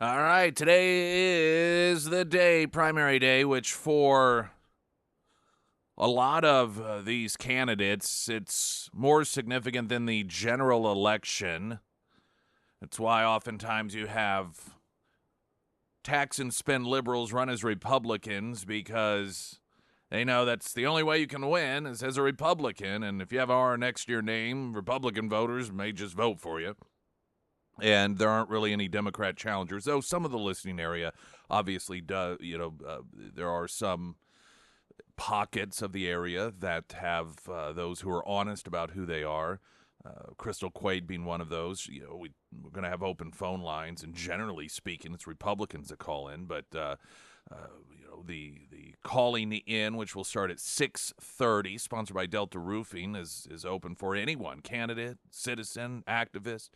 All right, today is the day, primary day, which for a lot of these candidates, it's more significant than the general election. That's why oftentimes you have tax and spend liberals run as Republicans because they know that's the only way you can win is as a Republican. And if you have R next to your name, Republican voters may just vote for you. And there aren't really any Democrat challengers, though some of the listening area obviously does. There are some pockets of the area that have those who are honest about who they are. Crystal Quaid being one of those. We're going to have open phone lines, and generally speaking, it's Republicans that call in. But the calling in, which will start at 6:30, sponsored by Delta Roofing, is open for anyone, candidate, citizen, activist.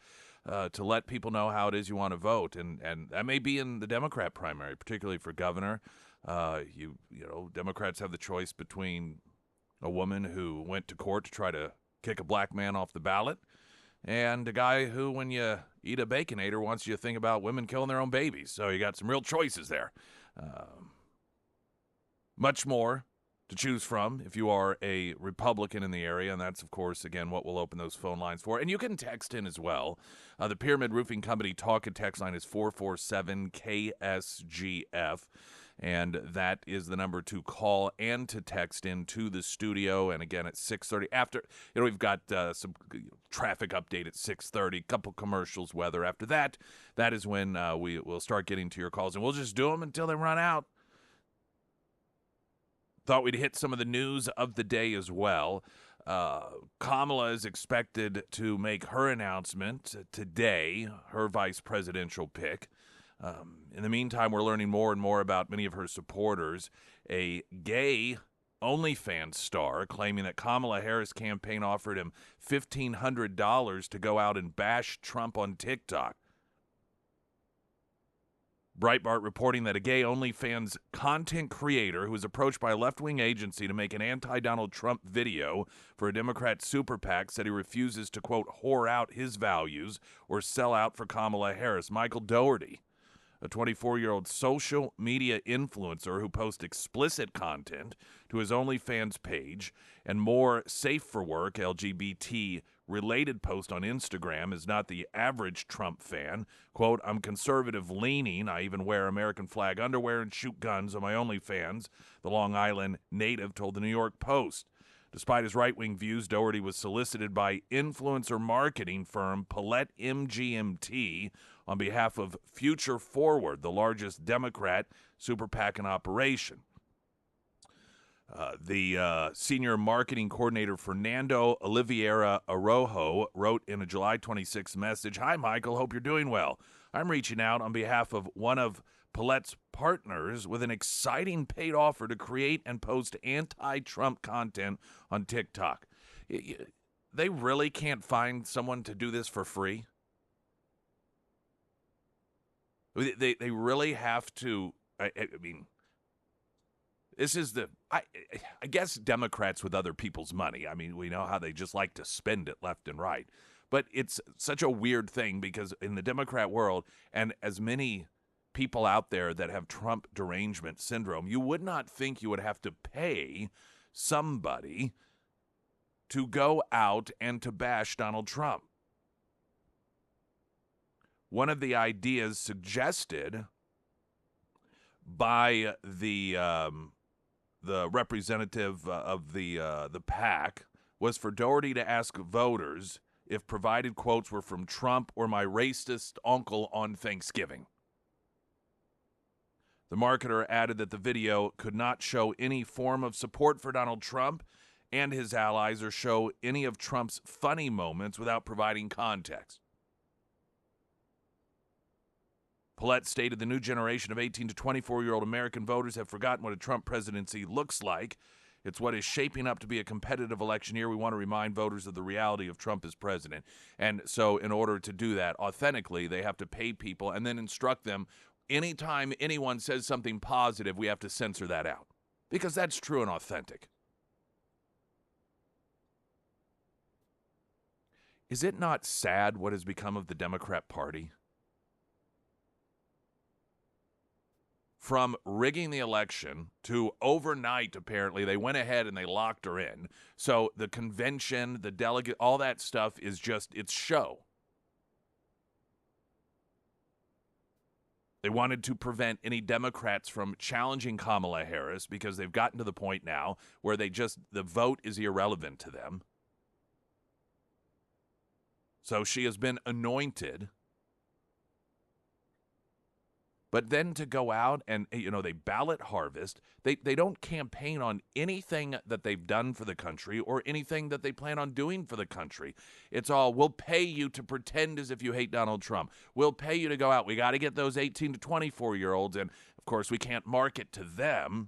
To let people know how it is you want to vote, and that may be in the Democrat primary, particularly for governor. Democrats have the choice between a woman who went to court to try to kick a black man off the ballot, and a guy who, when you eat a Baconator, wants you to think about women killing their own babies. So you got some real choices there. Much more to choose from if you are a Republican in the area, and that's, of course, again, what we'll open those phone lines for. And you can text in as well. The Pyramid Roofing Company talk and text line is 447-KSGF, and that is the number to call and to text in to the studio. And again, at 6:30, after, we've got some traffic update at 6:30, couple commercials, weather. After that, that is when we will start getting to your calls, and we'll just do them until they run out. Thought we'd hit some of the news of the day as well. Kamala is expected to make her announcement today, her vice presidential pick. In the meantime, we're learning more and more about many of her supporters. A gay OnlyFans star claiming that Kamala Harris' campaign offered him $1,500 to go out and bash Trump on TikTok. Breitbart reporting that a gay OnlyFans content creator who was approached by a left-wing agency to make an anti-Donald Trump video for a Democrat super PAC said he refuses to, quote, whore out his values or sell out for Kamala Harris. Michael Dougherty, a 24-year-old social media influencer who posts explicit content to his OnlyFans page and more safe for work LGBT related post on Instagram, is not the average Trump fan. Quote, I'm conservative leaning. I even wear American flag underwear and shoot guns on my OnlyFans, the Long Island native told the New York Post. Despite his right-wing views, Dougherty was solicited by influencer marketing firm Paulette MGMT on behalf of Future Forward, the largest Democrat super PAC in operation. The senior marketing coordinator, Fernando Oliveira Arojo, wrote in a July 26th message, Hi, Michael. Hope you're doing well. I'm reaching out on behalf of one of Paulette's partners with an exciting paid offer to create and post anti-Trump content on TikTok. They really can't find someone to do this for free? They really have to, I mean... This is I guess Democrats with other people's money. I mean, we know how they just like to spend it left and right. But it's such a weird thing because in the Democrat world, and as many people out there that have Trump derangement syndrome, you would not think you would have to pay somebody to go out and to bash Donald Trump. One of the ideas suggested by the representative of the PAC was for Dougherty to ask voters if provided quotes were from Trump or my racist uncle on Thanksgiving. The marketer added that the video could not show any form of support for Donald Trump and his allies or show any of Trump's funny moments without providing context. Paulette stated the new generation of 18 to 24-year-old American voters have forgotten what a Trump presidency looks like. It's what is shaping up to be a competitive election year. We want to remind voters of the reality of Trump as president. And so in order to do that authentically, they have to pay people and then instruct them. Anytime anyone says something positive, we have to censor that out because that's true and authentic. Is it not sad what has become of the Democrat Party? from rigging the election to overnight, apparently, they went ahead and they locked her in. So the convention, the delegate, all that stuff is just, it's show. They wanted to prevent any Democrats from challenging Kamala Harris because they've gotten to the point now where the vote is irrelevant to them. So she has been anointed. But then to go out and, they ballot harvest, they don't campaign on anything that they've done for the country or anything that they plan on doing for the country. It's all, we'll pay you to pretend as if you hate Donald Trump. We'll pay you to go out. We got to get those 18 to 24-year-olds, and, of course, we can't market to them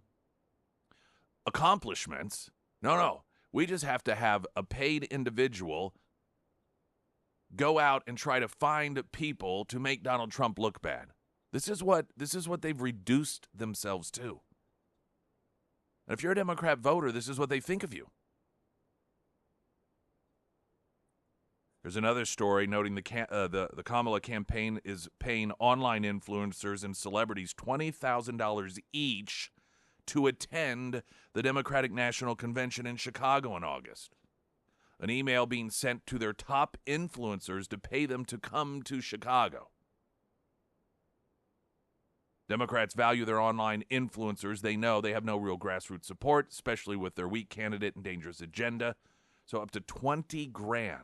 accomplishments. No. We just have to have a paid individual go out and try to find people to make Donald Trump look bad. This is what they've reduced themselves to. And if you're a Democrat voter, this is what they think of you. There's another story noting the Kamala campaign is paying online influencers and celebrities $20,000 each to attend the Democratic National Convention in Chicago in August. An email being sent to their top influencers to pay them to come to Chicago. Democrats value their online influencers. They know they have no real grassroots support, especially with their weak candidate and dangerous agenda. So up to $20,000.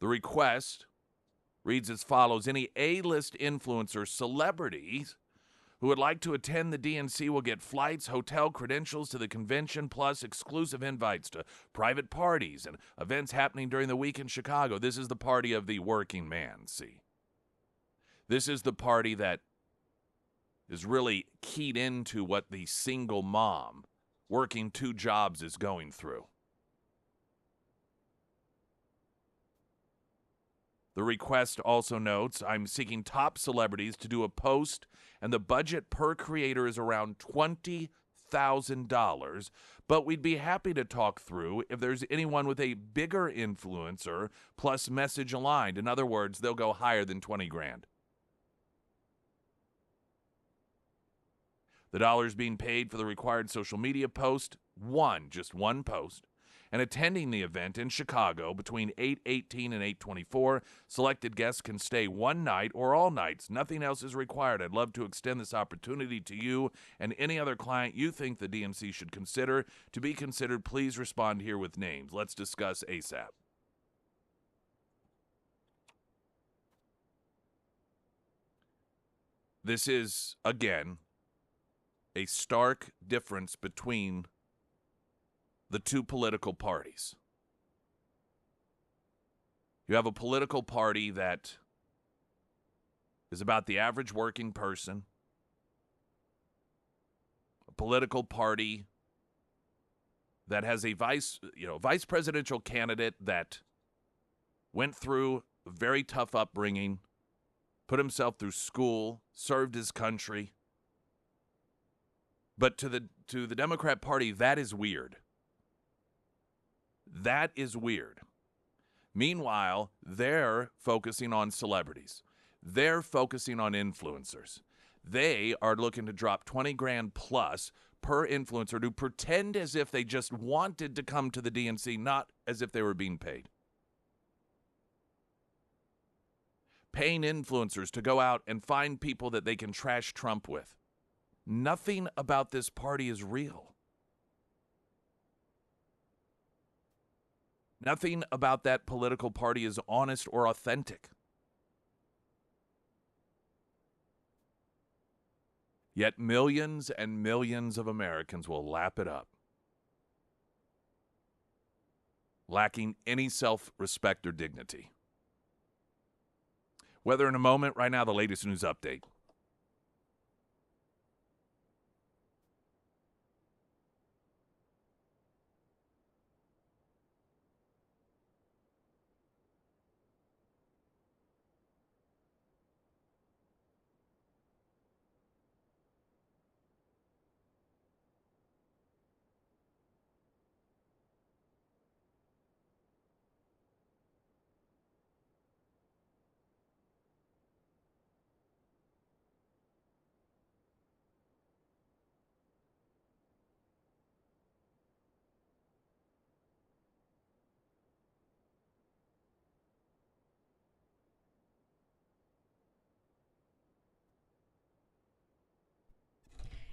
The request reads as follows. Any A-list influencer celebrities who would like to attend the DNC will get flights, hotel credentials to the convention, plus exclusive invites to private parties and events happening during the week in Chicago. This is the party of the working man, see. This is the party that is really keyed into what the single mom working 2 jobs is going through. The request also notes, I'm seeking top celebrities to do a post, and the budget per creator is around $20,000, but we'd be happy to talk through if there's anyone with a bigger influencer plus message aligned. In other words, they'll go higher than $20,000. The dollars being paid for the required social media post, just one post, and attending the event in Chicago between 8:18 and 8:24. Selected guests can stay one night or all nights. Nothing else is required. I'd love to extend this opportunity to you and any other client you think the DNC should consider. To be considered, please respond here with names. Let's discuss ASAP. This is, again, a stark difference between the two political parties. You have a political party that is about the average working person, a political party that has a vice presidential candidate that went through a very tough upbringing, put himself through school, served his country. But to the Democrat Party, that is weird. That is weird. Meanwhile, they're focusing on celebrities. They're focusing on influencers. They are looking to drop $20,000 plus per influencer to pretend as if they just wanted to come to the DNC, not as if they were being paid. Paying influencers to go out and find people that they can trash Trump with. Nothing about this party is real. Nothing about that political party is honest or authentic. Yet millions and millions of Americans will lap it up, lacking any self-respect or dignity. Weather in a moment. Right now, the latest news update.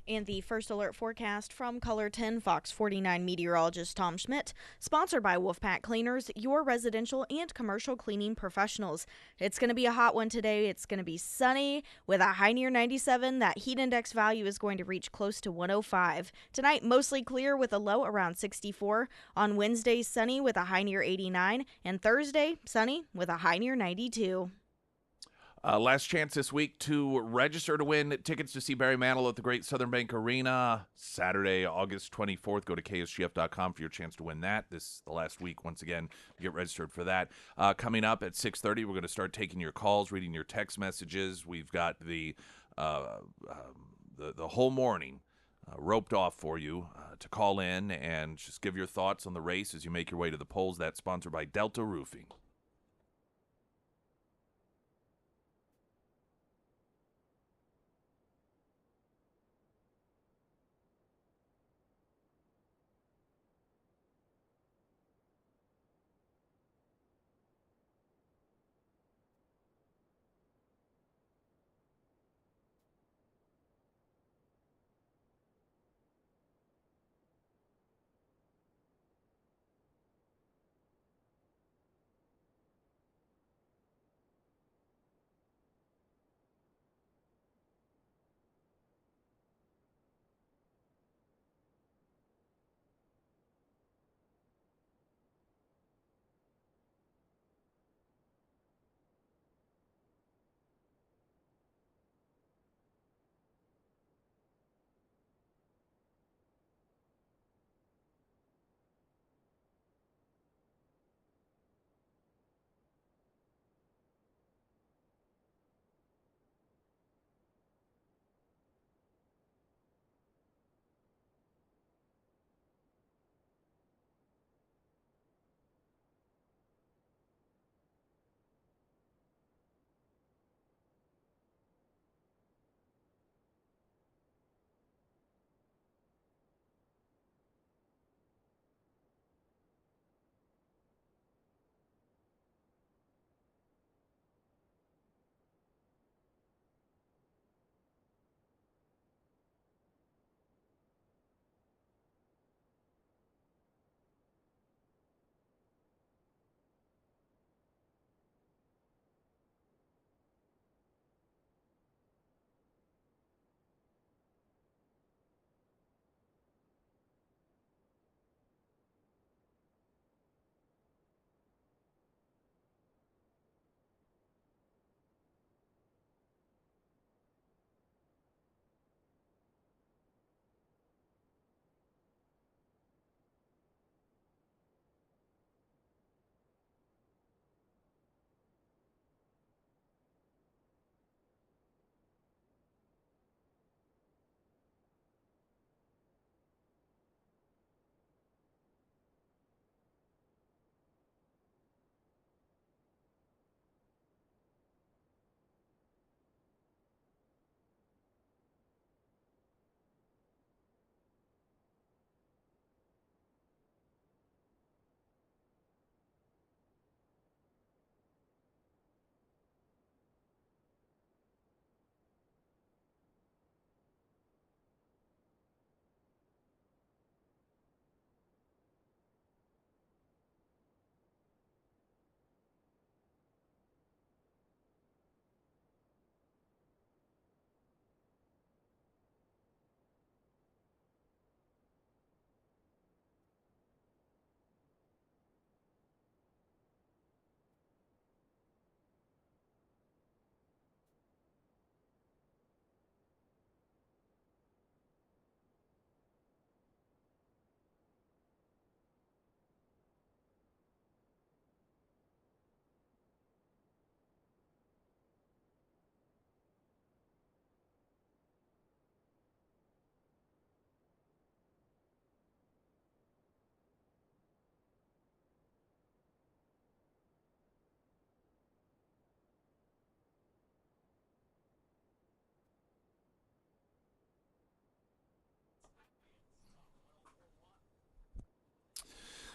And the first alert forecast from Color 10 Fox 49 meteorologist Tom Schmidt, sponsored by Wolfpack Cleaners, your residential and commercial cleaning professionals. It's going to be a hot one today. It's going to be sunny with a high near 97. That heat index value is going to reach close to 105. Tonight, mostly clear with a low around 64. On Wednesday, sunny with a high near 89. And Thursday, sunny with a high near 92. Last chance this week to register to win tickets to see Barry Manilow at the Great Southern Bank Arena Saturday, August 24th. Go to ksgf.com for your chance to win that. This is the last week, once again, to get registered for that. Coming up at 6:30, we're going to start taking your calls, reading your text messages. We've got the whole morning roped off for you to call in and just give your thoughts on the race as you make your way to the polls. That's sponsored by Delta Roofing.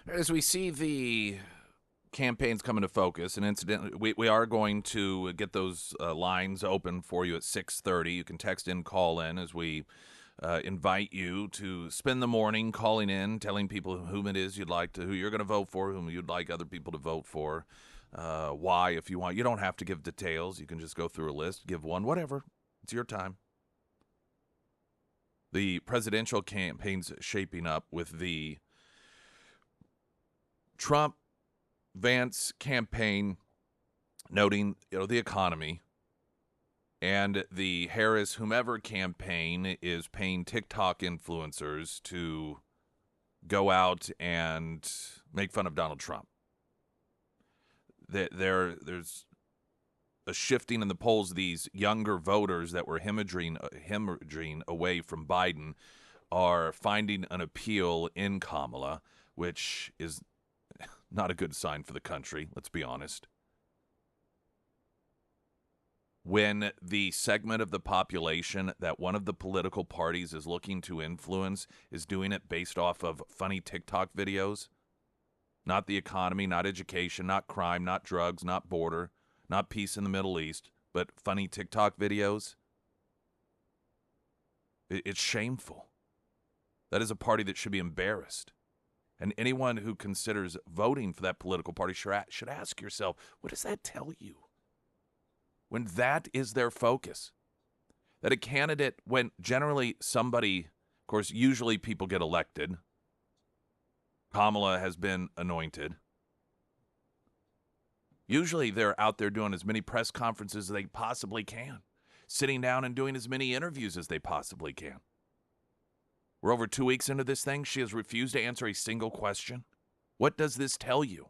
As we see the campaigns come into focus, and incidentally, we are going to get those lines open for you at 6:30. You can text in, call in as we invite you to spend the morning calling in, telling people whom it is you'd like to, who you're going to vote for, whom you'd like other people to vote for, why, if you want. You don't have to give details. You can just go through a list, give one, whatever. It's your time. The presidential campaign's shaping up with the Trump-Vance campaign noting, the economy, and the Harris whomever campaign is paying TikTok influencers to go out and make fun of Donald Trump. There's a shifting in the polls. These younger voters that were hemorrhaging away from Biden are finding an appeal in Kamala, which is not a good sign for the country, let's be honest. When the segment of the population that one of the political parties is looking to influence is doing it based off of funny TikTok videos, not the economy, not education, not crime, not drugs, not border, not peace in the Middle East, but funny TikTok videos, it's shameful. That is a party that should be embarrassed. And anyone who considers voting for that political party should ask yourself, what does that tell you? When that is their focus, that a candidate, when generally somebody, of course, usually people get elected. Kamala has been anointed. Usually they're out there doing as many press conferences as they possibly can, sitting down and doing as many interviews as they possibly can. We're over 2 weeks into this thing. She has refused to answer a single question. What does this tell you?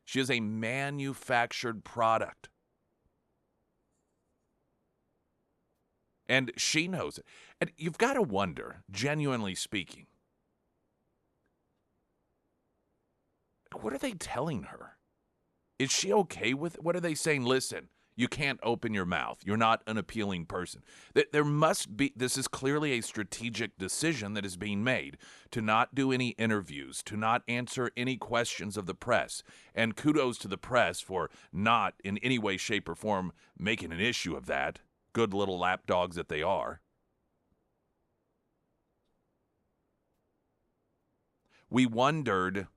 She is a manufactured product. And she knows it. And you've got to wonder, genuinely speaking, what are they telling her? Is she okay with it? What are they saying? Listen, you can't open your mouth. You're not an appealing person. There must be, this is clearly a strategic decision that is being made to not do any interviews, to not answer any questions of the press. And kudos to the press for not in any way, shape, or form making an issue of that. Good little lapdogs that they are. We wondered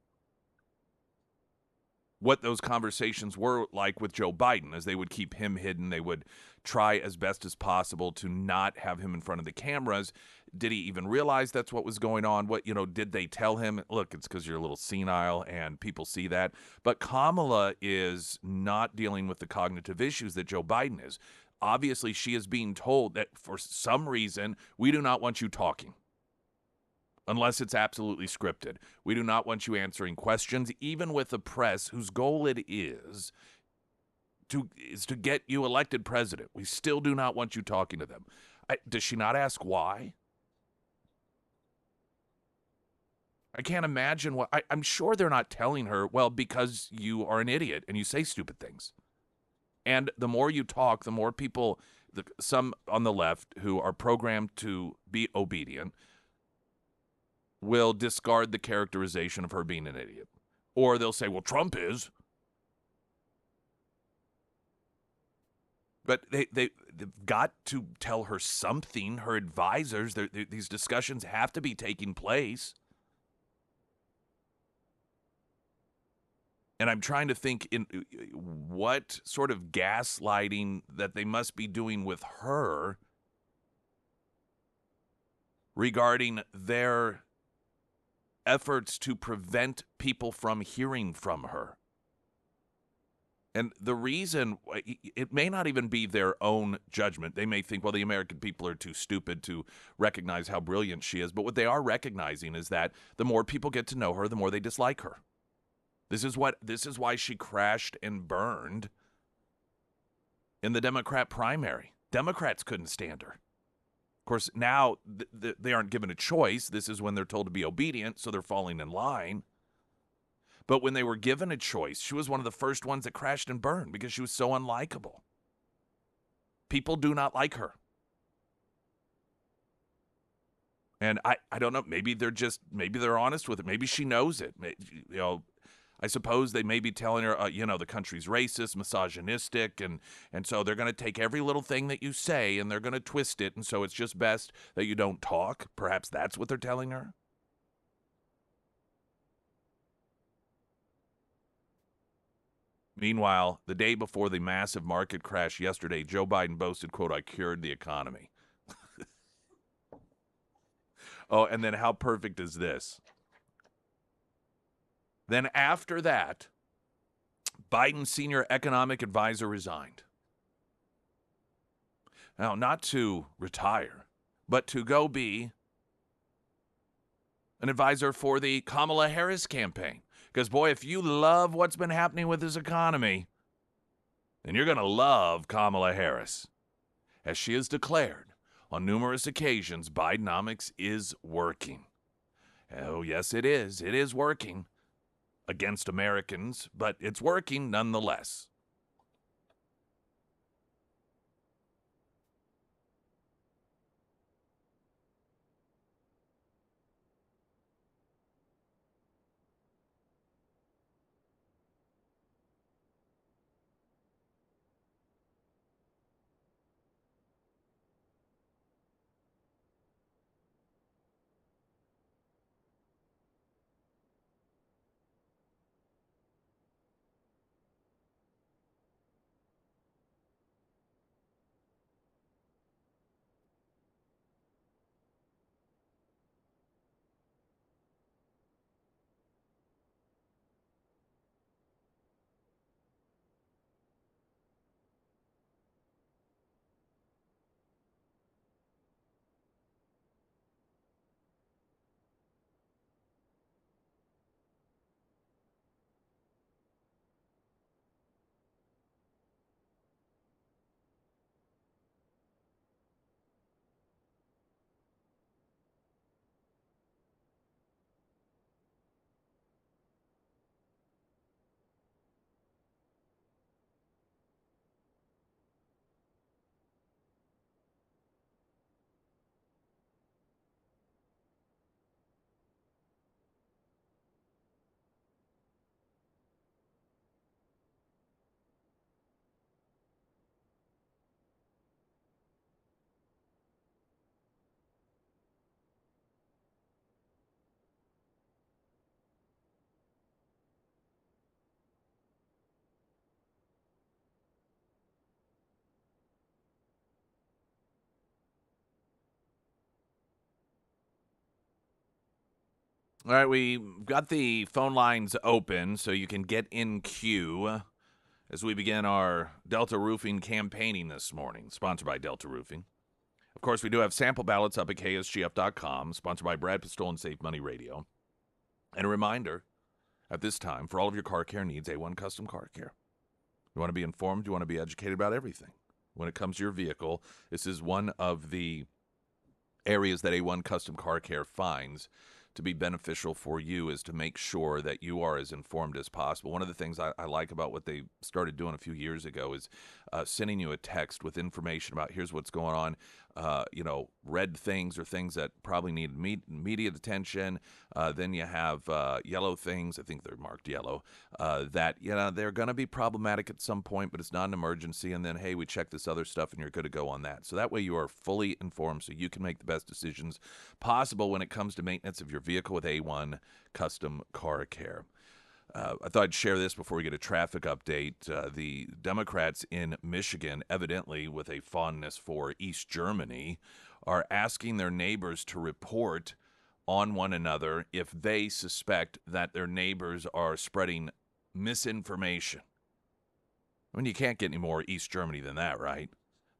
what those conversations were like with Joe Biden, as they would keep him hidden. They would try as best as possible to not have him in front of the cameras. Did he even realize that's what was going on? Did they tell him, look, it's because you're a little senile and people see that. But Kamala is not dealing with the cognitive issues that Joe Biden is. Obviously, she is being told that for some reason, we do not want you talking. Unless it's absolutely scripted. We do not want you answering questions, even with the press, whose goal it is to get you elected president. We still do not want you talking to them. Does she not ask why? I can't imagine what. I'm sure they're not telling her, well, because you are an idiot and you say stupid things. And the more you talk, the more people, some on the left who are programmed to be obedient, will discard the characterization of her being an idiot. Or they'll say, well, Trump is. But they've got to tell her something. Her advisors, these discussions have to be taking place. And I'm trying to think in what sort of gaslighting that they must be doing with her regarding their efforts to prevent people from hearing from her. And the reason, it may not even be their own judgment. They may think, well, the American people are too stupid to recognize how brilliant she is. But what they are recognizing is that the more people get to know her, the more they dislike her. This is why she crashed and burned in the Democrat primary. Democrats couldn't stand her. Of course, now they aren't given a choice. This is when they're told to be obedient, so they're falling in line. But when they were given a choice, she was one of the first ones that crashed and burned because she was so unlikable. People do not like her. And I don't know, maybe they're honest with it. Maybe she knows it. I suppose they may be telling her, the country's racist, misogynistic, and so they're going to take every little thing that you say and they're going to twist it, and so it's just best that you don't talk. Perhaps that's what they're telling her. Meanwhile, the day before the massive market crash yesterday, Joe Biden boasted, quote, "I cured the economy." Oh, and then how perfect is this? Then after that, Biden's senior economic advisor resigned. Now, not to retire, but to go be an advisor for the Kamala Harris campaign. Because, boy, if you love what's been happening with this economy, then you're going to love Kamala Harris. As she has declared on numerous occasions, Bidenomics is working. Oh, yes, it is. It is working against Americans, but it's working nonetheless. All right, we got the phone lines open so you can get in queue as we begin our Delta Roofing campaigning this morning, sponsored by Delta Roofing. Of course, we do have sample ballots up at KSGF.com, sponsored by Brad Pistol and Safe Money Radio. And a reminder, at this time, for all of your car care needs, A1 Custom Car Care. You want to be informed, you want to be educated about everything. When it comes to your vehicle, this is one of the areas that A1 Custom Car Care finds to be beneficial for you, is to make sure that you are as informed as possible. One of the things I like about what they started doing a few years ago is sending you a text with information about here's what's going on, red things or things that probably need immediate attention. Then you have yellow things, I think they're marked yellow, that, they're going to be problematic at some point, but it's not an emergency. And then, hey, we check this other stuff and you're good to go on that. So that way you are fully informed so you can make the best decisions possible when it comes to maintenance of your vehicle with A1 Custom Car Care. I thought I'd share this before we get a traffic update. The Democrats in Michigan, evidently with a fondness for East Germany, are asking their neighbors to report on one another if they suspect that their neighbors are spreading misinformation. I mean, you can't get any more East Germany than that, right?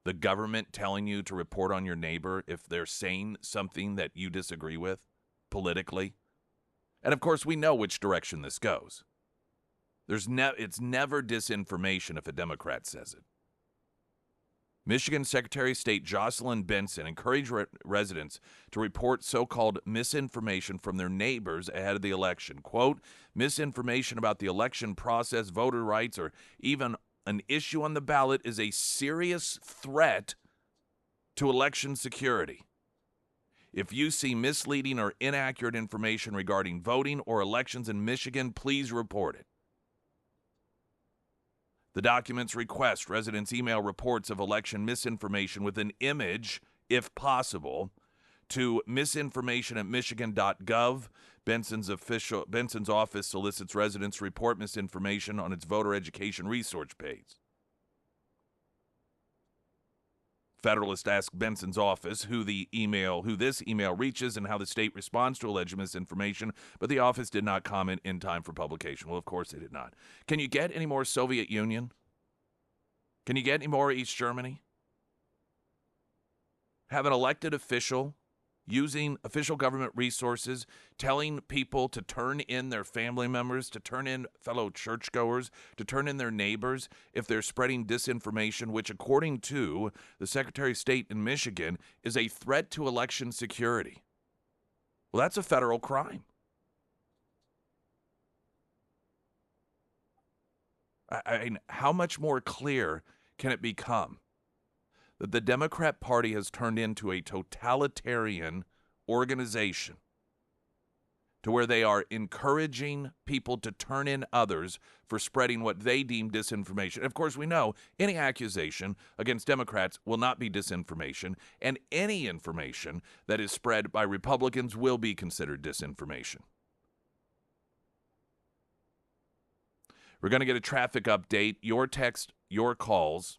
The government telling you to report on your neighbor if they're saying something that you disagree with politically. And, of course, we know which direction this goes. It's never disinformation if a Democrat says it. Michigan Secretary of State Jocelyn Benson encouraged residents to report so-called misinformation from their neighbors ahead of the election. Quote, misinformation about the election process, voter rights, or even an issue on the ballot is a serious threat to election security. If you see misleading or inaccurate information regarding voting or elections in Michigan, please report it. The documents request residents email reports of election misinformation with an image, if possible, to misinformation@michigan.gov. Benson's office solicits residents to report misinformation on its voter education resource page. Federalist asked Benson's office who this email reaches and how the state responds to alleged misinformation, but the office did not comment in time for publication. Well, of course they did not. Can you get any more Soviet Union? Can you get any more East Germany? Have an elected official using official government resources, telling people to turn in their family members, to turn in fellow churchgoers, to turn in their neighbors if they're spreading disinformation, which, according to the Secretary of State in Michigan, is a threat to election security. Well, that's a federal crime. I mean, how much more clear can it become that the Democrat Party has turned into a totalitarian organization to where they are encouraging people to turn in others for spreading what they deem disinformation? And of course, we know any accusation against Democrats will not be disinformation, and any information that is spread by Republicans will be considered disinformation. We're going to get a traffic update. Your text, your calls.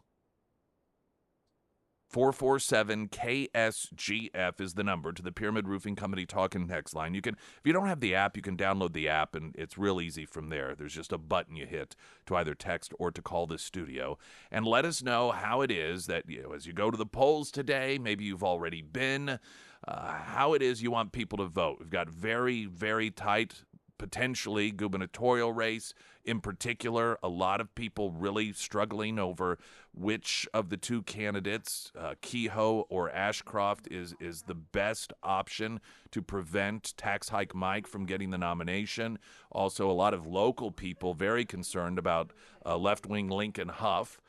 447-KSGF is the number to the Pyramid Roofing Company talk and text line. You can, if you don't have the app, you can download the app, and it's real easy from there. There's just a button you hit to either text or to call the studio. And let us know how it is that, as you go to the polls today, maybe you've already been, how it is you want people to vote. We've got very, very tight, potentially gubernatorial race. In particular, a lot of people really struggling over which of the two candidates, Kehoe or Ashcroft, is the best option to prevent Tax Hike Mike from getting the nomination. Also, a lot of local people very concerned about left-wing Lincoln Huff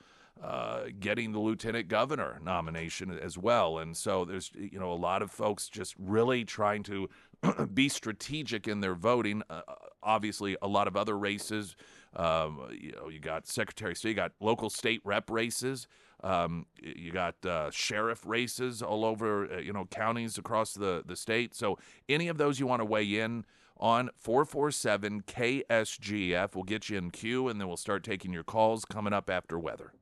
getting the lieutenant governor nomination as well. And so there's, a lot of folks just really trying to be strategic in their voting. Obviously, a lot of other races. You got Secretary of State, you got local state rep races. You got sheriff races all over, counties across the state. So any of those you want to weigh in on, 447-KSGF. We'll get you in queue, and then we'll start taking your calls coming up after weather.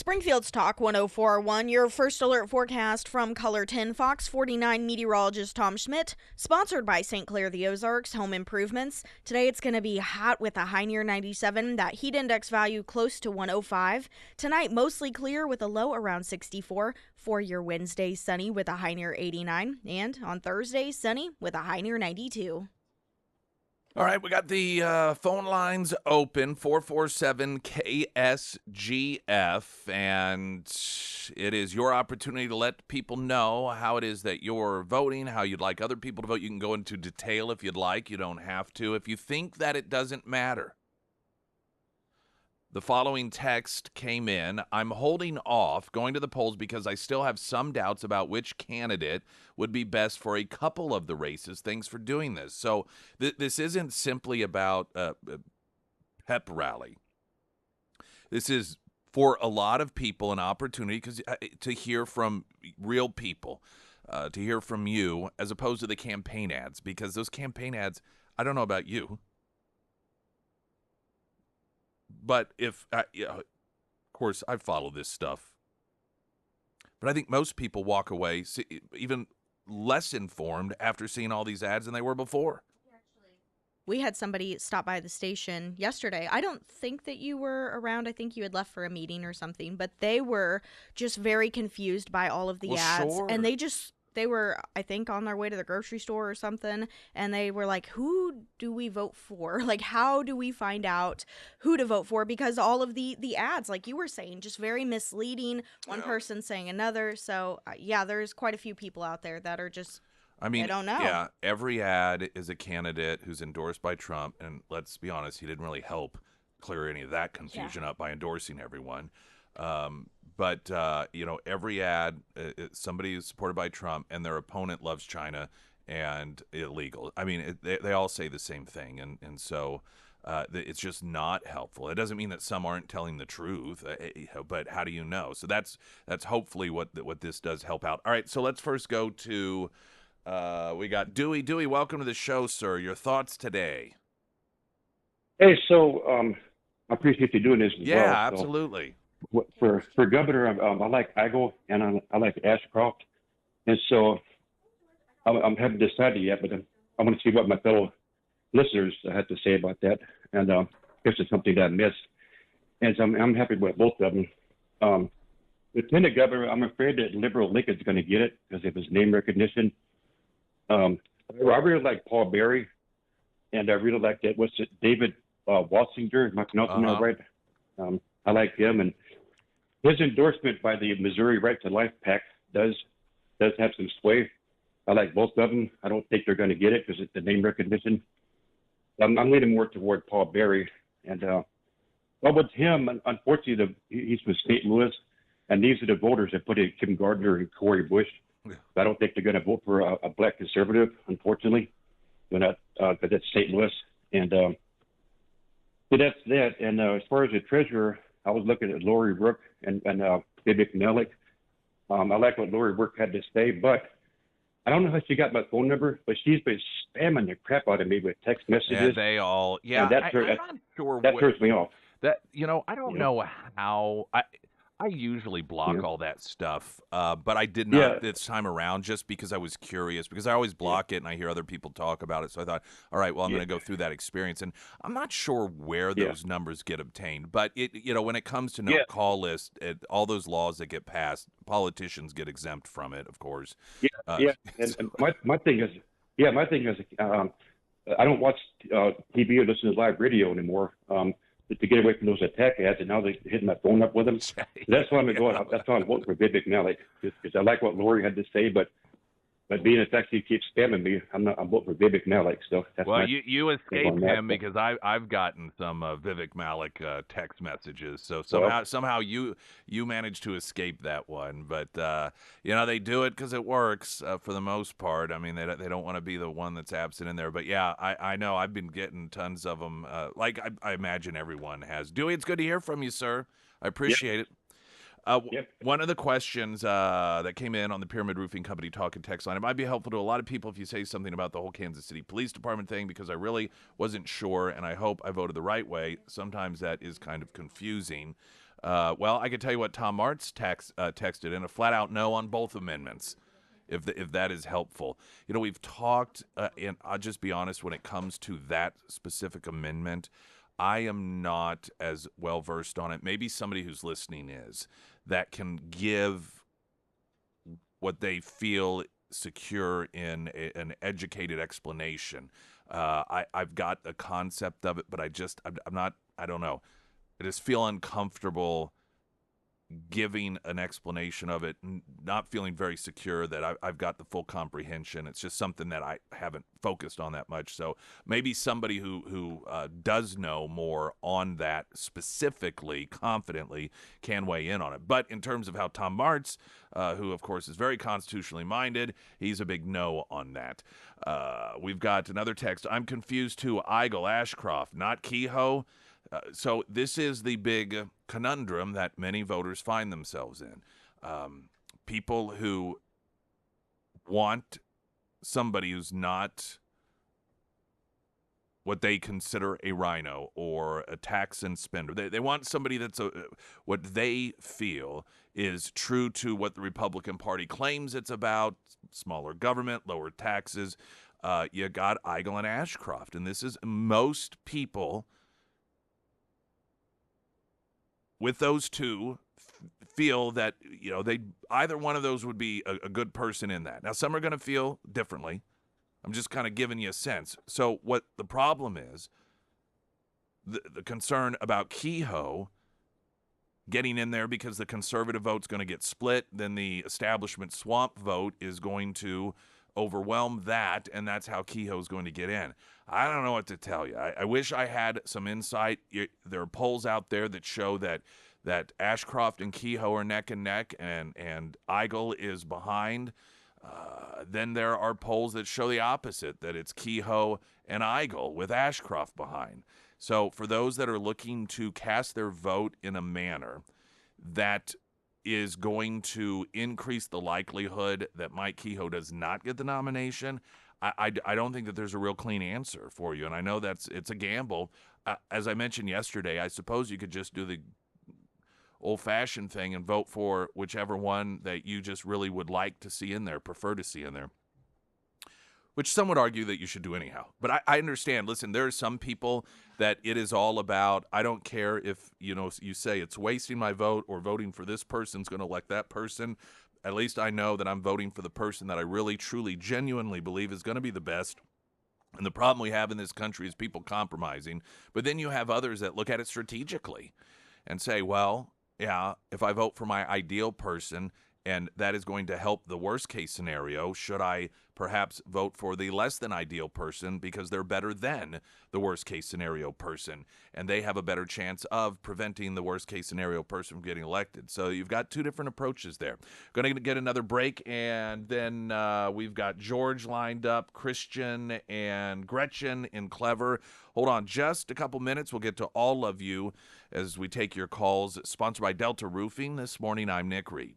Springfield's Talk 1041, your first alert forecast from Color 10 Fox 49 meteorologist Tom Schmidt, sponsored by St. Clair the Ozarks Home Improvements. Today it's going to be hot with a high near 97, that heat index value close to 105. Tonight mostly clear with a low around 64. For your Wednesday, sunny with a high near 89. And on Thursday, sunny with a high near 92. All right, we got the phone lines open, 447-KSGF, and it is your opportunity to let people know how it is that you're voting, how you'd like other people to vote. You can go into detail if you'd like. You don't have to. If you think that it doesn't matter. The following text came in. I'm holding off going to the polls because I still have some doubts about which candidate would be best for a couple of the races. Thanks for doing this. So this isn't simply about a pep rally. This is for a lot of people an opportunity to hear from real people, to hear from you, as opposed to the campaign ads, because those campaign ads, I don't know about you, but of course, I follow this stuff. But I think most people walk away even less informed after seeing all these ads than they were before. We had somebody stop by the station yesterday. I don't think that you were around. I think you had left for a meeting or something. But they were just very confused by all of the ads. Sure. And they were, I think, on their way to the grocery store or something, and they were like, who do we vote for? Like, how do we find out who to vote for? Because all of the ads, like you were saying, just very misleading, one person saying another. So, there's quite a few people out there that are just, I don't know. Yeah, every ad is a candidate who's endorsed by Trump, and let's be honest, he didn't really help clear any of that confusion up by endorsing everyone. But every ad, somebody is supported by Trump, and their opponent loves China and illegal. I mean, they all say the same thing, and so it's just not helpful. It doesn't mean that some aren't telling the truth, but how do you know? So that's hopefully what this does help out. All right, so let's first go to we got Dewey. Dewey, welcome to the show, sir. Your thoughts today? Hey, so I appreciate you doing this as well. Yeah, absolutely. For governor, I like Igo and I like Ashcroft, and so I haven't decided yet, but I want to see what my fellow listeners have to say about that, and if it's something that I missed. And so I'm happy with both of them. Lieutenant Governor, I'm afraid that liberal Lincoln's going to get it because of his name recognition. I really like Paul Berry, and I really like that. What's it, David Wassinger? Am I pronouncing that right? I like him, and his endorsement by the Missouri Right to Life PAC does have some sway. I like both of them. I don't think they're going to get it because it's the name recognition. I'm leaning more toward Paul Berry, and with him, unfortunately, he's from St. Louis, and these are the voters that put in Kim Gardner and Corey Bush. I don't think they're going to vote for a black conservative, unfortunately, because that's St. Louis, and so that's that. And as far as the treasurer, I was looking at Lori Rook and Vivek Malik. I like what Lori Rook had to say, but I don't know how she got my phone number, but she's been spamming the crap out of me with text messages. Yeah, they all. Yeah, I'm not sure. That turns me off. I don't know how. I usually block all that stuff, but I did not this time around just because I was curious, because I always block it and I hear other people talk about it. So I thought, all right, well, I'm going to go through that experience. And I'm not sure where those numbers get obtained, but when it comes to no call list, all those laws that get passed, politicians get exempt from it, of course. And my thing is, I don't watch TV or listen to live radio anymore. To get away from those attack ads, and now they're hitting my phone up with them. So that's why I'm going. That's why I'm voting for Vivek Malik, because I like what Lori had to say, but being in fact he keeps spamming me, I'm voting for Vivek Malik. So that's you escaped him because I've gotten some Vivek Malik text messages. So somehow you managed to escape that one, but they do it because it works for the most part. I mean, they don't want to be the one that's absent in there. But yeah, I know I've been getting tons of them. I imagine everyone has. Dewey, it's good to hear from you, sir. I appreciate it. One of the questions that came in on the Pyramid Roofing Company talk and text line, it might be helpful to a lot of people if you say something about the whole Kansas City Police Department thing, because I really wasn't sure, and I hope I voted the right way. Sometimes that is kind of confusing. Well, I can tell you what Tom Martz texted in, a flat-out no on both amendments, if that is helpful. You know, we've talked, and I'll just be honest, when it comes to that specific amendment, I am not as well-versed on it. Maybe somebody who's listening is, that can give what they feel secure in an educated explanation. I've got a concept of it, but I'm not, I don't know. I just feel uncomfortable giving an explanation of it, not feeling very secure that I've got the full comprehension. It's just something that I haven't focused on that much. So maybe somebody who does know more on that specifically, confidently, can weigh in on it. But in terms of how Tom Martz, who of course is very constitutionally minded, he's a big no on that. We've got another text. I'm confused too. Eigel, Ashcroft, not Kehoe. So this is the big conundrum that many voters find themselves in. People who want somebody who's not what they consider a rhino or a tax and spender. They want somebody that's what they feel is true to what the Republican Party claims it's about: smaller government, lower taxes. You got Eigel and Ashcroft, and this is most people with those two feel that, you know, they either one of those would be a good person in that. Now, some are going to feel differently. I'm just kind of giving you a sense. So what the problem is, the concern about Kehoe getting in there because the conservative vote's going to get split, then the establishment swamp vote is going to overwhelm that, and that's how Kehoe's going to get in. I don't know what to tell you. I wish I had some insight. There are polls out there that show that Ashcroft and Kehoe are neck and neck, and Eigel is behind. Then there are polls that show the opposite, that it's Kehoe and Eigel with Ashcroft behind. So for those that are looking to cast their vote in a manner that is going to increase the likelihood that Mike Kehoe does not get the nomination, I don't think that there's a real clean answer for you. And I know it's a gamble. As I mentioned yesterday, I suppose you could just do the old-fashioned thing and vote for whichever one that you just really would like to see in there, prefer to see in there, which some would argue that you should do anyhow. But I understand. Listen, there are some people that it is all about, I don't care if, you say it's wasting my vote or voting for this person's going to elect that person. At least I know that I'm voting for the person that I really, truly, genuinely believe is going to be the best. And the problem we have in this country is people compromising. But then you have others that look at it strategically and say, well, yeah, if I vote for my ideal person and that is going to help the worst case scenario, should I perhaps vote for the less than ideal person because they're better than the worst case scenario person and they have a better chance of preventing the worst case scenario person from getting elected? So you've got two different approaches there. Going to get another break, and then we've got George lined up, Christian and Gretchen in Clever. Hold on just a couple minutes. We'll get to all of you as we take your calls. Sponsored by Delta Roofing. This morning, I'm Nick Reed.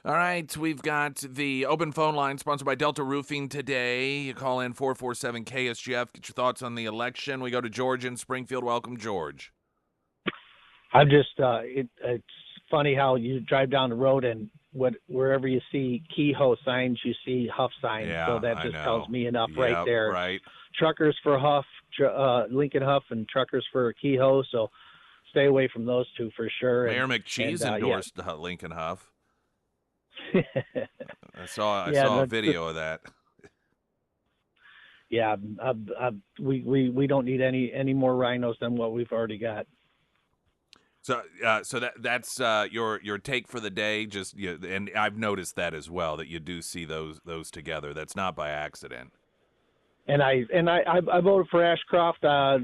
All right, we've got the open phone line sponsored by Delta Roofing today. You call in 447 KSGF. Get your thoughts on the election. We go to George in Springfield. Welcome, George. I'm just it's funny how you drive down the road and wherever you see Kehoe signs, you see Huff signs. Yeah, so that I just know. tells me enough right Yep, there. Right. Truckers for Huff, Lincoln Huff, and truckers for Kehoe. So stay away from those two for sure. Mayor McCheese endorsed Lincoln Huff. I saw a video of that. Yeah, we don't need any more rhinos than what we've already got. So that's your take for the day. Just and I've noticed that as well, that you do see those together. That's not by accident. And I voted for Ashcroft. I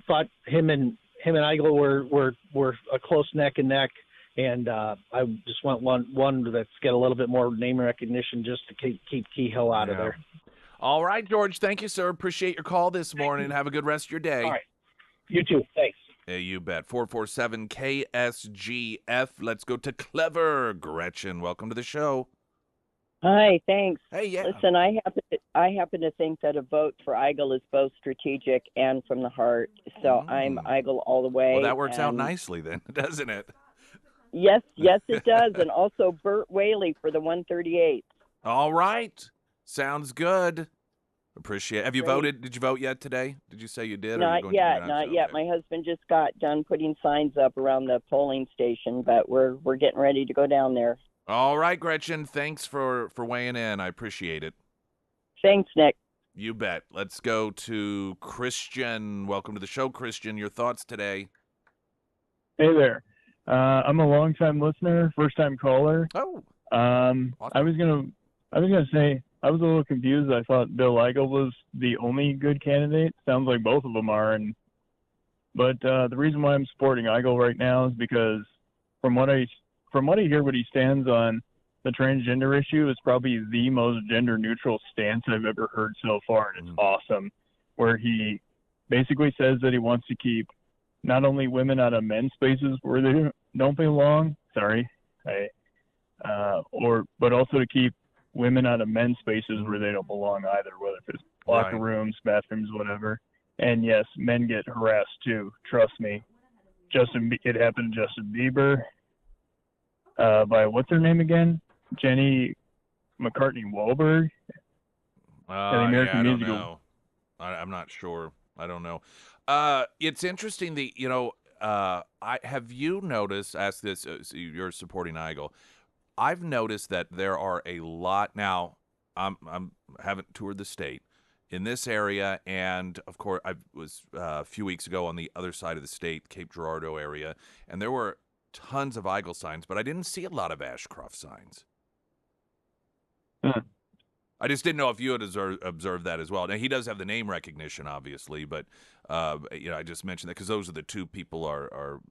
thought him and Eigel were a close neck and neck, and I just want one that's got a little bit more name recognition just to keep Kehoe out of there. All right, George. Thank you, sir. Appreciate your call this morning. Have a good rest of your day. All right. You too. Thanks. Yeah, you bet. 447 KSGF. Let's go to Clever. Gretchen, welcome to the show. Hi, thanks. Hey, yeah. Listen, I happen to think that a vote for Eigel is both strategic and from the heart. So I'm Eigel all the way. Well, that works out nicely then, doesn't it? Yes, it does. And also Burt Whaley for the 138. All right. Sounds good. Appreciate it. Have you voted? Did you vote yet today? Did you say you did? Not yet. My husband just got done putting signs up around the polling station, but we're getting ready to go down there. All right, Gretchen. Thanks for weighing in. I appreciate it. Thanks, Nick. You bet. Let's go to Christian. Welcome to the show, Christian. Your thoughts today? Hey there. I'm a long-time listener, first-time caller. Oh. Awesome. I was gonna say I was a little confused. I thought Bill Eigel was the only good candidate. Sounds like both of them are. But the reason why I'm supporting Eigel right now is because from what I hear, what he stands on the transgender issue is probably the most gender-neutral stance I've ever heard so far, and it's awesome. Where he basically says that he wants to keep not only women out of men's spaces where they don't belong, but also to keep women out of men's spaces where they don't belong either, whether it's locker rooms, bathrooms, whatever. And yes, men get harassed too. Trust me. It happened to Justin Bieber by what's her name again? Jenny McCartney Wahlberg. I don't know. I'm not sure. I don't know. It's interesting. Have you noticed? Ask this. So you're supporting Eigel. I've noticed that there are a lot now. Haven't toured the state in this area, and of course I was a few weeks ago on the other side of the state, Cape Girardeau area, and there were tons of Eigel signs, but I didn't see a lot of Ashcroft signs. I just didn't know if you had observed that as well. Now, he does have the name recognition, obviously, but I just mentioned that because those are the two people are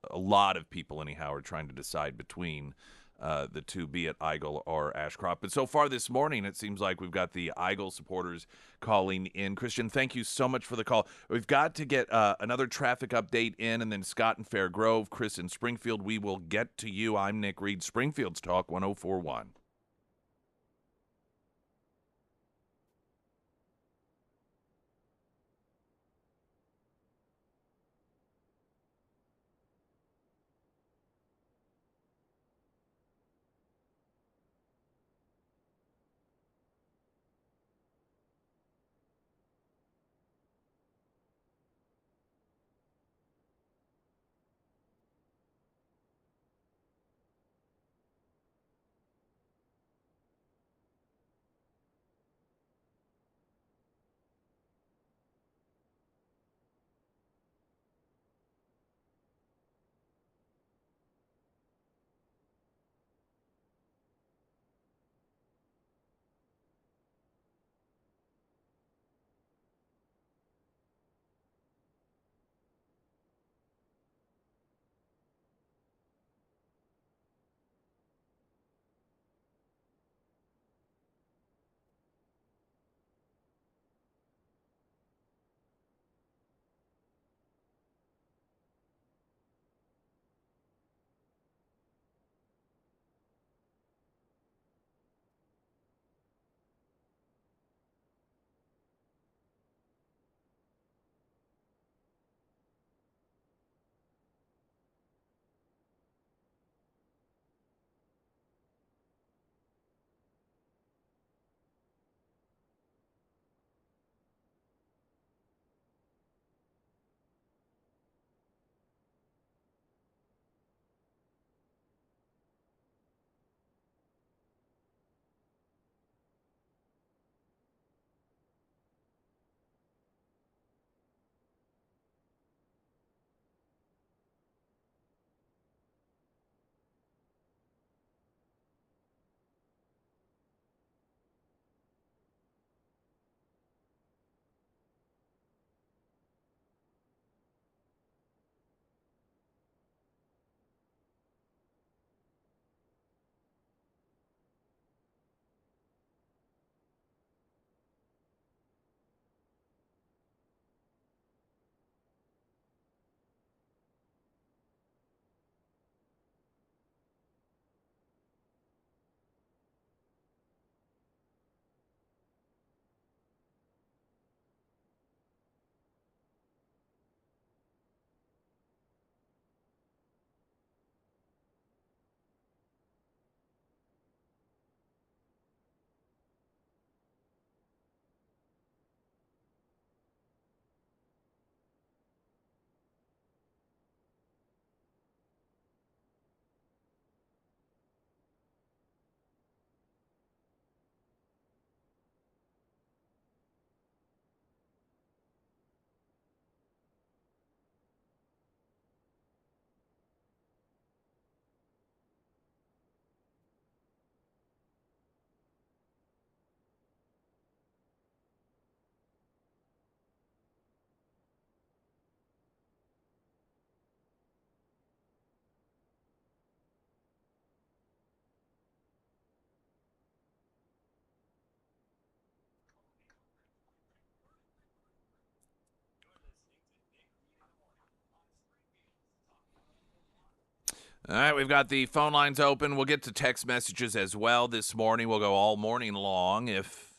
a lot of people anyhow are trying to decide between the two, be it Eigel or Ashcroft. But so far this morning, it seems like we've got the Eigel supporters calling in. Christian, thank you so much for the call. We've got to get another traffic update in, and then Scott in Fair Grove, Chris in Springfield. We will get to you. I'm Nick Reed, Springfield's Talk 1041. All right, we've got the phone lines open. We'll get to text messages as well this morning. We'll go all morning long if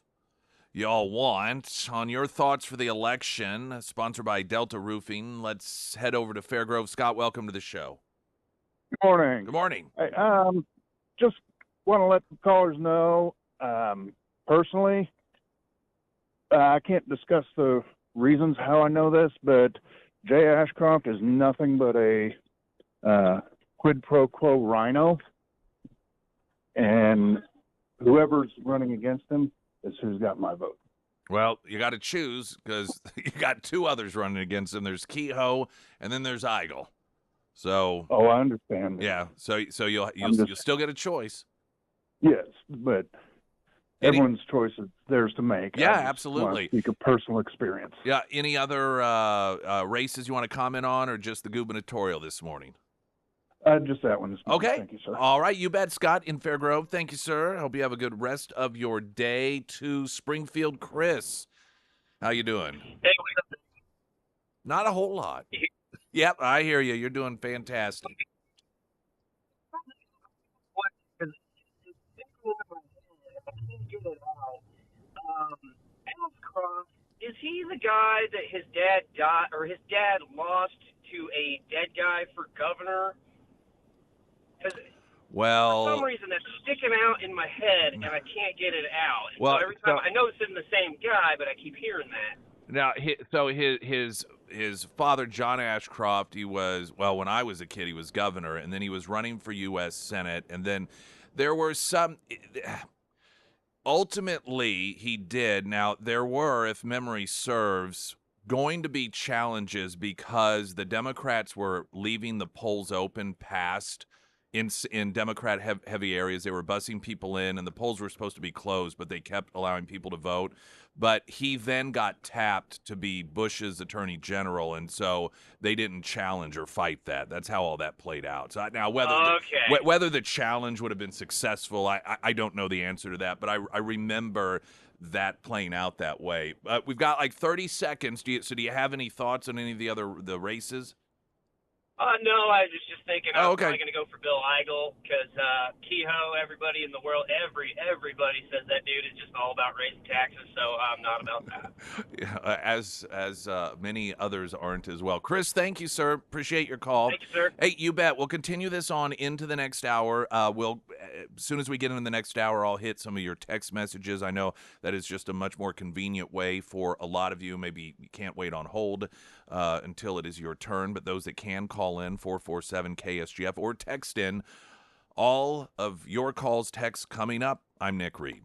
y'all want. On your thoughts for the election, sponsored by Delta Roofing, let's head over to Fairgrove. Scott, welcome to the show. Good morning. Good morning. Hey, just want to let the callers know, personally, I can't discuss the reasons how I know this, but Jay Ashcroft is nothing but a quid pro quo rhino, and whoever's running against him is who's got my vote. Well, you got to choose because you got two others running against him. There's Kehoe, and then there's Eigel. So, Oh, I understand. yeah. So you'll still get a choice. Yes, but everyone's choice is theirs to make. Yeah, I just absolutely. want to speak of personal experience. Yeah. Any other races you want to comment on, or just the gubernatorial this morning? Just that one this morning. Okay. Thank you, sir. All right. You bet, Scott in Fairgrove. Thank you, sir. Hope you have a good rest of your day. To Springfield, Chris. How you doing? Hey, Not a whole lot. Yep, I hear you. You're doing fantastic. Ashcroft, is he the guy that his dad died, or his dad lost to a dead guy for governor? Because for some reason that's sticking out in my head and I can't get it out. And Well, so every time I know this isn't the same guy, but I keep hearing that. Now, his father, John Ashcroft, he was, well, when I was a kid, he was governor, and then he was running for U.S. Senate, and then there were some. Ultimately, he did. Now, there were, if memory serves, going to be challenges because the Democrats were leaving the polls open past in Democrat heavy areas. They were busing people in, and the polls were supposed to be closed, but they kept allowing people to vote. But he then got tapped to be Bush's attorney general, and so they didn't challenge or fight that. That's how all that played out. So now whether the challenge would have been successful, I don't know the answer to that, but I remember that playing out that way. We've got like 30 seconds. Do you have any thoughts on any of the races? No, I was just thinking I'm okay. probably going to go for Bill Eigel because Kehoe, everybody in the world, everybody says that dude is just all about raising taxes, so I'm not about that. Yeah, as many others aren't as well. Chris, thank you, sir. Appreciate your call. Thank you, sir. Hey, you bet. We'll continue this on into the next hour. We'll as soon as we get into the next hour, I'll hit some of your text messages. I know that is just a much more convenient way for a lot of you. Maybe you can't wait on hold until it is your turn, but those that can call in 447-KSGF or text in. All of your calls, texts coming up. I'm Nick Reed.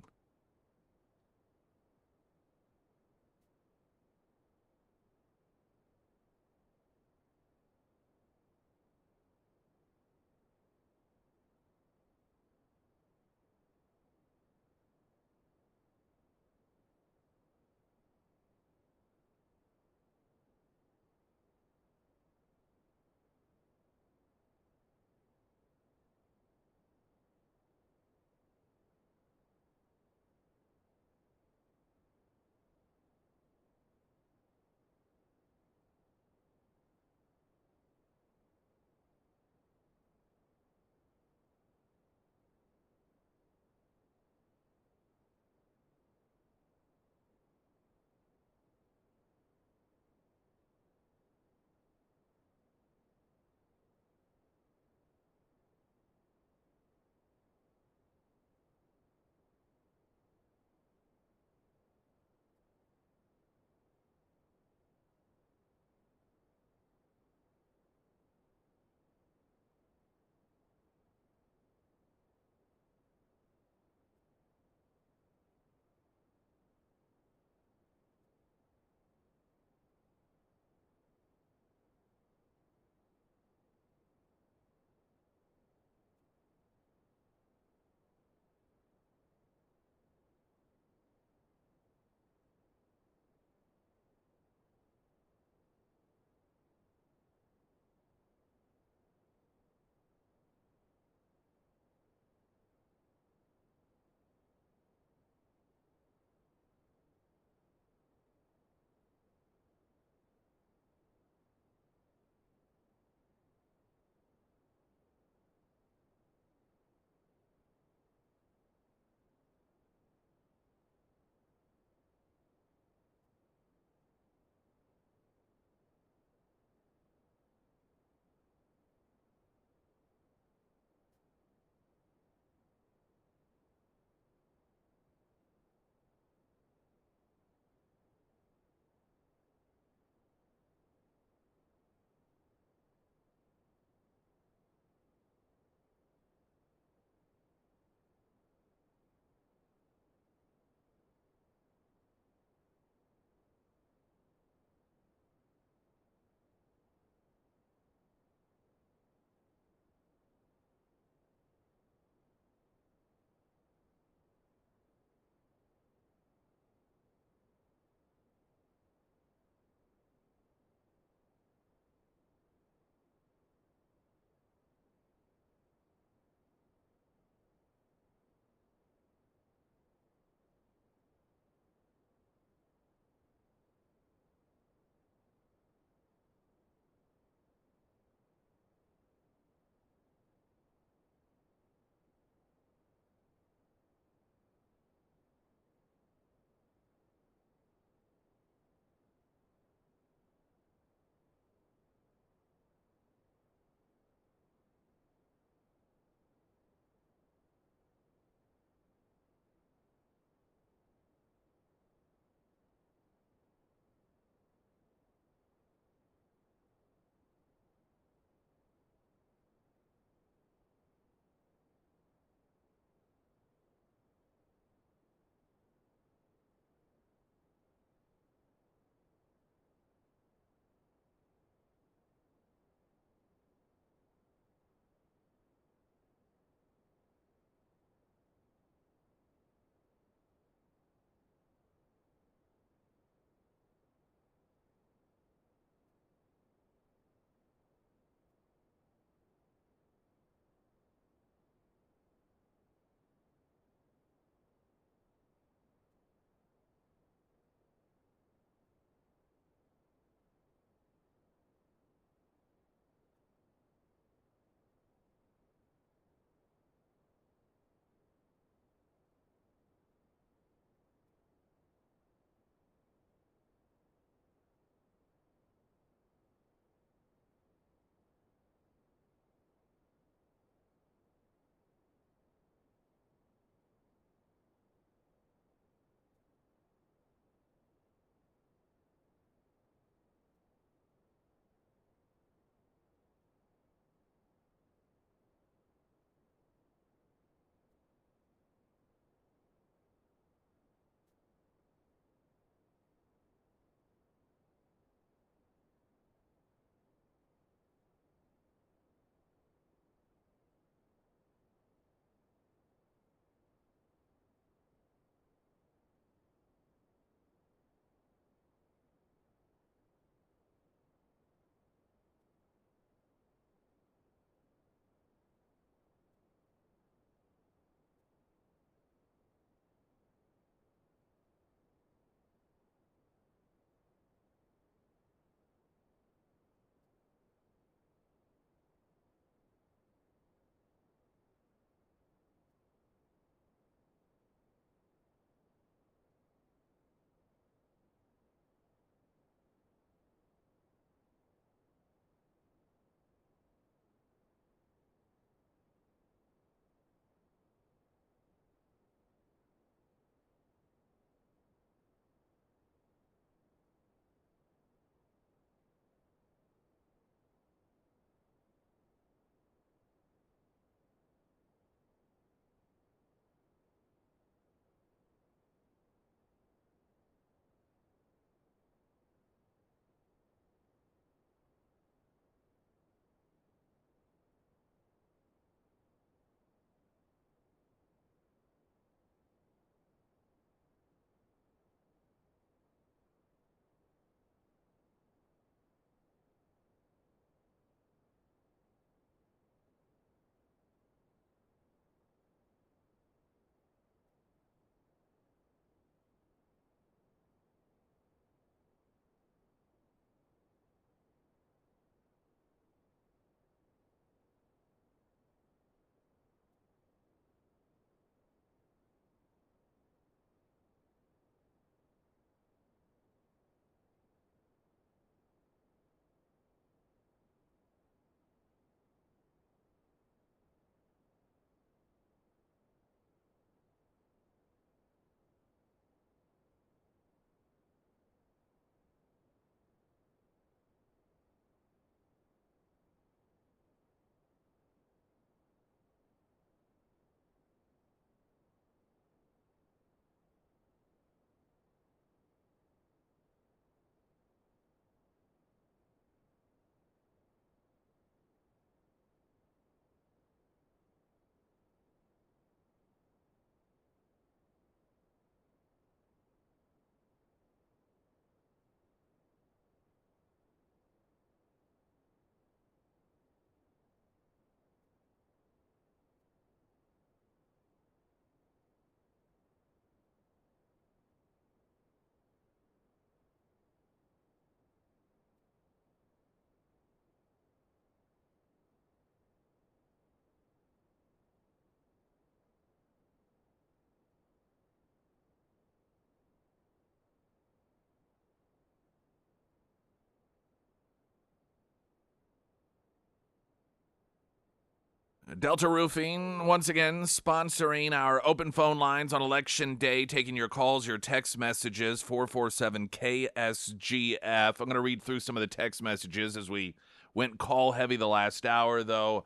Delta Roofing, once again, sponsoring our open phone lines on Election Day, taking your calls, your text messages, 447-KSGF. I'm going to read through some of the text messages as we went call heavy the last hour, though.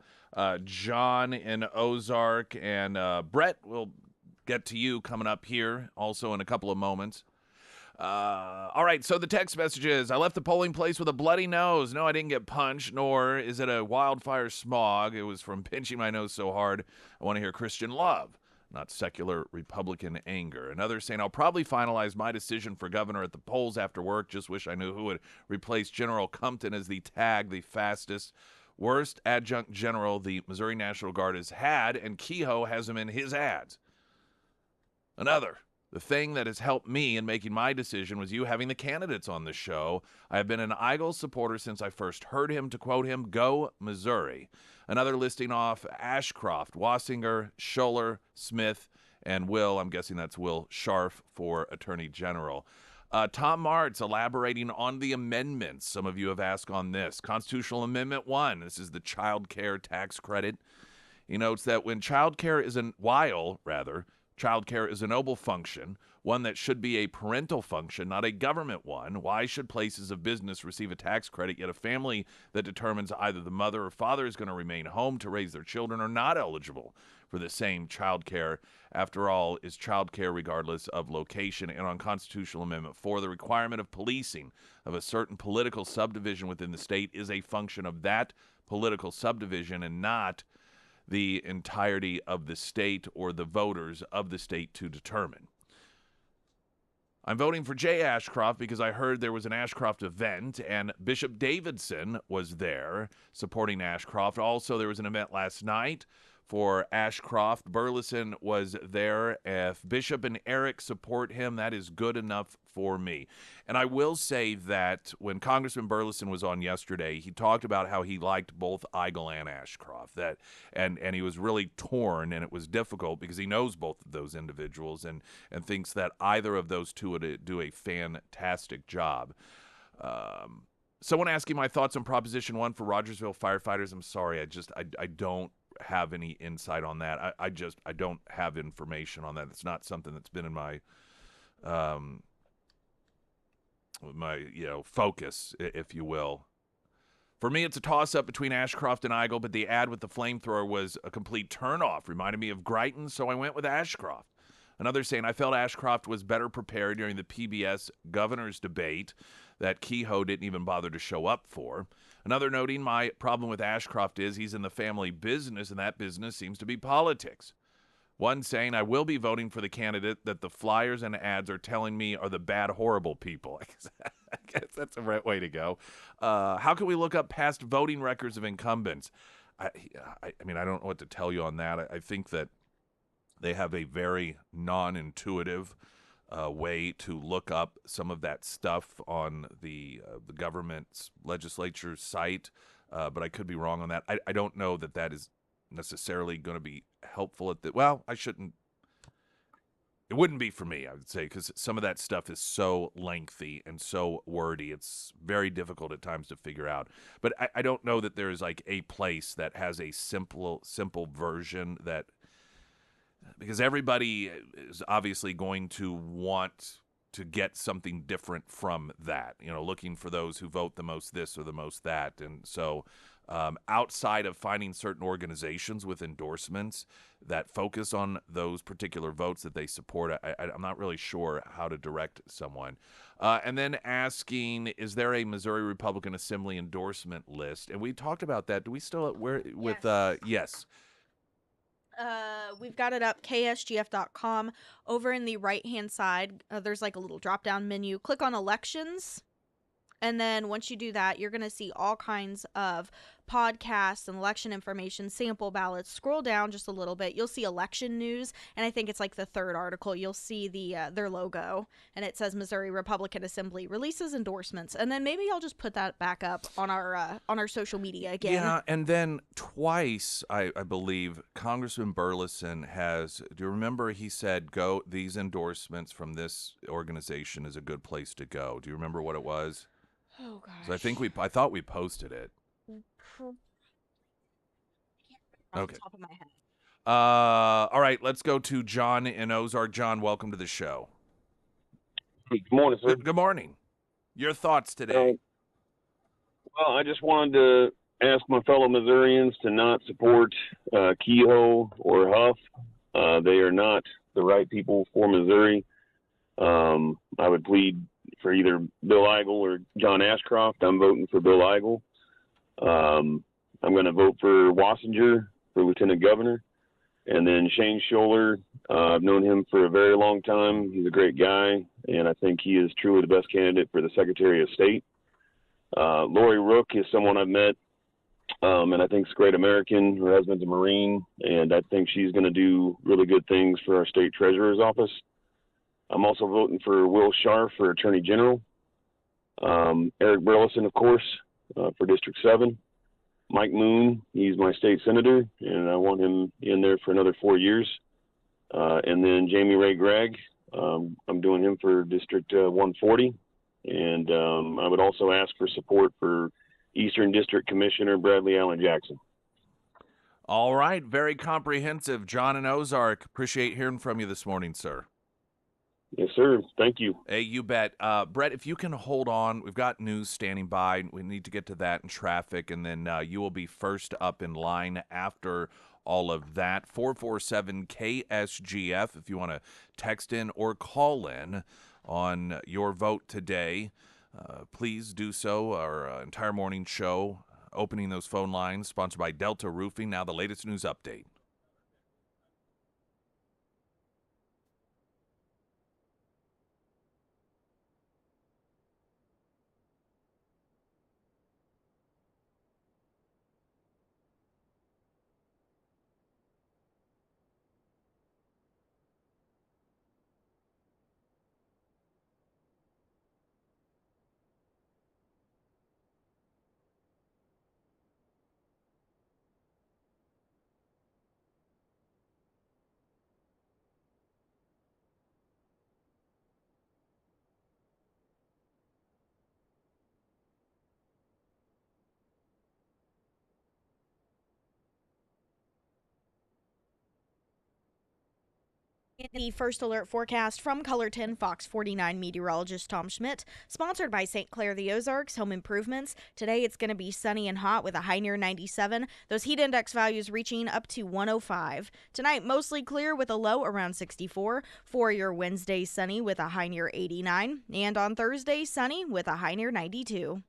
John in Ozark and Brett will get to you coming up here also in a couple of moments. All right, so the text messages. I left the polling place with a bloody nose. No, I didn't get punched, nor is it a wildfire smog. It was from pinching my nose so hard. I want to hear Christian love, not secular Republican anger. Another saying, I'll probably finalize my decision for governor at the polls after work. Just wish I knew who would replace General Compton as the fastest, worst adjunct general the Missouri National Guard has had, and Kehoe has him in his ads. Another. The thing that has helped me in making my decision was you having the candidates on the show. I have been an Eigel supporter since I first heard him. To quote him, go Missouri. Another listing off Ashcroft, Wassinger, Scholler, Smith, and Will. I'm guessing that's Will Scharf for Attorney General. Tom Martz elaborating on the amendments. Some of you have asked on this. Constitutional Amendment 1. This is the child care tax credit. He notes that when child care is child care is a noble function, one that should be a parental function, not a government one. Why should places of business receive a tax credit, yet a family that determines either the mother or father is going to remain home to raise their children are not eligible for the same child care? After all, is child care regardless of location? And on Constitutional Amendment 4, the requirement of policing of a certain political subdivision within the state is a function of that political subdivision and not the entirety of the state or the voters of the state to determine. I'm voting for Jay Ashcroft because I heard there was an Ashcroft event and Bishop Davidson was there supporting Ashcroft. Also, there was an event last night for Ashcroft. Burleson was there. If Bishop and Eric support him, that is good enough for me. And I will say that when Congressman Burleson was on yesterday, he talked about how he liked both Eigel and Ashcroft. And he was really torn, and it was difficult because he knows both of those individuals and thinks that either of those two would do a fantastic job. Someone asking my thoughts on Proposition 1 for Rogersville firefighters. I'm sorry, I don't have any insight on that. I don't have information on that. It's not something that's been in my focus, if you will. For me, it's a toss-up between Ashcroft and Eigel, but the ad with the flamethrower was a complete turnoff. Reminded me of Greiton, so I went with Ashcroft. Another saying, I felt Ashcroft was better prepared during the PBS governor's debate that Kehoe didn't even bother to show up for. Another noting, my problem with Ashcroft is he's in the family business, and that business seems to be politics. One saying, I will be voting for the candidate that the flyers and ads are telling me are the bad, horrible people. I guess that's the right way to go. How can we look up past voting records of incumbents? I mean, I don't know what to tell you on that. I think that they have a very non-intuitive way to look up some of that stuff on the government's legislature site, but I could be wrong on that. I don't know that that is necessarily going to be helpful at the it wouldn't be for me, I would say, because some of that stuff is so lengthy and so wordy. It's very difficult at times to figure out. But I don't know that there is like a place that has a simple version that, because everybody is obviously going to want to get something different from that, looking for those who vote the most this or the most that. And so outside of finding certain organizations with endorsements that focus on those particular votes that they support, I'm not really sure how to direct someone. And then asking, is there a Missouri Republican Assembly endorsement list? And we talked about that. Do we still, yes. We've got it up, ksgf.com. Over in the right-hand side, there's like a little drop-down menu. Click on elections. And then once you do that, you're going to see all kinds of podcasts and election information, sample ballots. Scroll down just a little bit. You'll see election news, and I think it's like the third article. You'll see their logo, and it says Missouri Republican Assembly releases endorsements. And then maybe I'll just put that back up on our social media again. Yeah, and then twice, I believe, Congressman Burleson has, do you remember he said, these endorsements from this organization is a good place to go. Do you remember what it was? Oh, gosh. So I thought we posted it. Okay. the top of my head. All right, let's go to John in Ozark. John, welcome to the show. Good morning, sir. Good morning. Your thoughts today? Well, I just wanted to ask my fellow Missourians to not support Kehoe or Huff. They are not the right people for Missouri. I would plead for either Bill Eigel or John Ashcroft. I'm voting for Bill Eigel. I'm going to vote for Wassinger for lieutenant governor. And then Shane Scholler, I've known him for a very long time. He's a great guy, and I think he is truly the best candidate for the Secretary of State. Lori Rook is someone I've met, and I think is a great American. Her husband's a Marine, and I think she's going to do really good things for our state treasurer's office. I'm also voting for Will Scharf for Attorney General. Eric Burleson, of course, for District 7. Mike Moon, he's my state senator, and I want him in there for another 4 years. And then Jamie Ray Gregg, I'm doing him for District 140. And I would also ask for support for Eastern District Commissioner Bradley Allen Jackson. All right, very comprehensive. John in Ozark, appreciate hearing from you this morning, sir. Yes, sir. Thank you. Hey, you bet. Brett, if you can hold on, we've got news standing by. We need to get to that in traffic, and then you will be first up in line after all of that. 447-KSGF if you want to text in or call in on your vote today. Please do so. Our entire morning show, opening those phone lines, sponsored by Delta Roofing. Now the latest news update. The first alert forecast from Color 10 Fox 49 meteorologist Tom Schmidt, sponsored by St. Clair the Ozarks Home Improvements. Today it's going to be sunny and hot with a high near 97. Those heat index values reaching up to 105. Tonight mostly clear with a low around 64. For your Wednesday, sunny with a high near 89. And on Thursday, sunny with a high near 92.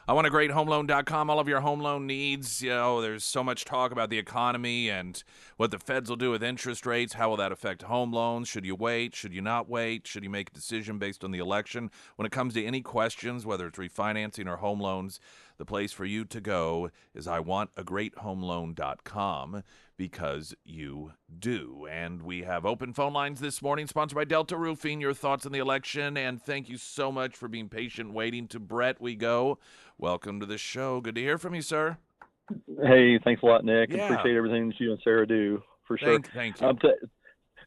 I want a great homeloan.com. All of your home loan needs. There's so much talk about the economy and what the feds will do with interest rates. How will that affect home loans? Should you wait? Should you not wait? Should you make a decision based on the election? When it comes to any questions, whether it's refinancing or home loans, the place for you to go is iwantagreathomeloan.com, because you do. And we have open phone lines this morning, sponsored by Delta Roofing. Your thoughts on the election, and thank you so much for being patient waiting. To Brett we go. Welcome to the show. Good to hear from you, sir. Hey, thanks a lot, Nick. Yeah. Appreciate everything that you and Sarah do, for sure. Thank you.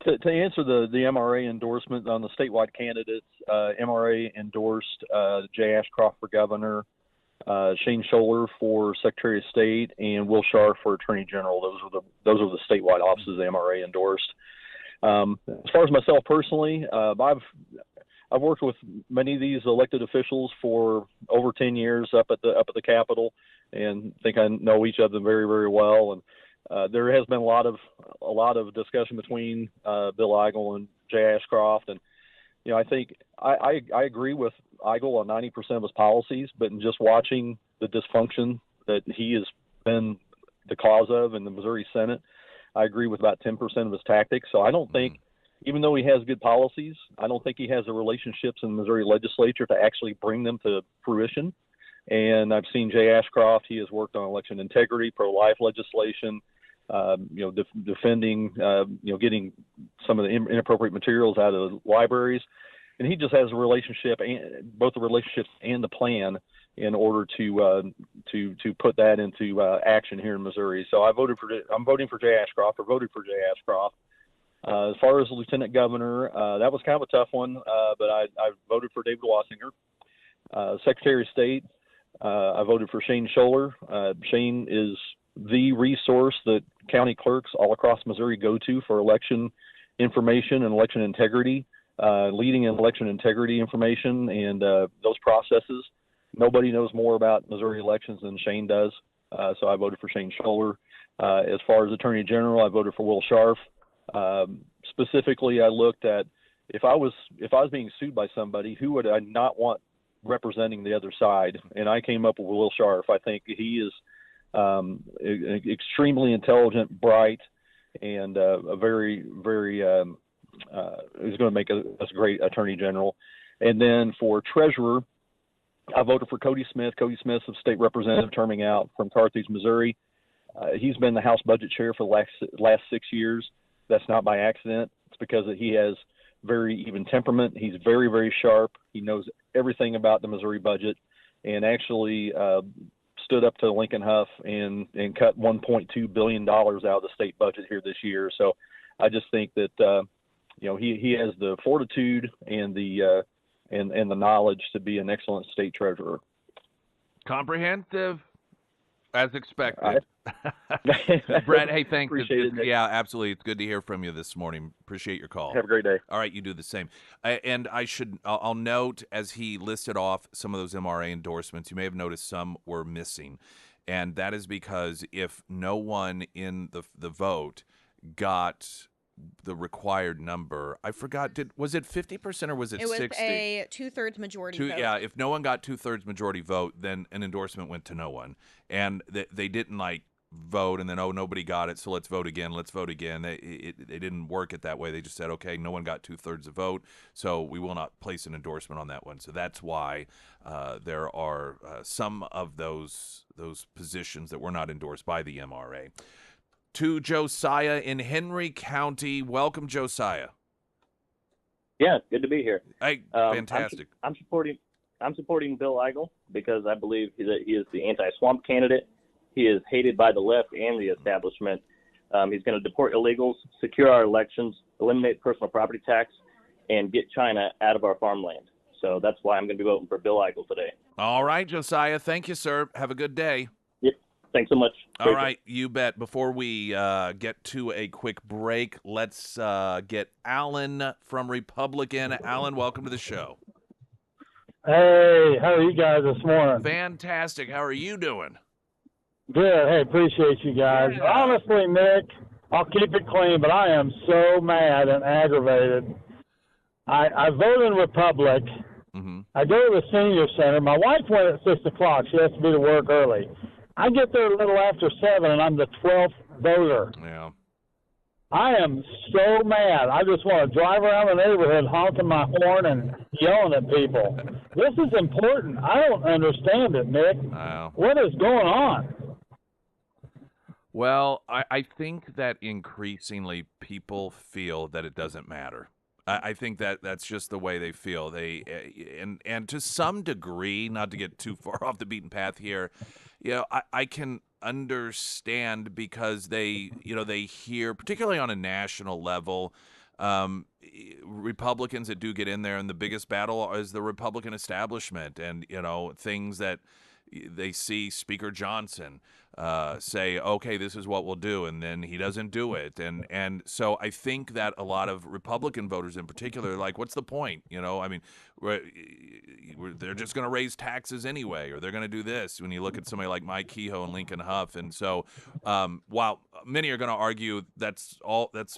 To answer the MRA endorsement on the statewide candidates, MRA endorsed Jay Ashcroft for governor, Shane Scholler for Secretary of State, and Will Scharf for Attorney General. Those are the statewide offices the MRA endorsed. As far as myself personally, I've worked with many of these elected officials for over 10 years up at the Capitol, and think I know each of them very, very well. And there has been a lot of discussion between Bill Eigel and Jay Ashcroft, and I think I agree with Eigel on 90% of his policies, but in just watching the dysfunction that he has been the cause of in the Missouri Senate, I agree with about 10% of his tactics. So I don't think, even though he has good policies, I don't think he has the relationships in the Missouri legislature to actually bring them to fruition. And I've seen Jay Ashcroft. He has worked on election integrity, pro-life legislation, defending, getting some of the inappropriate materials out of the libraries. And he just has a relationship, both the relationships and the plan, in order to put that into action here in Missouri. So I'm voting for Jay Ashcroft, or voted for Jay Ashcroft. As far as the lieutenant governor, that was kind of a tough one, but I voted for David Wassinger. Secretary of State, I voted for Shane Scholler. Shane is the resource that county clerks all across Missouri go to for election information and election integrity, leading in election integrity information and those processes. Nobody knows more about Missouri elections than Shane does, so I voted for Shane Scholler. As far as Attorney General, I voted for Will Scharf. Specifically, I looked at if I was being sued by somebody, who would I not want representing the other side? And I came up with Will Scharf. I think he is extremely intelligent, bright, and a very, very is going to make us a great Attorney General. And then for Treasurer, I voted for Cody Smith. Cody Smith's a state representative terming out from Carthage, Missouri. He's been the House Budget Chair for the last 6 years. That's not by accident. It's because he has very even temperament. He's very, very sharp. He knows everything about the Missouri budget, and actually stood up to Lincoln Huff and cut $1.2 billion out of the state budget here this year. So I just think that he has the fortitude and the knowledge to be an excellent state treasurer. Comprehensive, as expected. Brett, hey, thanks. Appreciate it. Yeah, absolutely. It's good to hear from you this morning. Appreciate your call. Have a great day. All right, you do the same. And I'll note, as he listed off some of those MRA endorsements, you may have noticed some were missing. And that is because if no one in the vote got the required number, I forgot, was it 50% or was it 60%? It was a 2/3 majority vote. Yeah, if no one got 2/3 majority vote, then an endorsement went to no one. And they didn't vote and then, nobody got it, so let's vote again. They didn't work it that way. They just said, okay, no one got 2/3 of vote, so we will not place an endorsement on that one. So that's why there are some of those positions that were not endorsed by the MRA. To Josiah in Henry County. Welcome, Josiah. Yeah, good to be here. Hey, fantastic. I'm supporting Bill Eigel because I believe that he is the anti-swamp candidate. He is hated by the left and the establishment. He's going to deport illegals, secure our elections, eliminate personal property tax, and get China out of our farmland. So that's why I'm going to be voting for Bill Eigel today. All right, Josiah. Thank you, sir. Have a good day. Yep. Thanks so much. All right, you bet. Before we get to a quick break, let's get Alan from Republican. Alan, welcome to the show. Hey, how are you guys this morning? Fantastic. How are you doing? Good. Hey, appreciate you guys. Yeah. Honestly, Nick, I'll keep it clean, but I am so mad and aggravated. I voted Republic, mm-hmm. I go to the senior center. My wife went at 6 o'clock. She has to be to work early. I get there a little after 7, and I'm the 12th voter. Yeah. I am so mad. I just want to drive around the neighborhood honking my horn and yelling at people. This is important. I don't understand it, Nick. Wow. What is going on? Well, I think that increasingly people feel that it doesn't matter. I think that that's just the way they feel. And to some degree, not to get too far off the beaten path here, I can understand because they hear, particularly on a national level, Republicans that do get in there, and the biggest battle is the Republican establishment, and things that they see Speaker Johnson say, okay, this is what we'll do, and then he doesn't do it, and so I think that a lot of Republican voters in particular are like, what's the point? I mean, they're just going to raise taxes anyway, or they're going to do this. When you look at somebody like Mike Kehoe and Lincoln Huff, and so while many are going to argue that's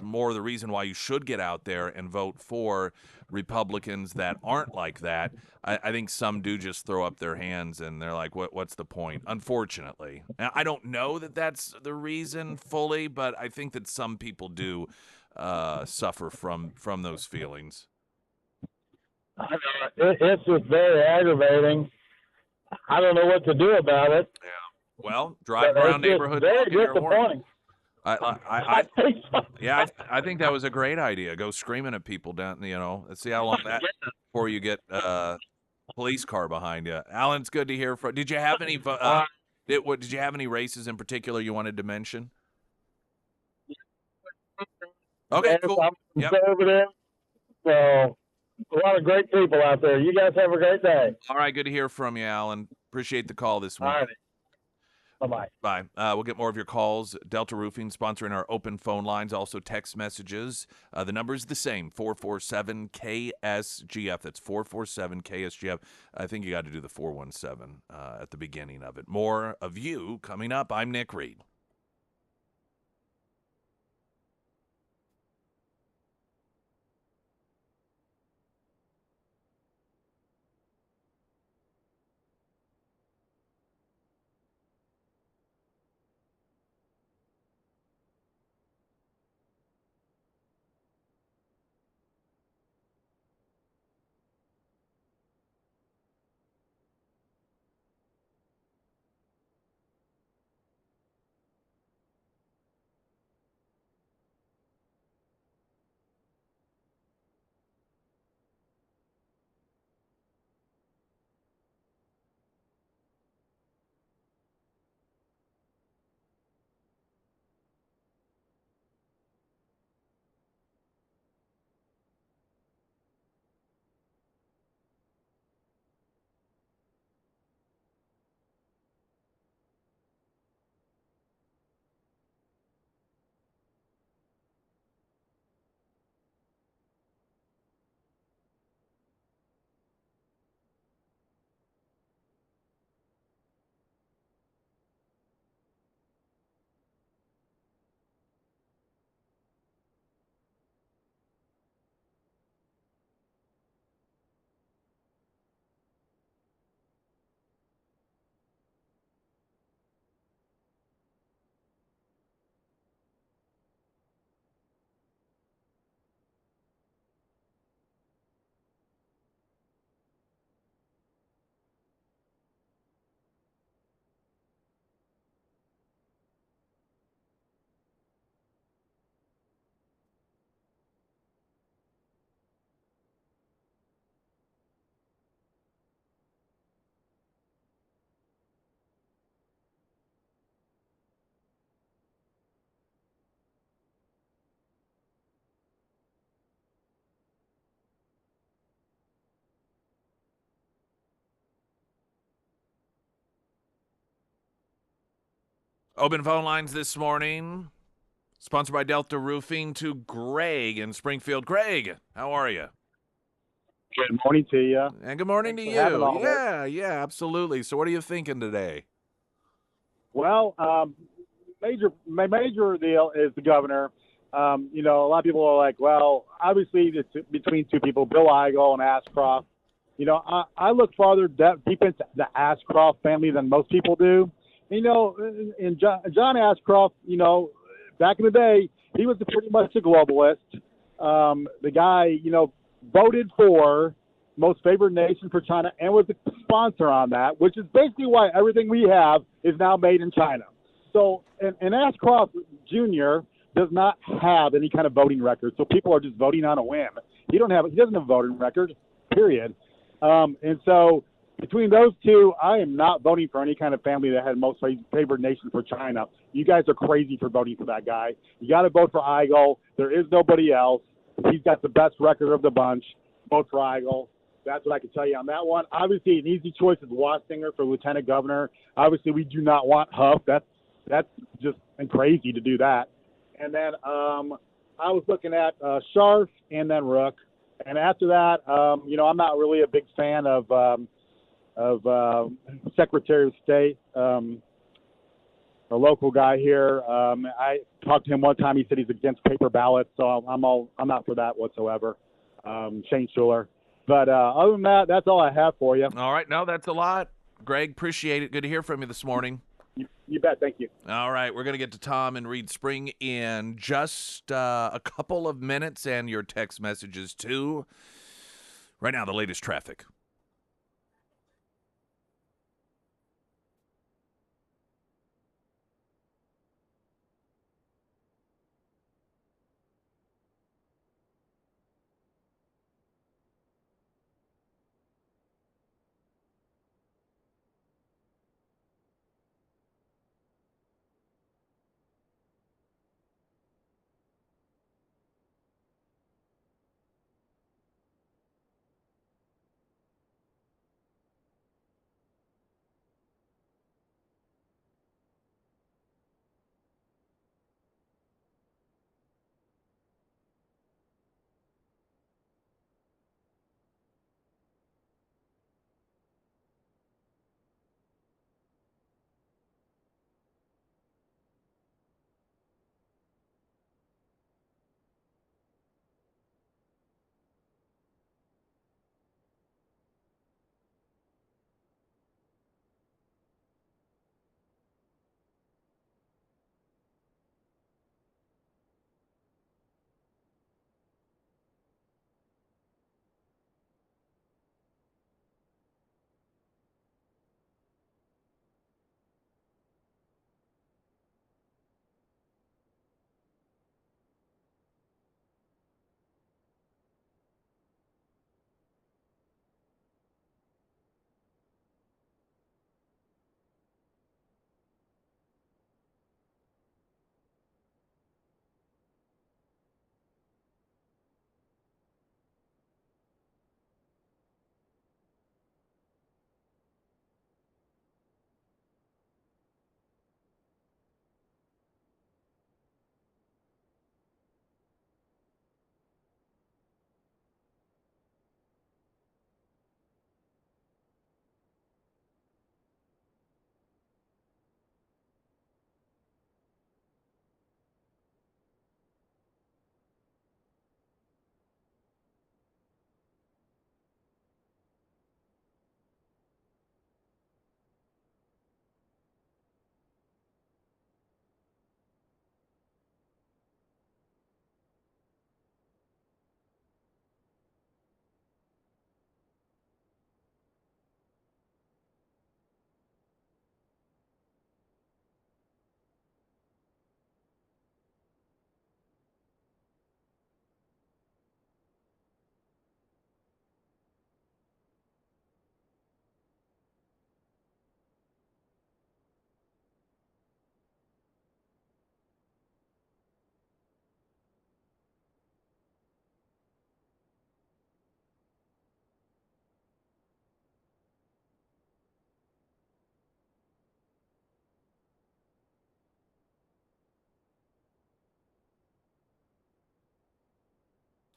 more the reason why you should get out there and vote for Republicans that aren't like that, I think some do just throw up their hands and they're like, what's the point? Unfortunately. Now, I don't know that that's the reason fully, but I think that some people do suffer from those feelings. I know. It's just very aggravating. I don't know what to do about it. Yeah. Well, drive around neighborhoods. Very disappointing. I think that was a great idea. Go screaming at people down. Let's see how long that before you get a police car behind you. Alan, it's good to hear from. Did you have any? Did you have any races in particular you wanted to mention? Okay, cool. I'm conservative, so a lot of great people out there. You guys have a great day. All right, good to hear from you, Alan. Appreciate the call this morning. All right. Bye-bye. Bye. We'll get more of your calls. Delta Roofing sponsoring our open phone lines, also text messages. The number is the same, 447-KSGF. That's 447-KSGF. I think you got to do the 417 at the beginning of it. More of you coming up. I'm Nick Reed. Open phone lines this morning, sponsored by Delta Roofing, to Greg in Springfield. Greg, how are you? Good morning to you. And good morning to you. Yeah, absolutely. So what are you thinking today? Well, my major deal is the governor. A lot of people are like, well, obviously it's between two people, Bill Eigel and Ashcroft. I look farther deep into the Ashcroft family than most people do. And John Ashcroft, back in the day, he was pretty much a globalist. The guy, voted for most favored nation for China and was a sponsor on that, which is basically why everything we have is now made in China. So, and Ashcroft Jr. does not have any kind of voting record, so people are just voting on a whim. He doesn't have a voting record, period. And so between those two, I am not voting for any kind of family that had most favored nation for China. You guys are crazy for voting for that guy. You got to vote for Eigel. There is nobody else. He's got the best record of the bunch. Vote for Eigel. That's what I can tell you on that one. Obviously, an easy choice is Wassinger for lieutenant governor. Obviously, we do not want Huff. That's just crazy to do that. And then I was looking at Scharf and then Rook. And after that, I'm not really a big fan of Secretary of State, a local guy here. I talked to him one time. He said he's against paper ballots, so I'm not for that whatsoever. Shane Schuler. But other than that, that's all I have for you. All right. No, that's a lot. Greg, appreciate it. Good to hear from you this morning. You bet. Thank you. All right. We're going to get to Tom and Reed Spring in just a couple of minutes and your text messages, too. Right now, the latest traffic.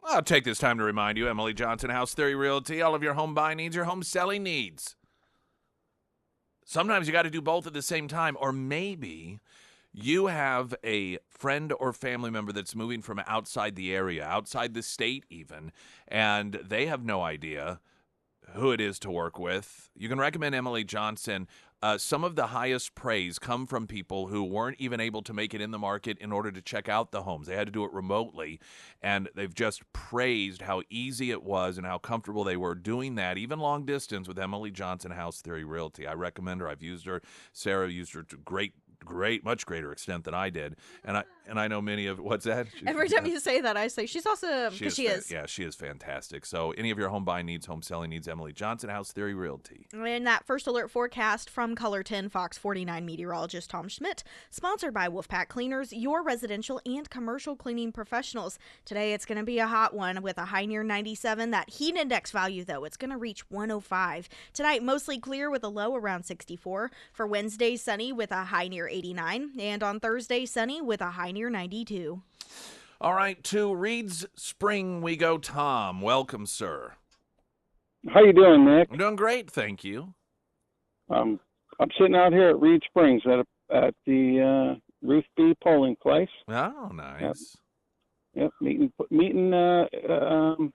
I'll take this time to remind you, Emily Johnson, House Theory Realty, all of your home buying needs, your home selling needs. Sometimes you got to do both at the same time, or maybe you have a friend or family member that's moving from outside the area, outside the state even, and they have no idea who it is to work with. You can recommend Emily Johnson. Some of the highest praise come from people who weren't even able to make it in the market in order to check out the homes. They had to do it remotely, and they've just praised how easy it was and how comfortable they were doing that, even long distance, with Emily Johnson, House Theory Realty. I recommend her. I've used her. Sarah used her to much greater extent than I did. And I know many of, what's that? Every time you say that, I say she's awesome, because she is. Yeah, she is fantastic. So any of your home buying needs, home selling needs, Emily Johnson, House Theory Realty. And that first alert forecast from Color 10 Fox 49 meteorologist Tom Schmidt, sponsored by Wolfpack Cleaners, your residential and commercial cleaning professionals. Today it's going to be a hot one with a high near 97. That heat index value, though, it's going to reach 105. Tonight, mostly clear with a low around 64. For Wednesday, sunny with a high near 89. And on Thursday, sunny with a high near 92. All right, to Reed's Spring we go, Tom. Welcome, sir. How you doing, Nick? I'm doing great, thank you. I'm sitting out here at Reed Springs at the Ruth B polling place. Oh, nice. Yep, meeting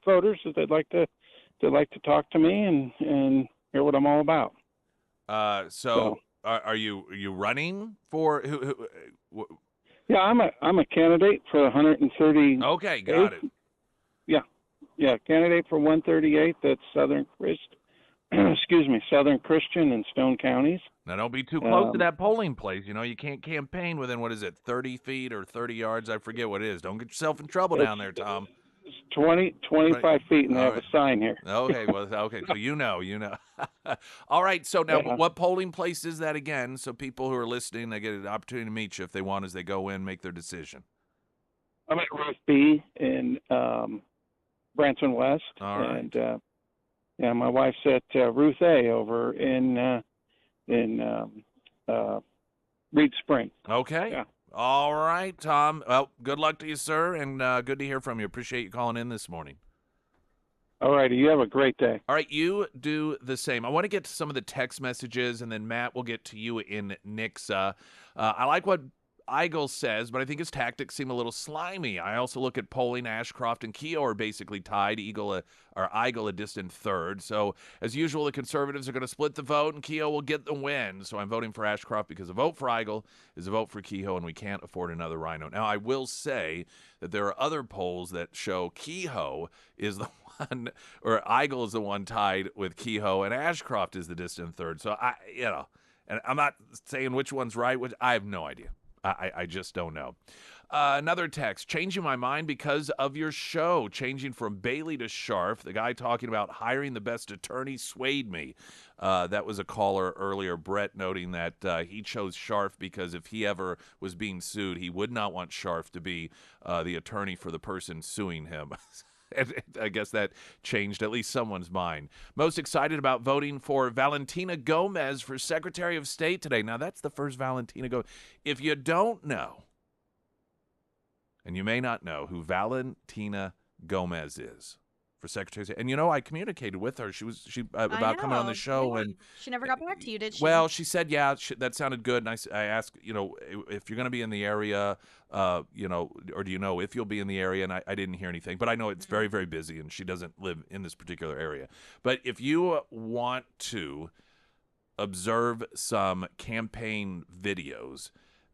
voters that they'd like to talk to me and hear what I'm all about. So are you running for who Yeah, I'm a candidate for 130. Okay, got it. Yeah, candidate for 138. That's Southern Christian and Stone counties. Now, don't be too close to that polling place. You know, you can't campaign within, 30 feet or 30 yards? I forget what it is. Don't get yourself in trouble down there, Tom. It's 25 feet, and they have a sign here. Okay, so you know. All right, so now what polling place is that again? So people who are listening, they get an opportunity to meet you if they want as they go in, make their decision. I'm at Ruth B in Branson West. All right. And my wife's at Ruth A over in Reed Spring. Okay. Yeah. All right, Tom. Well, good luck to you, sir, and good to hear from you. Appreciate you calling in this morning. All righty. You have a great day. All right, you do the same. I want to get to some of the text messages, and then Matt will get to you in Nixa. I like what Eigel says, but I think his tactics seem a little slimy. I also look at polling. Ashcroft and Keogh are basically tied. Eigel a distant third. So, as usual, the conservatives are going to split the vote, and Keogh will get the win. So I'm voting for Ashcroft because a vote for Eigel is a vote for Keogh, and we can't afford another rhino. Now, I will say that there are other polls that show Keogh is the one, or Eigel is the one tied with Keogh, and Ashcroft is the distant third. So, and I'm not saying which one's right. I have no idea. I just don't know. Another text, changing my mind because of your show, changing from Bailey to Scharf. The guy talking about hiring the best attorney swayed me. That was a caller earlier, Brett, noting that he chose Scharf because if he ever was being sued, he would not want Scharf to be the attorney for the person suing him. And I guess that changed at least someone's mind. Most excited about voting for Valentina Gomez for Secretary of State today. Now, that's the first Valentina Gomez. If you don't know, and you may not know who Valentina Gomez is for Secretary of State, and I communicated with her. She about coming on the show, and she never got back to you, did she? Well, she said, yeah, that sounded good. And I asked, if you're going to be in the area, or do you know if you'll be in the area? And I didn't hear anything, but I know it's very, very busy, and she doesn't live in this particular area. But if you want to observe some campaign videos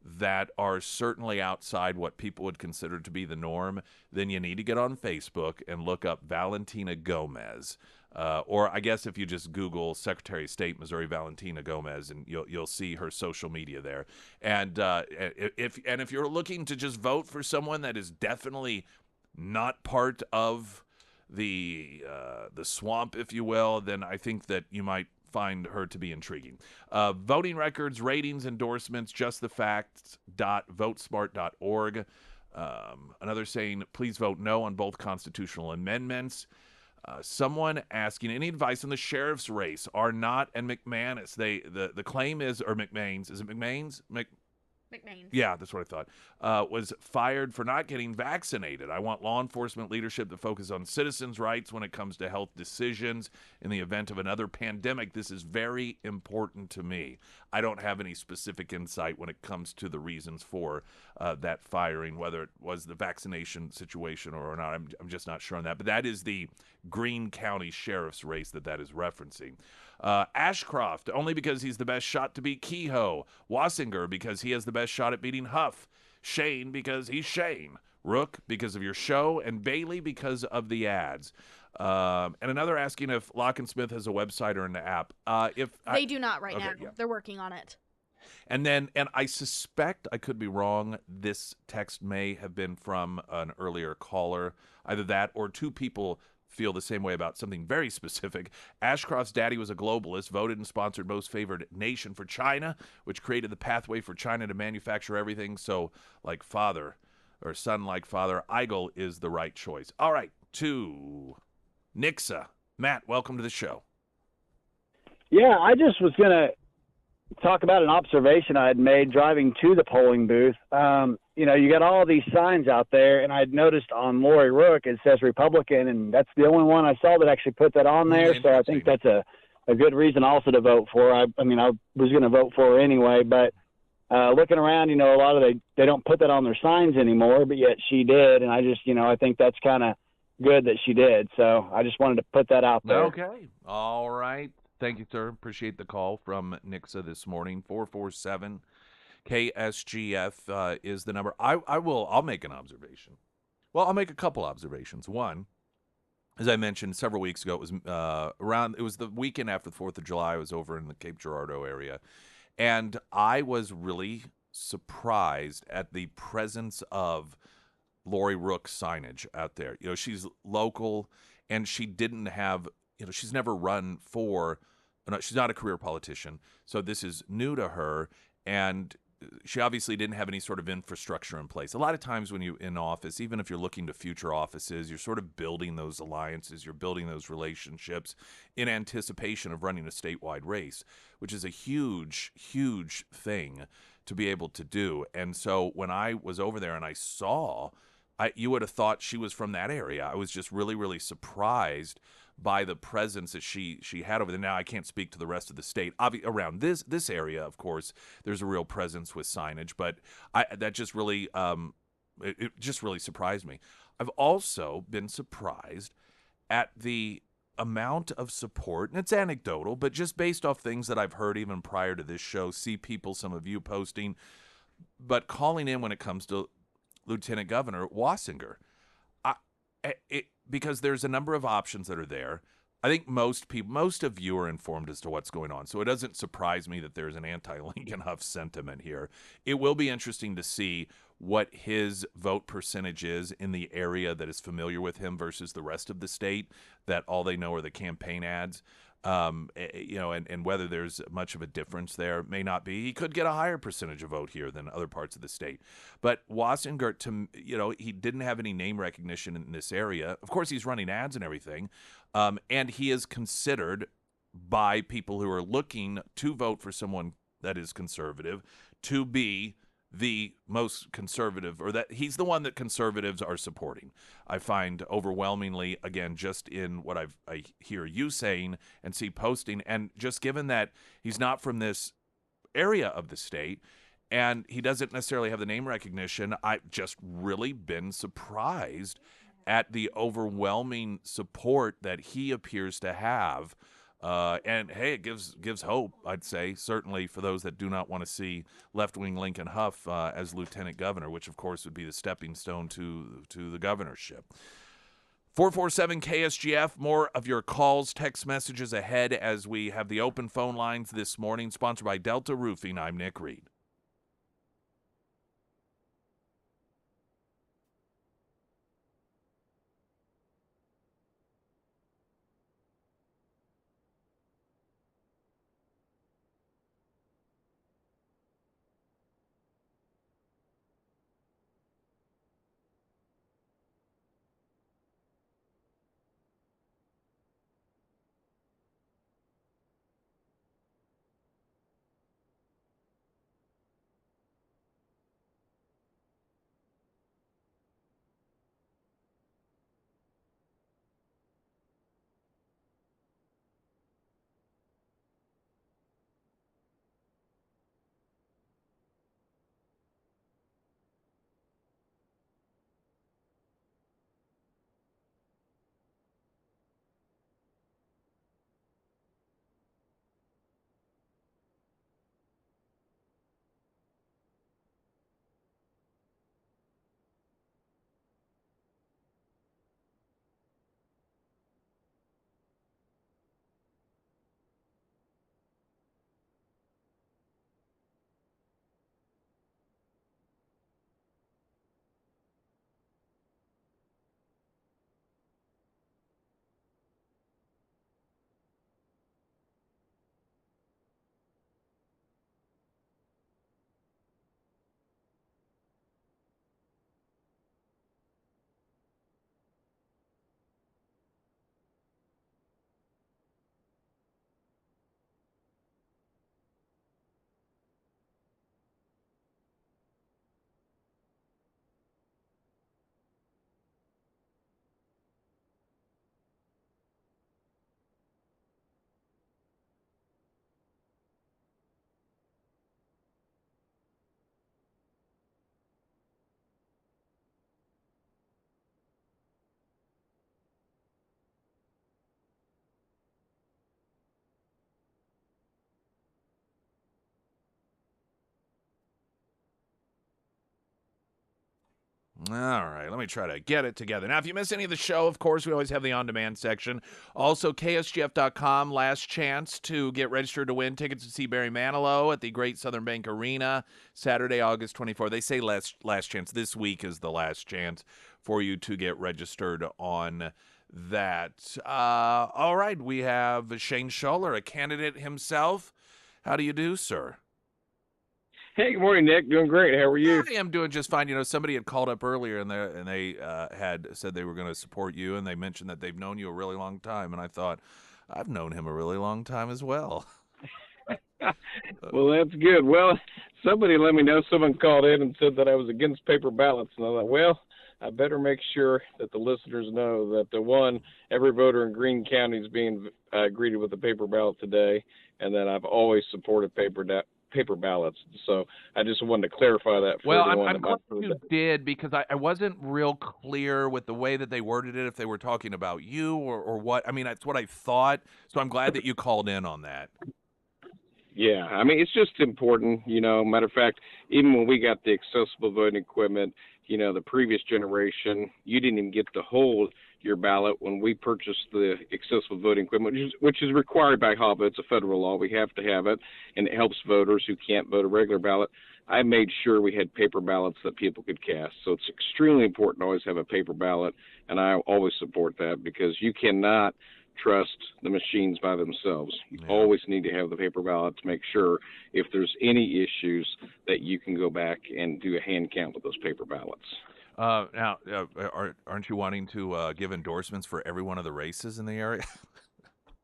that are certainly outside what people would consider to be the norm, then you need to get on Facebook and look up Valentina Gomez. Or I guess if you just Google Secretary of State Missouri Valentina Gomez, and you'll see her social media there. And if you're looking to just vote for someone that is definitely not part of the swamp, if you will, then I think that you might find her to be intriguing. Voting records, ratings, endorsements, justthefacts.votesmart.org. Another saying, please vote no on both constitutional amendments. Someone asking any advice on the sheriff's race. Arnott and McManus. The claim is, or McMains. Is it McMains? McMain. Yeah, that's what I thought. Was fired for not getting vaccinated. I want law enforcement leadership to focus on citizens' rights when it comes to health decisions in the event of another pandemic. This is very important to me. I don't have any specific insight when it comes to the reasons for that firing, whether it was the vaccination situation or not. I'm just not sure on that. But that is the Greene County Sheriff's race that is referencing. Ashcroft, only because he's the best shot to beat Kehoe. Wassinger, because he has the best shot at beating Huff. Shane, because he's Shane. Rook, because of your show. And Bailey, because of the ads. And another asking if Lock and Smith has a website or an app. They do not right now. Yeah. They're working on it. And I suspect, I could be wrong, this text may have been from an earlier caller. Either that or two people feel the same way about something very specific. Ashcroft's daddy was a globalist, voted and sponsored most favored nation for China, which created the pathway for China to manufacture everything. So, like father, or son like father, Eigel is the right choice. All right, to Nixa. Matt, welcome to the show. Yeah, I just was going to talk about an observation I had made driving to the polling booth. You got all these signs out there, and I'd noticed on Lori Rook it says Republican, and that's the only one I saw that actually put that on there. So I think that's a good reason also to vote for. I was going to vote for her anyway, but looking around, a lot of they don't put that on their signs anymore, but yet she did, and I just, I think that's kind of good that she did. So I just wanted to put that out there. Okay. All right. Thank you, sir. Appreciate the call from Nixa this morning. 447 KSGF is the number. I'll make an observation. Well, I'll make a couple observations. One, as I mentioned several weeks ago, it was it was the weekend after the 4th of July. I was over in the Cape Girardeau area, and I was really surprised at the presence of Lori Rook signage out there. She's local, and she didn't have, she's never run for, she's not a career politician, so this is new to her, and she obviously didn't have any sort of infrastructure in place. A lot of times when you're in office, even if you're looking to future offices, you're sort of building those alliances, you're building those relationships in anticipation of running a statewide race, which is a huge, huge thing to be able to do. And so when I was over there and I saw, you would have thought she was from that area. I was just really, really surprised by the presence that she had over there. Now, I can't speak to the rest of the state. Around this area, of course, there's a real presence with signage, but that just really it just really surprised me. I've also been surprised at the amount of support, and it's anecdotal, but just based off things that I've heard even prior to this show, see people, some of you posting, but calling in when it comes to Lieutenant Governor Wassinger. Because there's a number of options that are there. I think most of you are informed as to what's going on, so it doesn't surprise me that there's an anti-Lincoln Huff sentiment here. It will be interesting to see what his vote percentage is in the area that is familiar with him versus the rest of the state, that all they know are the campaign ads. And whether there's much of a difference there, may not be. He could get a higher percentage of vote here than other parts of the state. But Wassinger, he didn't have any name recognition in this area. Of course, he's running ads and everything. And he is considered by people who are looking to vote for someone that is conservative to be the most conservative, or that he's the one that conservatives are supporting. I find overwhelmingly, again, just in what I hear you saying and see posting, and just given that he's not from this area of the state and he doesn't necessarily have the name recognition, I've just really been surprised at the overwhelming support that he appears to have. And hey, it gives hope, I'd say, certainly for those that do not want to see left-wing Lincoln Huff as lieutenant governor, which of course would be the stepping stone to the governorship. 447 KSGF, more of your calls, text messages ahead as we have the open phone lines this morning, sponsored by Delta Roofing. I'm Nick Reed. All right, let me try to get it together. Now, if you miss any of the show, of course, we always have the on-demand section. Also, KSGF.com, last chance to get registered to win tickets to see Barry Manilow at the Great Southern Bank Arena, Saturday, August 24th. They say last chance. This week is the last chance for you to get registered on that. All right, we have Shane Scholler, a candidate himself. How do you do, sir? Hey, good morning, Nick. Doing great. How are you? I am doing just fine. You know, somebody had called up earlier and they had said they were going to support you, and they mentioned that they've known you a really long time. And I thought, I've known him a really long time as well. Well, that's good. Well, somebody let me know. Someone called in and said that I was against paper ballots, and I thought, well, I better make sure that the listeners know that every voter in Greene County is being greeted with a paper ballot today, and that I've always supported paper ballots. So I just wanted to clarify that for everyone. I'm glad you did, because I wasn't real clear with the way that they worded it, if they were talking about you or what. I mean, that's what I thought. So I'm glad that you called in on that. Yeah, I mean, it's just important, matter of fact, even when we got the accessible voting equipment, the previous generation, you didn't even get to hold your ballot when we purchased the accessible voting equipment, which is required by HAVA. It's a federal law. We have to have it, and it helps voters who can't vote a regular ballot. I made sure we had paper ballots that people could cast. So it's extremely important to always have a paper ballot, and I always support that, because you cannot trust the machines by themselves. You always need to have the paper ballot to make sure if there's any issues that you can go back and do a hand count with those paper ballots. Now, aren't you wanting to give endorsements for every one of the races in the area?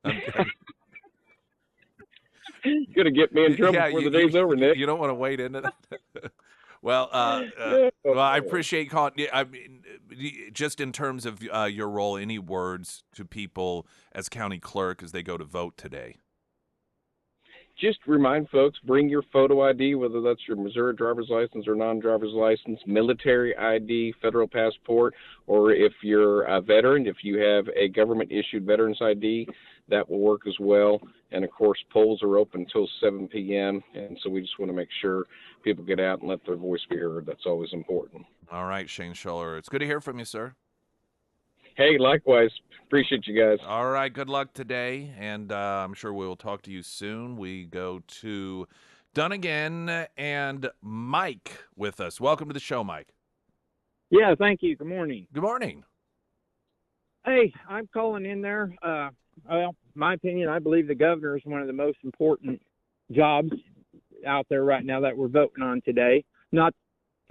You're going to get me in trouble before the day's over, Nick. You don't want to wade into that. Well, I appreciate calling. I mean, just in terms of your role, any words to people as county clerk as they go to vote today? Just remind folks, bring your photo ID, whether that's your Missouri driver's license or non-driver's license, military ID, federal passport, or if you're a veteran, if you have a government-issued veteran's ID, that will work as well. And, of course, polls are open until 7 p.m., and so we just want to make sure people get out and let their voice be heard. That's always important. All right, Shane Scholler. It's good to hear from you, sir. Hey, likewise. Appreciate you guys. All right, good luck today, and I'm sure we will talk to you soon. We go to Dunnigan and Mike with us. Welcome to the show, Mike. Yeah, thank you. Good morning. Good morning. Hey, I'm calling in there. Well, my opinion, I believe the governor is one of the most important jobs out there right now that we're voting on today. Not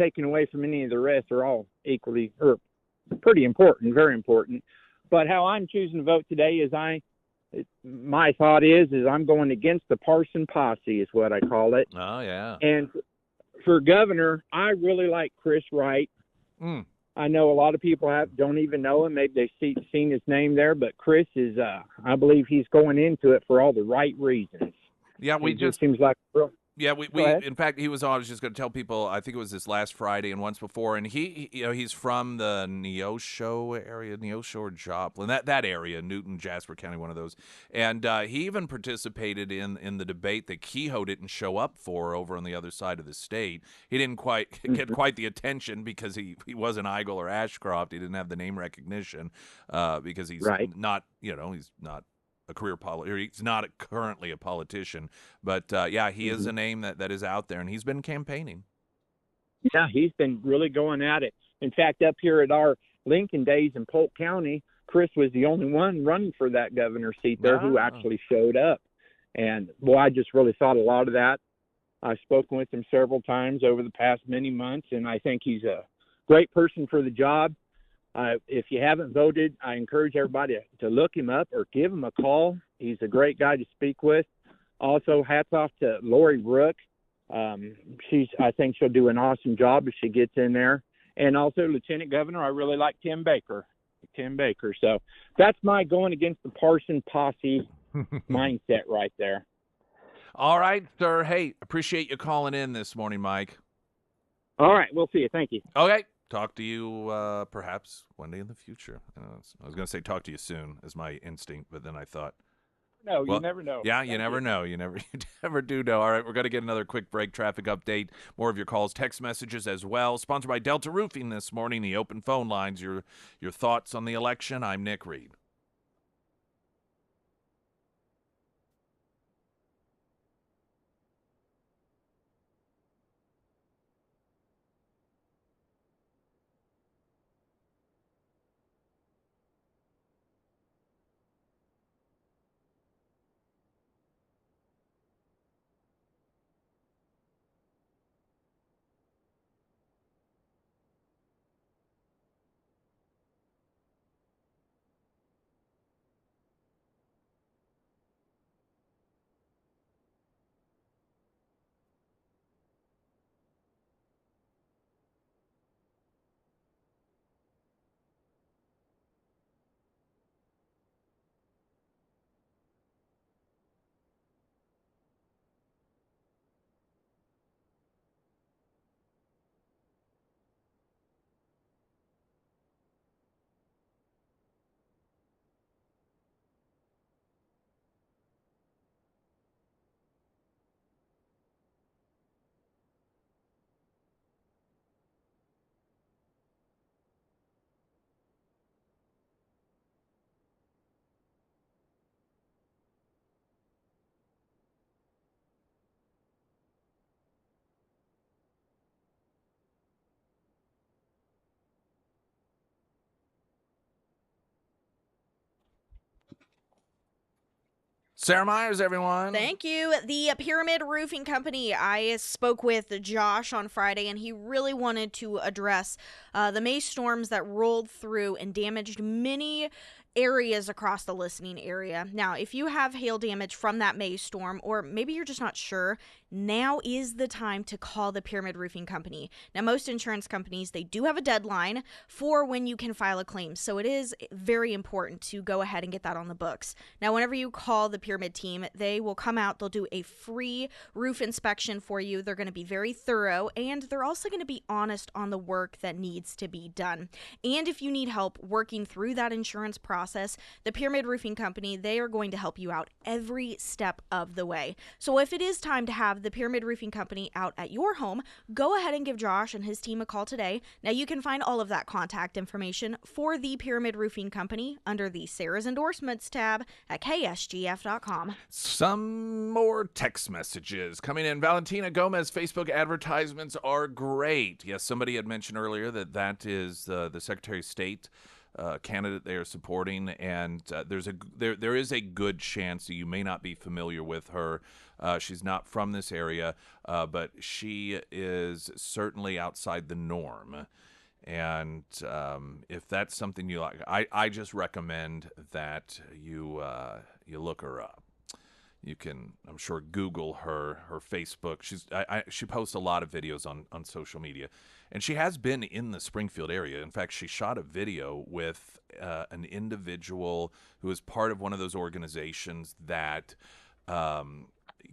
taken away from any of the rest. They're all equally or pretty important, very important. But how I'm choosing to vote today is my thought is I'm going against the Parson posse is what I call it. Oh, yeah. And for governor, I really like Chris Wright. I know a lot of people don't even know him. Maybe they've seen his name there, but Chris is, I believe he's going into it for all the right reasons. Yeah, it just seems like real. Yeah, we in fact, he was on. I was just going to tell people. I think it was this last Friday and once before, and he's from the Neosho area, Neosho or Joplin, that area, Newton, Jasper County, one of those. And he even participated in the debate that Kehoe didn't show up for over on the other side of the state. He didn't quite get quite the attention because he wasn't Eigel or Ashcroft. He didn't have the name recognition because he's not, he's not a career he's not currently a politician, but he is a name that is out there, and he's been campaigning. Yeah, he's been really going at it. In fact, up here at our Lincoln days in Polk County, Chris was the only one running for that governor seat there who actually showed up. And boy, I just really thought a lot of that. I've spoken with him several times over the past many months, and I think he's a great person for the job. If you haven't voted, I encourage everybody to look him up or give him a call. He's a great guy to speak with. Also, hats off to Lori Rook. I think she'll do an awesome job if she gets in there. And also, Lieutenant Governor, I really like Tim Baker. So that's my going against the Parson posse mindset right there. All right, sir. Hey, appreciate you calling in this morning, Mike. All right, we'll see you. Thank you. Okay. Talk to you perhaps one day in the future. I was going to say talk to you soon as my instinct, but then I thought, No, Well, you never know. Yeah, you never know. You never do know. All right, we're going to get another quick break. Traffic update. More of your calls, text messages as well. Sponsored by Delta Roofing this morning. The open phone lines. Your thoughts on the election. I'm Nick Reed. Sarah Myers, everyone. Thank you. The Pyramid Roofing Company. I spoke with Josh on Friday, and he really wanted to address the May storms that rolled through and damaged many areas across the listening area. Now, if you have hail damage from that May storm, or maybe you're just not sure, now is the time to call the Pyramid Roofing Company. Now, most insurance companies, they do have a deadline for when you can file a claim, so it is very important to go ahead and get that on the books. Now, whenever you call the Pyramid team, they will come out, they'll do a free roof inspection for you. They're going to be very thorough, and they're also going to be honest on the work that needs to be done. And if you need help working through that insurance process, the Pyramid Roofing Company, they are going to help you out every step of the way. So if it is time to have the Pyramid Roofing Company out at your home, go ahead and give Josh and his team a call today. Now, you can find all of that contact information for the Pyramid Roofing Company under the Sarah's Endorsements tab at ksgf.com. Some more text messages coming in. Valentina Gomez, Facebook advertisements are great. Yes, somebody had mentioned earlier that is the Secretary of State candidate they are supporting, and there is a good chance that you may not be familiar with her. She's not from this area, but she is certainly outside the norm. And if that's something you like, I just recommend that you look her up. You can, I'm sure, Google her Facebook. She posts a lot of videos on social media, and she has been in the Springfield area. In fact, she shot a video with an individual who is part of one of those organizations that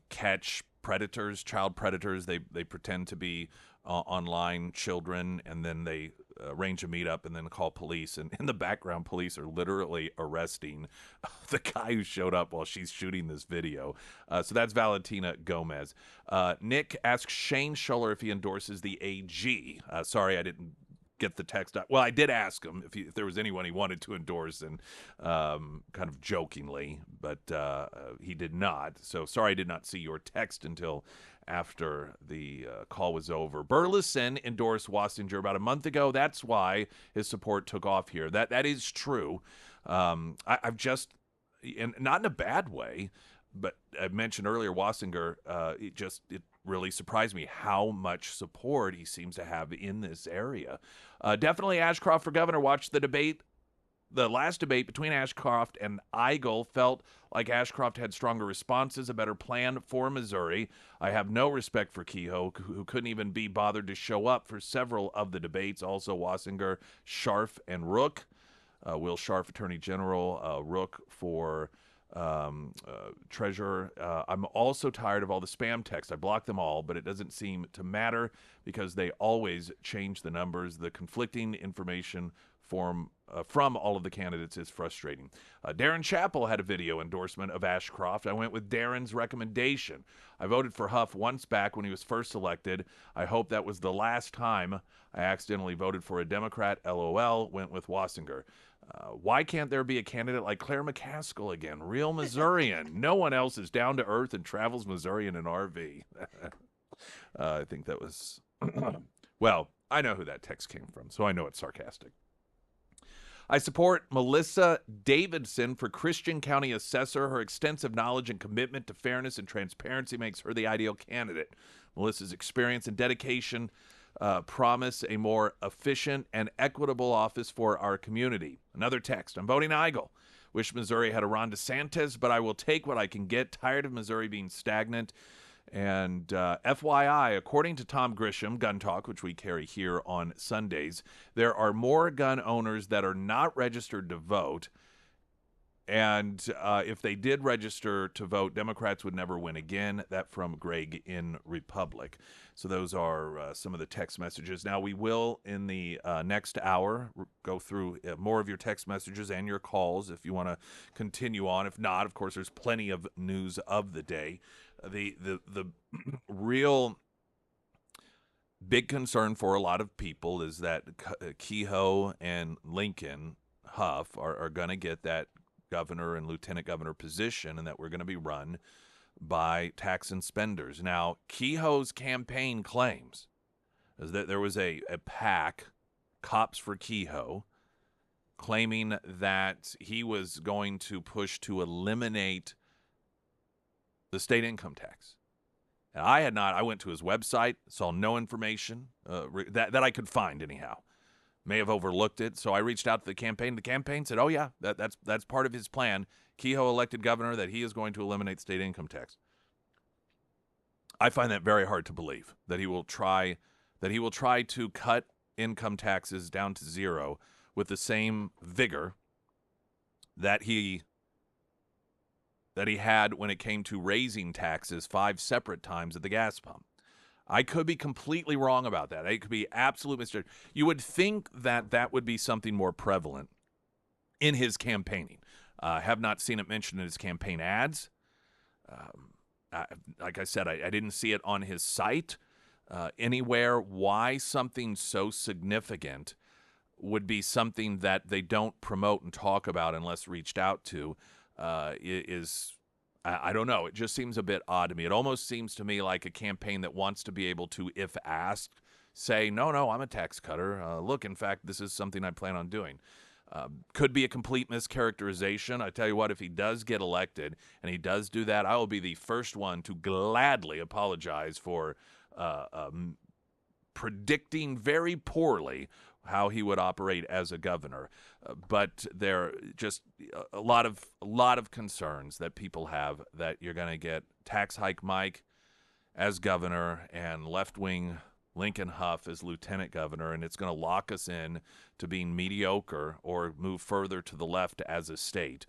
catch predators, child predators. They pretend to be online children, and then they arrange a meetup and then call police. And in the background, police are literally arresting the guy who showed up while she's shooting this video. So that's Valentina Gomez. Nick asks Shane Scholler if he endorses the AG. Sorry, I didn't get the text. Well, I did ask him if there was anyone he wanted to endorse, and kind of jokingly, but he did not. So sorry I did not see your text until after the call was over. Burleson endorsed Wassinger about a month ago. That's why his support took off here. That is true. I've just, and not in a bad way, but I mentioned earlier Wassinger, it really surprised me how much support he seems to have in this area. Definitely Ashcroft for governor. Watched the debate. The last debate between Ashcroft and Eigel. Felt like Ashcroft had stronger responses, a better plan for Missouri. I have no respect for Kehoe, who couldn't even be bothered to show up for several of the debates. Also Wassinger, Scharf, and Rook. Will Scharf, Attorney General, Rook for treasurer. I'm also tired of all the spam texts. I blocked them all, but it doesn't seem to matter because they always change the numbers. The conflicting information from all of the candidates is frustrating. Darren Chappell had a video endorsement of Ashcroft. I went with Darren's recommendation. I voted for Huff once back when he was first elected. I hope that was the last time I accidentally voted for a Democrat. LOL. Went with Wassinger. Why can't there be a candidate like Claire McCaskill again? Real Missourian. No one else is down to earth and travels Missouri in an RV. I think that was... Well, I know who that text came from, so I know it's sarcastic. I support Melissa Davidson for Christian County Assessor. Her extensive knowledge and commitment to fairness and transparency makes her the ideal candidate. Melissa's experience and dedication promise a more efficient and equitable office for our community. Another text. I'm voting Eigel. Wish Missouri had a Ron DeSantis, but I will take what I can get. Tired of Missouri being stagnant. And FYI, according to Tom Grisham, Gun Talk, which we carry here on Sundays, there are more gun owners that are not registered to vote. And if they did register to vote, Democrats would never win again. That from Greg in Republic. So those are some of the text messages. Now, we will, in the next hour, go through more of your text messages and your calls if you want to continue on. If not, of course, there's plenty of news of the day. The real big concern for a lot of people is that Kehoe and Lincoln Huff are going to get that governor and lieutenant governor position, and that we're going to be run by tax and spenders. Now, Kehoe's campaign claims is that there was a PAC, Cops for Kehoe, claiming that he was going to push to eliminate the state income tax. And I went to his website, saw no information that I could find anyhow. May have overlooked it, so I reached out to the campaign. The campaign said, oh yeah, that's part of his plan. Kehoe elected governor, that he is going to eliminate state income tax. I find that very hard to believe, that he will try to cut income taxes down to zero with the same vigor that he had when it came to raising taxes 5 separate times at the gas pump. I could be completely wrong about that. It could be absolute mistake. You would think that would be something more prevalent in his campaigning. I have not seen it mentioned in his campaign ads. Like I said, I didn't see it on his site anywhere. Why something so significant would be something that they don't promote and talk about unless reached out to is... I don't know. It just seems a bit odd to me. It almost seems to me like a campaign that wants to be able to, if asked, say, no, I'm a tax cutter. Look, in fact, this is something I plan on doing. Could be a complete mischaracterization. I tell you what, if he does get elected and he does do that, I will be the first one to gladly apologize for predicting very poorly how he would operate as a governor. But there are just a lot of concerns that people have that you're going to get tax hike Mike as governor and left-wing Lincoln Huff as lieutenant governor, and it's going to lock us in to being mediocre or move further to the left as a state,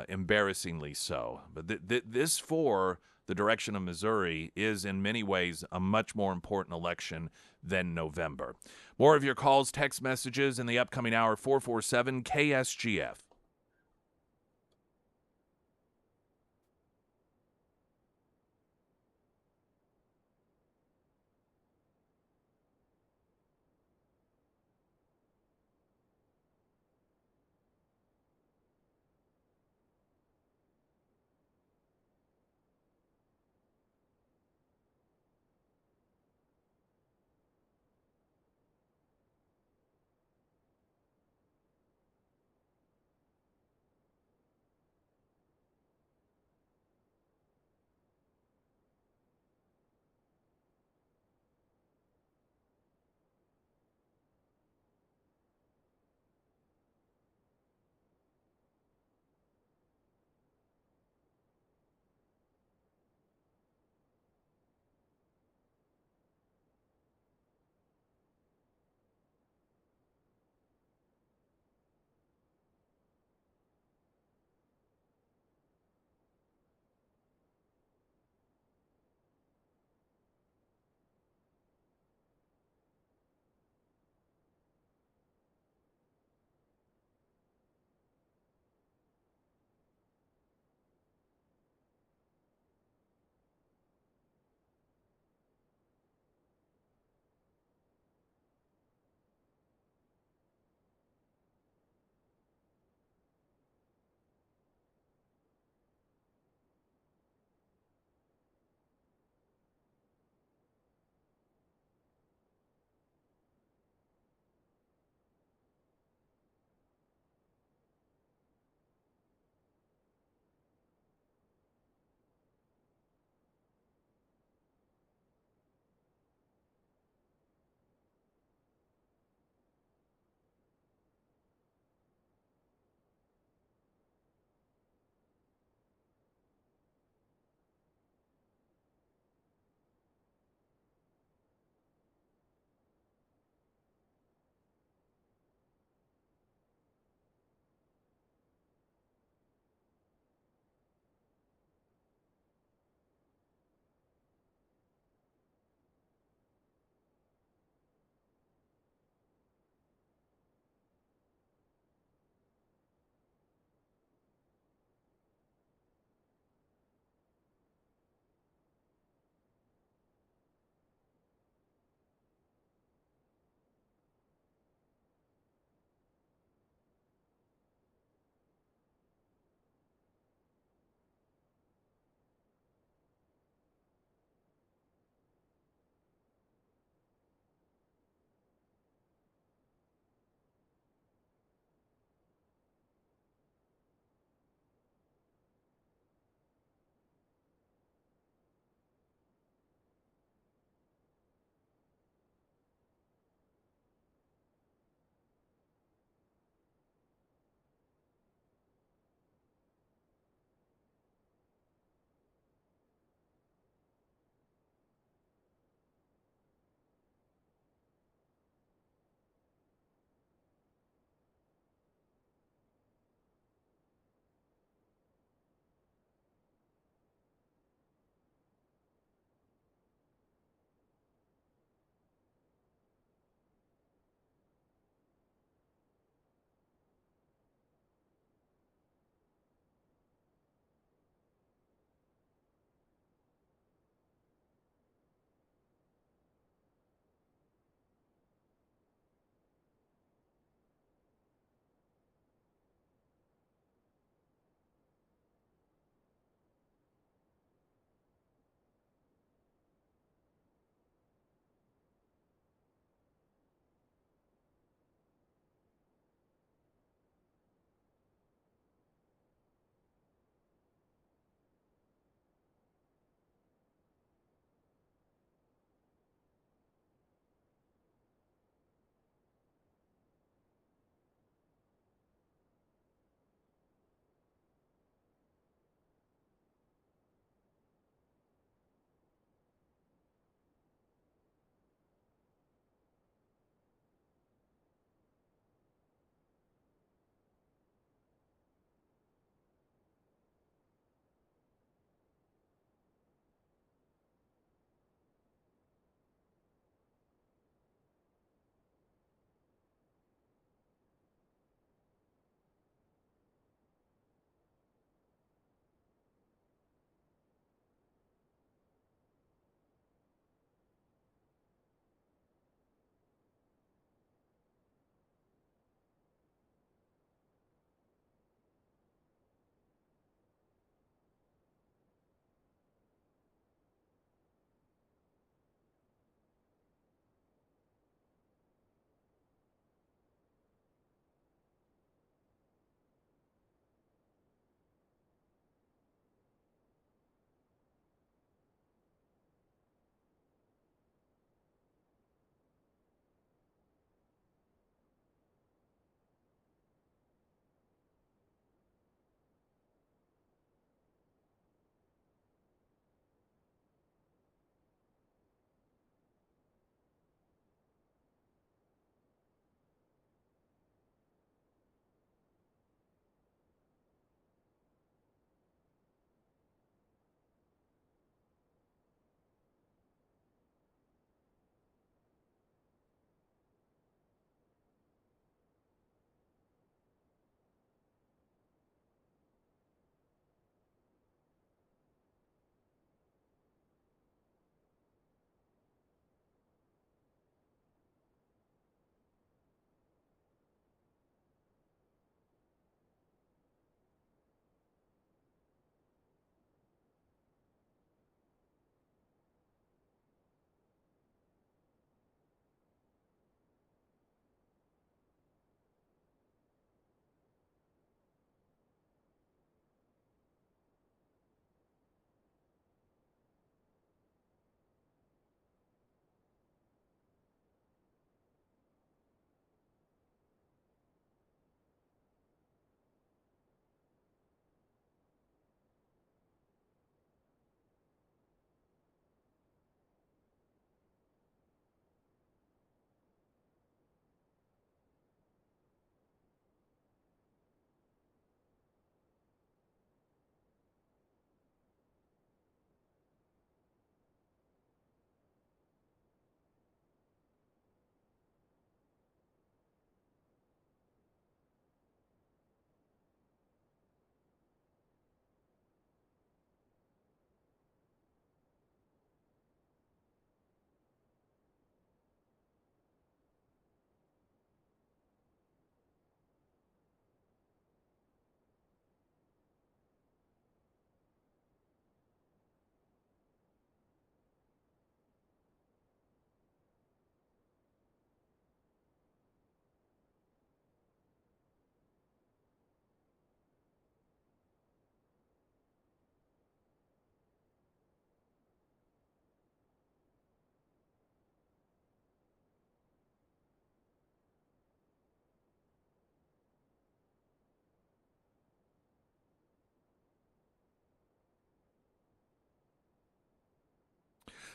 embarrassingly so. But this for the direction of Missouri is in many ways a much more important election than November. More of your calls, text messages in the upcoming hour, 447 KSGF.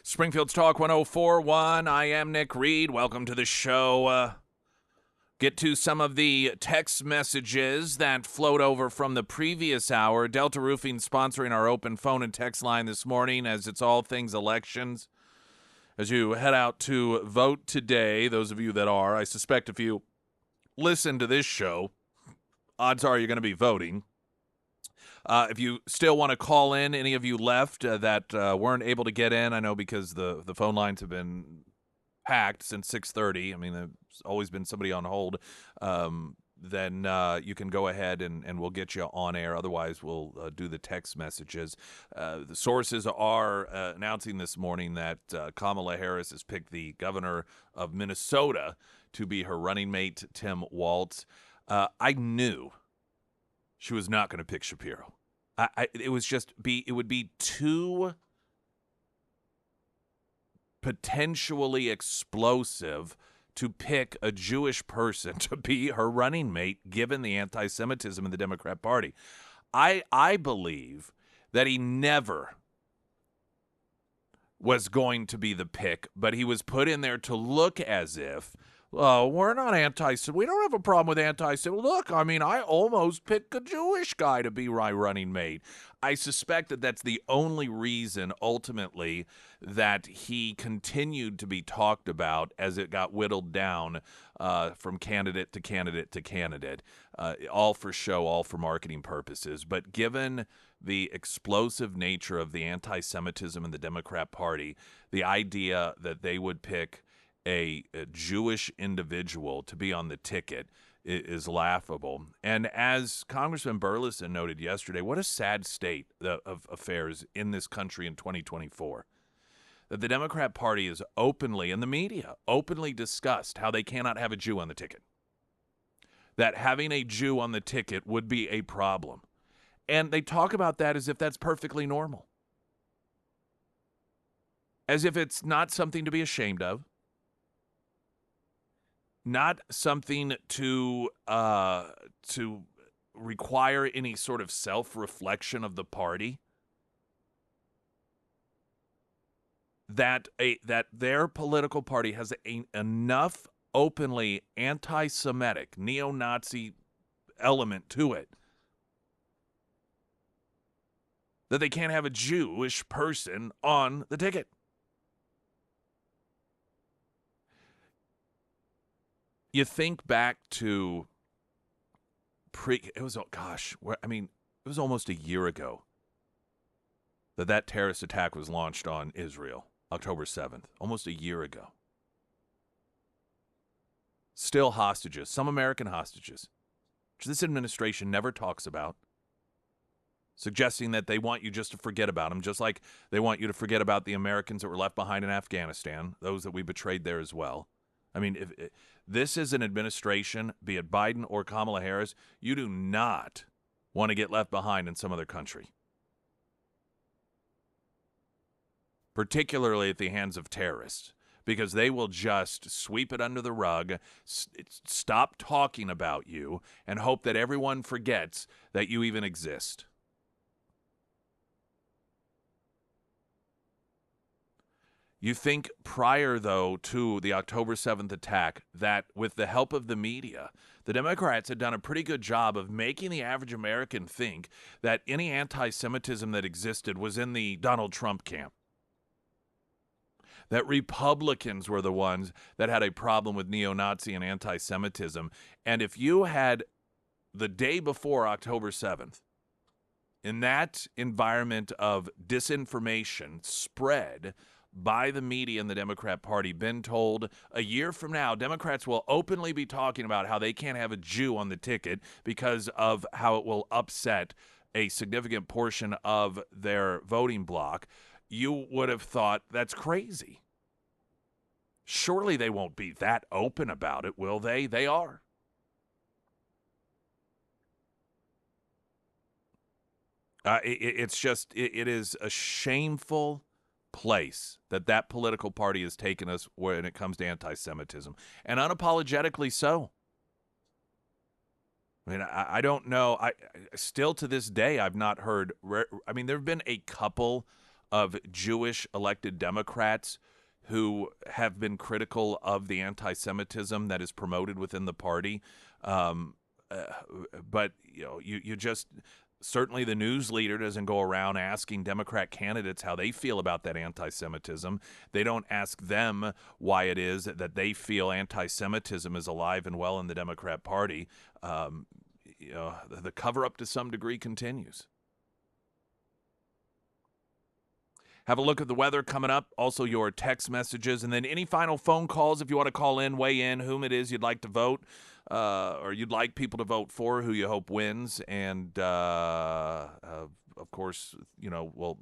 Springfield's Talk 104.1. I am Nick Reed. Welcome to the show. Get to some of the text messages that flowed over from the previous hour. Delta Roofing sponsoring our open phone and text line this morning as it's all things elections. As you head out to vote today, those of you that are, I suspect if you listen to this show, odds are you're going to be voting. If you still want to call in, any of you left that weren't able to get in, I know because the phone lines have been packed since 6:30. I mean, there's always been somebody on hold. Then you can go ahead and we'll get you on air. Otherwise, we'll do the text messages. The sources are announcing this morning that Kamala Harris has picked the governor of Minnesota to be her running mate, Tim Walz. I knew she was not going to pick Shapiro. It would be too potentially explosive to pick a Jewish person to be her running mate, given the anti-Semitism in the Democrat Party. I believe that he never was going to be the pick, but he was put in there to look as if, we're not anti-Semitic. We don't have a problem with anti-Semitic. Look, I mean, I almost picked a Jewish guy to be my running mate. I suspect that that's the only reason, ultimately, that he continued to be talked about as it got whittled down from candidate to candidate to candidate, all for show, all for marketing purposes. But given the explosive nature of the anti-Semitism in the Democrat Party, the idea that they would pick a Jewish individual to be on the ticket is laughable. And as Congressman Burleson noted yesterday, what a sad state of affairs in this country in 2024. That the Democrat Party is openly, and the media, openly discussed how they cannot have a Jew on the ticket. That having a Jew on the ticket would be a problem. And they talk about that as if that's perfectly normal. As if it's not something to be ashamed of. Not something to require any sort of self-reflection of the party. That their political party has enough openly anti-Semitic, neo-Nazi element to it that they can't have a Jewish person on the ticket. You think back to it was almost a year ago that terrorist attack was launched on Israel, October 7th, almost a year ago. Still hostages, some American hostages, which this administration never talks about, suggesting that they want you just to forget about them, just like they want you to forget about the Americans that were left behind in Afghanistan, those that we betrayed there as well. I mean, if this is an administration, be it Biden or Kamala Harris, you do not want to get left behind in some other country, particularly at the hands of terrorists, because they will just sweep it under the rug, stop talking about you, and hope that everyone forgets that you even exist. You think prior, though, to the October 7th attack, that with the help of the media, the Democrats had done a pretty good job of making the average American think that any anti-Semitism that existed was in the Donald Trump camp. That Republicans were the ones that had a problem with neo-Nazi and anti-Semitism. And if you had the day before October 7th, in that environment of disinformation spread by the media and the Democrat Party, been told a year from now, Democrats will openly be talking about how they can't have a Jew on the ticket because of how it will upset a significant portion of their voting bloc, you would have thought that's crazy. Surely they won't be that open about it, will they? They are. It is a shameful place that political party has taken us when it comes to anti-Semitism, and unapologetically so. I mean, I don't know. I still to this day I've not heard. I mean, there have been a couple of Jewish elected Democrats who have been critical of the anti-Semitism that is promoted within the party. But you just certainly the news leader doesn't go around asking Democrat candidates how they feel about that anti-Semitism. They don't ask them why it is that they feel anti-Semitism is alive and well in the Democrat Party. The cover-up to some degree continues. Have a look at the weather coming up, also your text messages, and then any final phone calls if you want to call in, weigh in, whom it is you'd like to vote, or you'd like people to vote for, who you hope wins. And, of course, we'll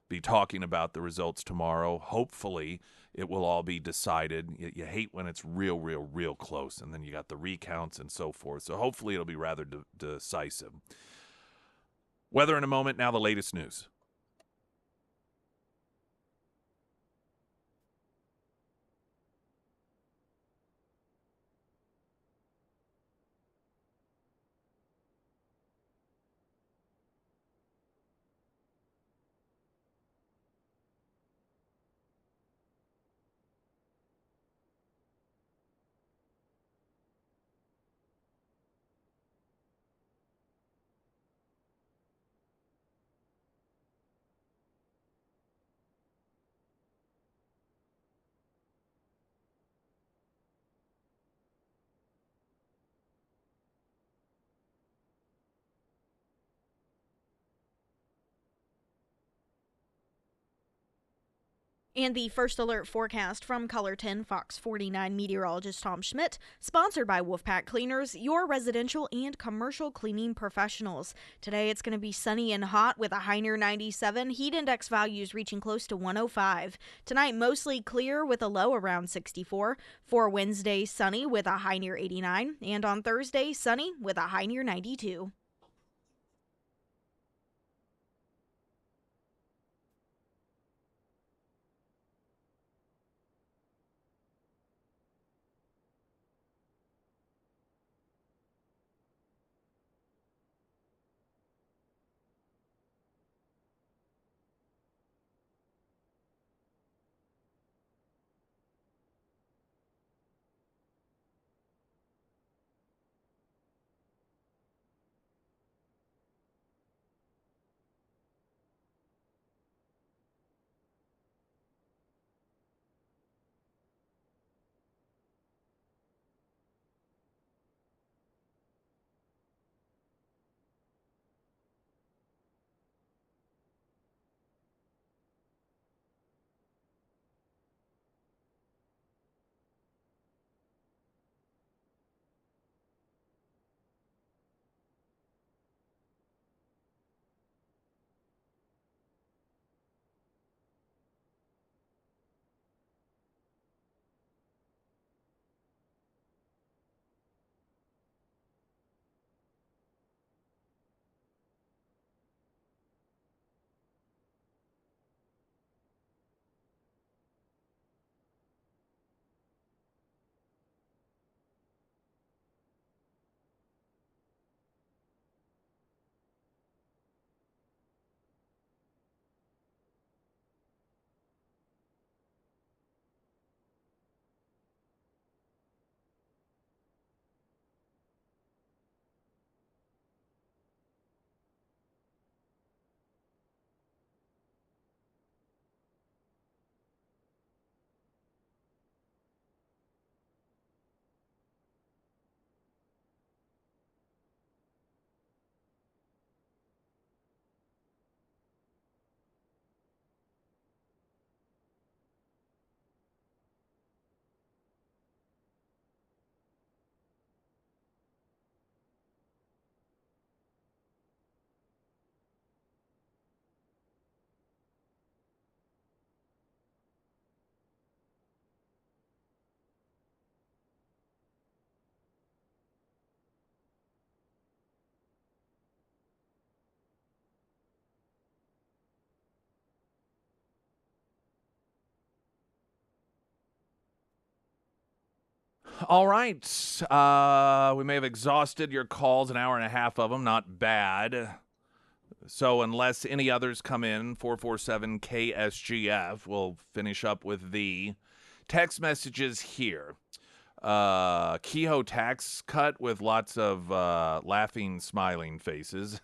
be talking about the results tomorrow. Hopefully it will all be decided. You hate when it's real close, and then you got the recounts and so forth. So hopefully it'll be rather decisive. Weather in a moment, now the latest news. And the first alert forecast from Color 10 Fox 49 meteorologist Tom Schmidt, sponsored by Wolfpack Cleaners, your residential and commercial cleaning professionals. Today it's going to be sunny and hot with a high near 97, heat index values reaching close to 105. Tonight mostly clear with a low around 64. For Wednesday, sunny with a high near 89, and on Thursday, sunny with a high near 92. All right. We may have exhausted your calls, an hour and a half of them. Not bad. So unless any others come in, 447 KSGF, we'll finish up with the text messages here. Kehoe tax cut with lots of laughing, smiling faces.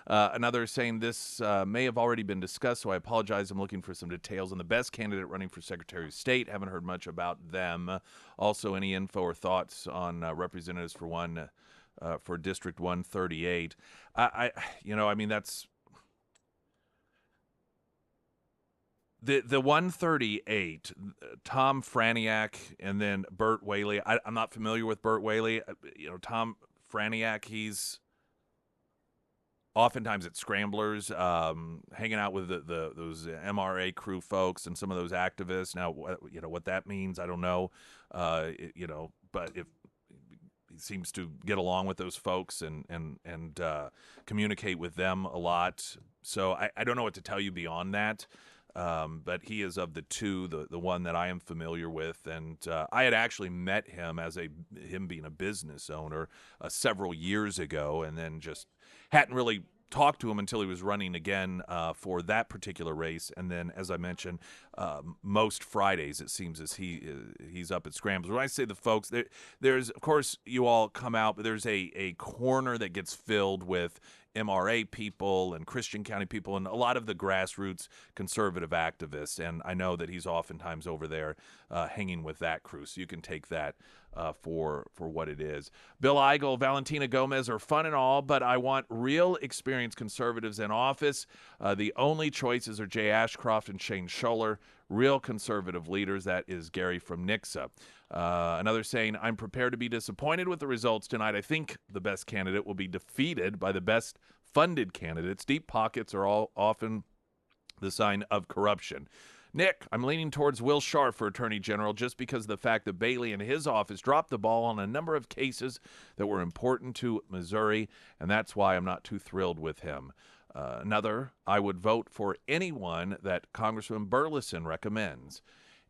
Another saying this may have already been discussed, so I apologize. I'm looking for some details on the best candidate running for Secretary of State. Haven't heard much about them. Also, any info or thoughts on representatives for District 138. That's the 138. Tom Franiak and then Burt Whaley. I'm not familiar with Burt Whaley. Tom Franiak. He's oftentimes at Scramblers, hanging out with those MRA crew folks and some of those activists. Now, what that means, I don't know. But if he seems to get along with those folks and communicate with them a lot. So I don't know what to tell you beyond that. But he is of the two, the one that I am familiar with. And I had actually met him him being a business owner several years ago, and then just hadn't really talked to him until he was running again for that particular race. And then, as I mentioned, most Fridays it seems as he's up at Scramblers. When I say the folks, there's, of course, you all come out, but there's a corner that gets filled with MRA people and Christian County people and a lot of the grassroots conservative activists. And I know that he's oftentimes over there hanging with that crew. So you can take that for what it is. Bill Eigel, Valentina Gomez are fun and all, but I want real experienced conservatives in office. The only choices are Jay Ashcroft and Shane Scholler, real conservative leaders. That is Gary from Nixa. Another saying, I'm prepared to be disappointed with the results tonight. I think the best candidate will be defeated by the best funded candidates. Deep pockets are often the sign of corruption. Nick, I'm leaning towards Will Scharf for Attorney General just because of the fact that Bailey and his office dropped the ball on a number of cases that were important to Missouri, and that's why I'm not too thrilled with him. Another, I would vote for anyone that Congressman Burleson recommends.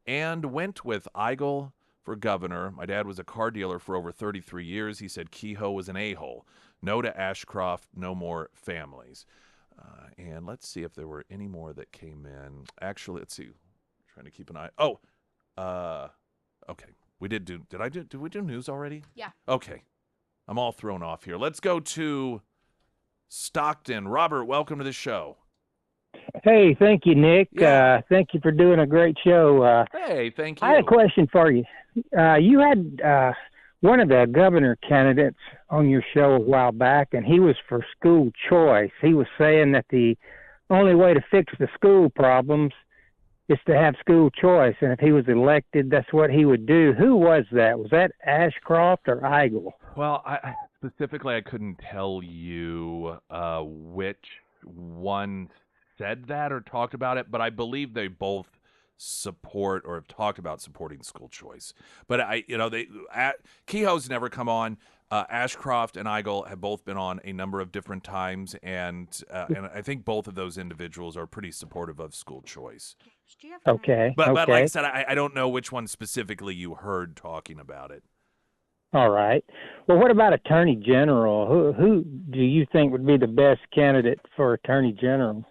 And went with Eigel for governor. My dad was a car dealer for over 33 years. He said Kehoe was an a-hole. No to Ashcroft, no more families. And let's see if there were any more that came in. Actually, let's see. I'm trying to keep an eye. Okay. Did we do news already? Yeah. Okay. I'm all thrown off here. Let's go to Stockton. Robert, welcome to the show. Hey, thank you, Nick. Yeah. Thank you for doing a great show. Hey, thank you. I had a question for you. You had one of the governor candidates on your show a while back, and he was for school choice. He was saying that the only way to fix the school problems is to have school choice, and if he was elected, that's what he would do. Who was that? Was that Ashcroft or Eigel? Well, specifically, I couldn't tell you which one said that or talked about it, but I believe they both support or have talked about supporting school choice. But Kehoe's never come on. Ashcroft and Eigel have both been on a number of different times, and I think both of those individuals are pretty supportive of school choice. Okay. But like I said, I don't know which one specifically you heard talking about it. All right. Well, what about Attorney General? Who do you think would be the best candidate for Attorney General?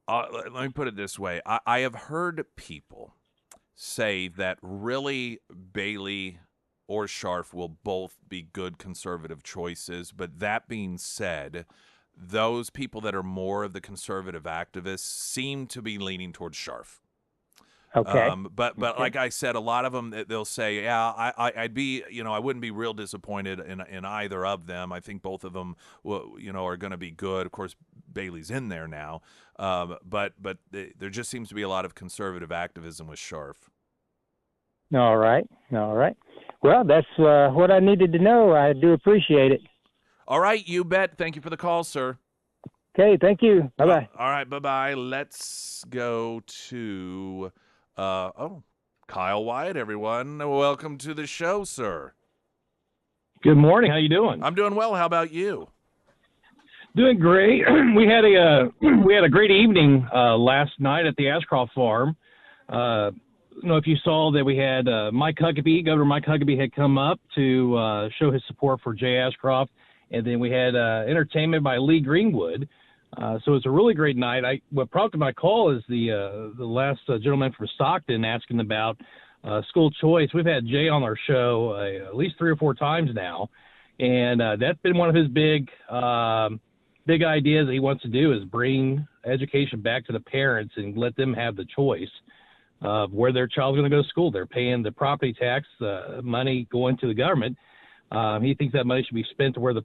Let me put it this way. I have heard people say that really Bailey or Scharf will both be good conservative choices. But that being said, those people that are more of the conservative activists seem to be leaning towards Scharf. Okay. But like I said, a lot of them, they'll say, yeah, I'd be, I wouldn't be real disappointed in either of them. I think both of them, are going to be good. Of course, Bailey's in there now. But there just seems to be a lot of conservative activism with Scharf. All right. Well, that's what I needed to know. I do appreciate it. All right, you bet. Thank you for the call, sir. Okay, thank you. Bye-bye. All right, bye-bye. Let's go to... Kyle Wyatt, everyone. Welcome to the show, sir. Good morning. How you doing? I'm doing well. How about you? Doing great. We had a great evening last night at the Ashcroft farm. I don't know if you saw that we had Governor Mike Huckabee had come up to show his support for Jay Ashcroft and then we had entertainment by Lee Greenwood. So it's a really great night. What prompted my call is the last gentleman from Stockton asking about school choice. We've had Jay on our show at least 3 or 4 times now, and that's been one of his big ideas that he wants to do is bring education back to the parents and let them have the choice of where their child's going to go to school. They're paying the property tax money going to the government. He thinks that money should be spent to where the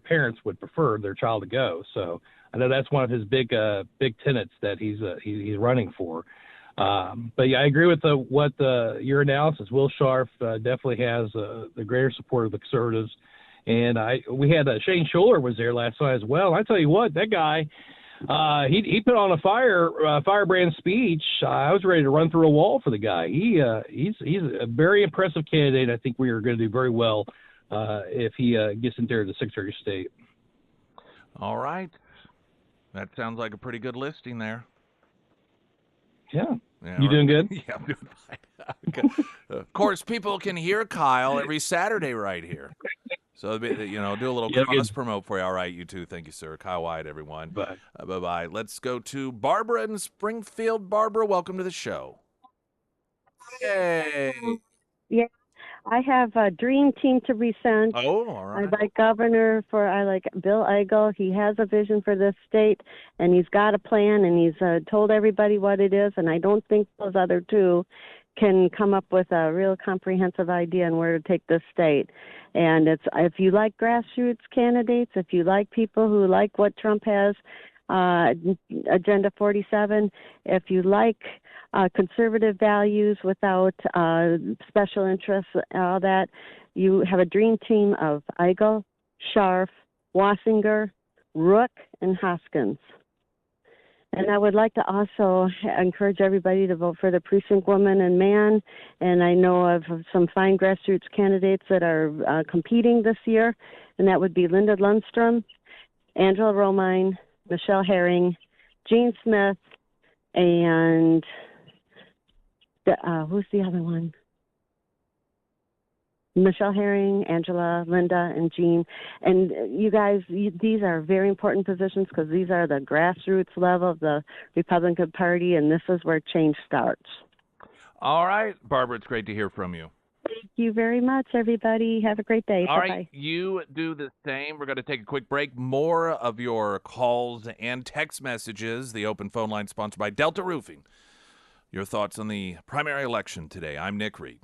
parents would prefer their child to go. So I know that's one of his big tenets that he's running for. But yeah, I agree with your analysis. Will Scharf definitely has the greater support of the conservatives, and we had Shane Scholler was there last night as well. I tell you what, that guy, he put on a firebrand speech. I was ready to run through a wall for the guy. He's a very impressive candidate. I think we are going to do very well if he gets in there as the Secretary of State. All right, that sounds like a pretty good listing there. Yeah. Yeah, you doing good? Yeah, I'm doing fine. Okay. Of course, people can hear Kyle every Saturday right here. So, do a little cross promote for you. All right, you too. Thank you, sir. Kyle White, everyone. Bye. Bye-bye. Let's go to Barbara in Springfield. Barbara, welcome to the show. Hey. Yeah, I have a dream team to present. Oh, all right. I like I like Bill Eigel. He has a vision for this state, and he's got a plan, and he's told everybody what it is, and I don't think those other two can come up with a real comprehensive idea on where to take this state. And if you like grassroots candidates, if you like people who like what Trump has, Agenda 47, if you like conservative values without special interests, all that, you have a dream team of Eigel, Scharf, Wassinger, Rook, and Hoskins. And I would like to also encourage everybody to vote for the precinct woman and man. And I know of some fine grassroots candidates that are competing this year, and that would be Linda Lundstrom, Angela Romine, Michelle Herring, Jean Smith, and who's the other one? Michelle Herring, Angela, Linda, and Jean. And you guys, these are very important positions because these are the grassroots level of the Republican Party, and this is where change starts. All right, Barbara, it's great to hear from you. Thank you very much, everybody. Have a great day. All Bye-bye. right, you do the same. We're going to take a quick break. More of your calls and text messages. The open phone line sponsored by Delta Roofing. Your thoughts on the primary election today. I'm Nick Reed.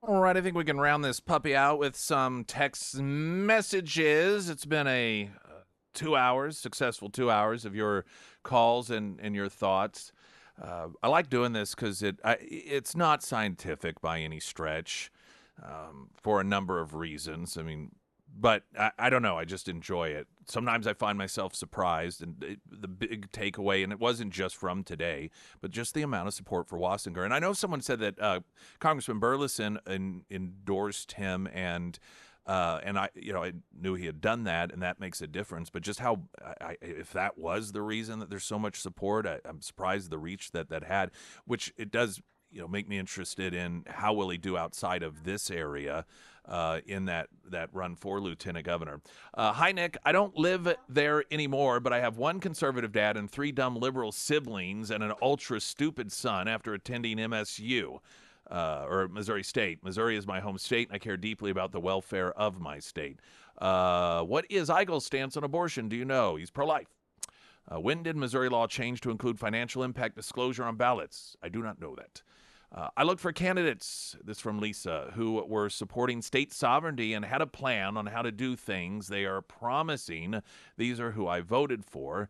All right, I think we can round this puppy out with some text messages. It's been a 2 hours, successful 2 hours of your calls and your thoughts. I like doing this because it's not scientific by any stretch, for a number of reasons. I mean, but I don't know. I just enjoy it. Sometimes I find myself surprised, and the big takeaway, and it wasn't just from today, but just the amount of support for Wassinger. And I know someone said that Congressman Burleson endorsed him, and I knew he had done that, and that makes a difference. But just how, if that was the reason that there's so much support, I'm surprised the reach that had, which it does, make me interested in how will he do outside of this area in that run for lieutenant governor. Hi, Nick. I don't live there anymore, but I have one conservative dad and 3 dumb liberal siblings and an ultra stupid son after attending MSU. Or Missouri State. Missouri is my home state, and I care deeply about the welfare of my state. What is Eigel's stance on abortion? Do you know? He's pro-life. When did Missouri law change to include financial impact disclosure on ballots? I do not know that. I looked for candidates, this from Lisa, who were supporting state sovereignty and had a plan on how to do things they are promising. These are who I voted for.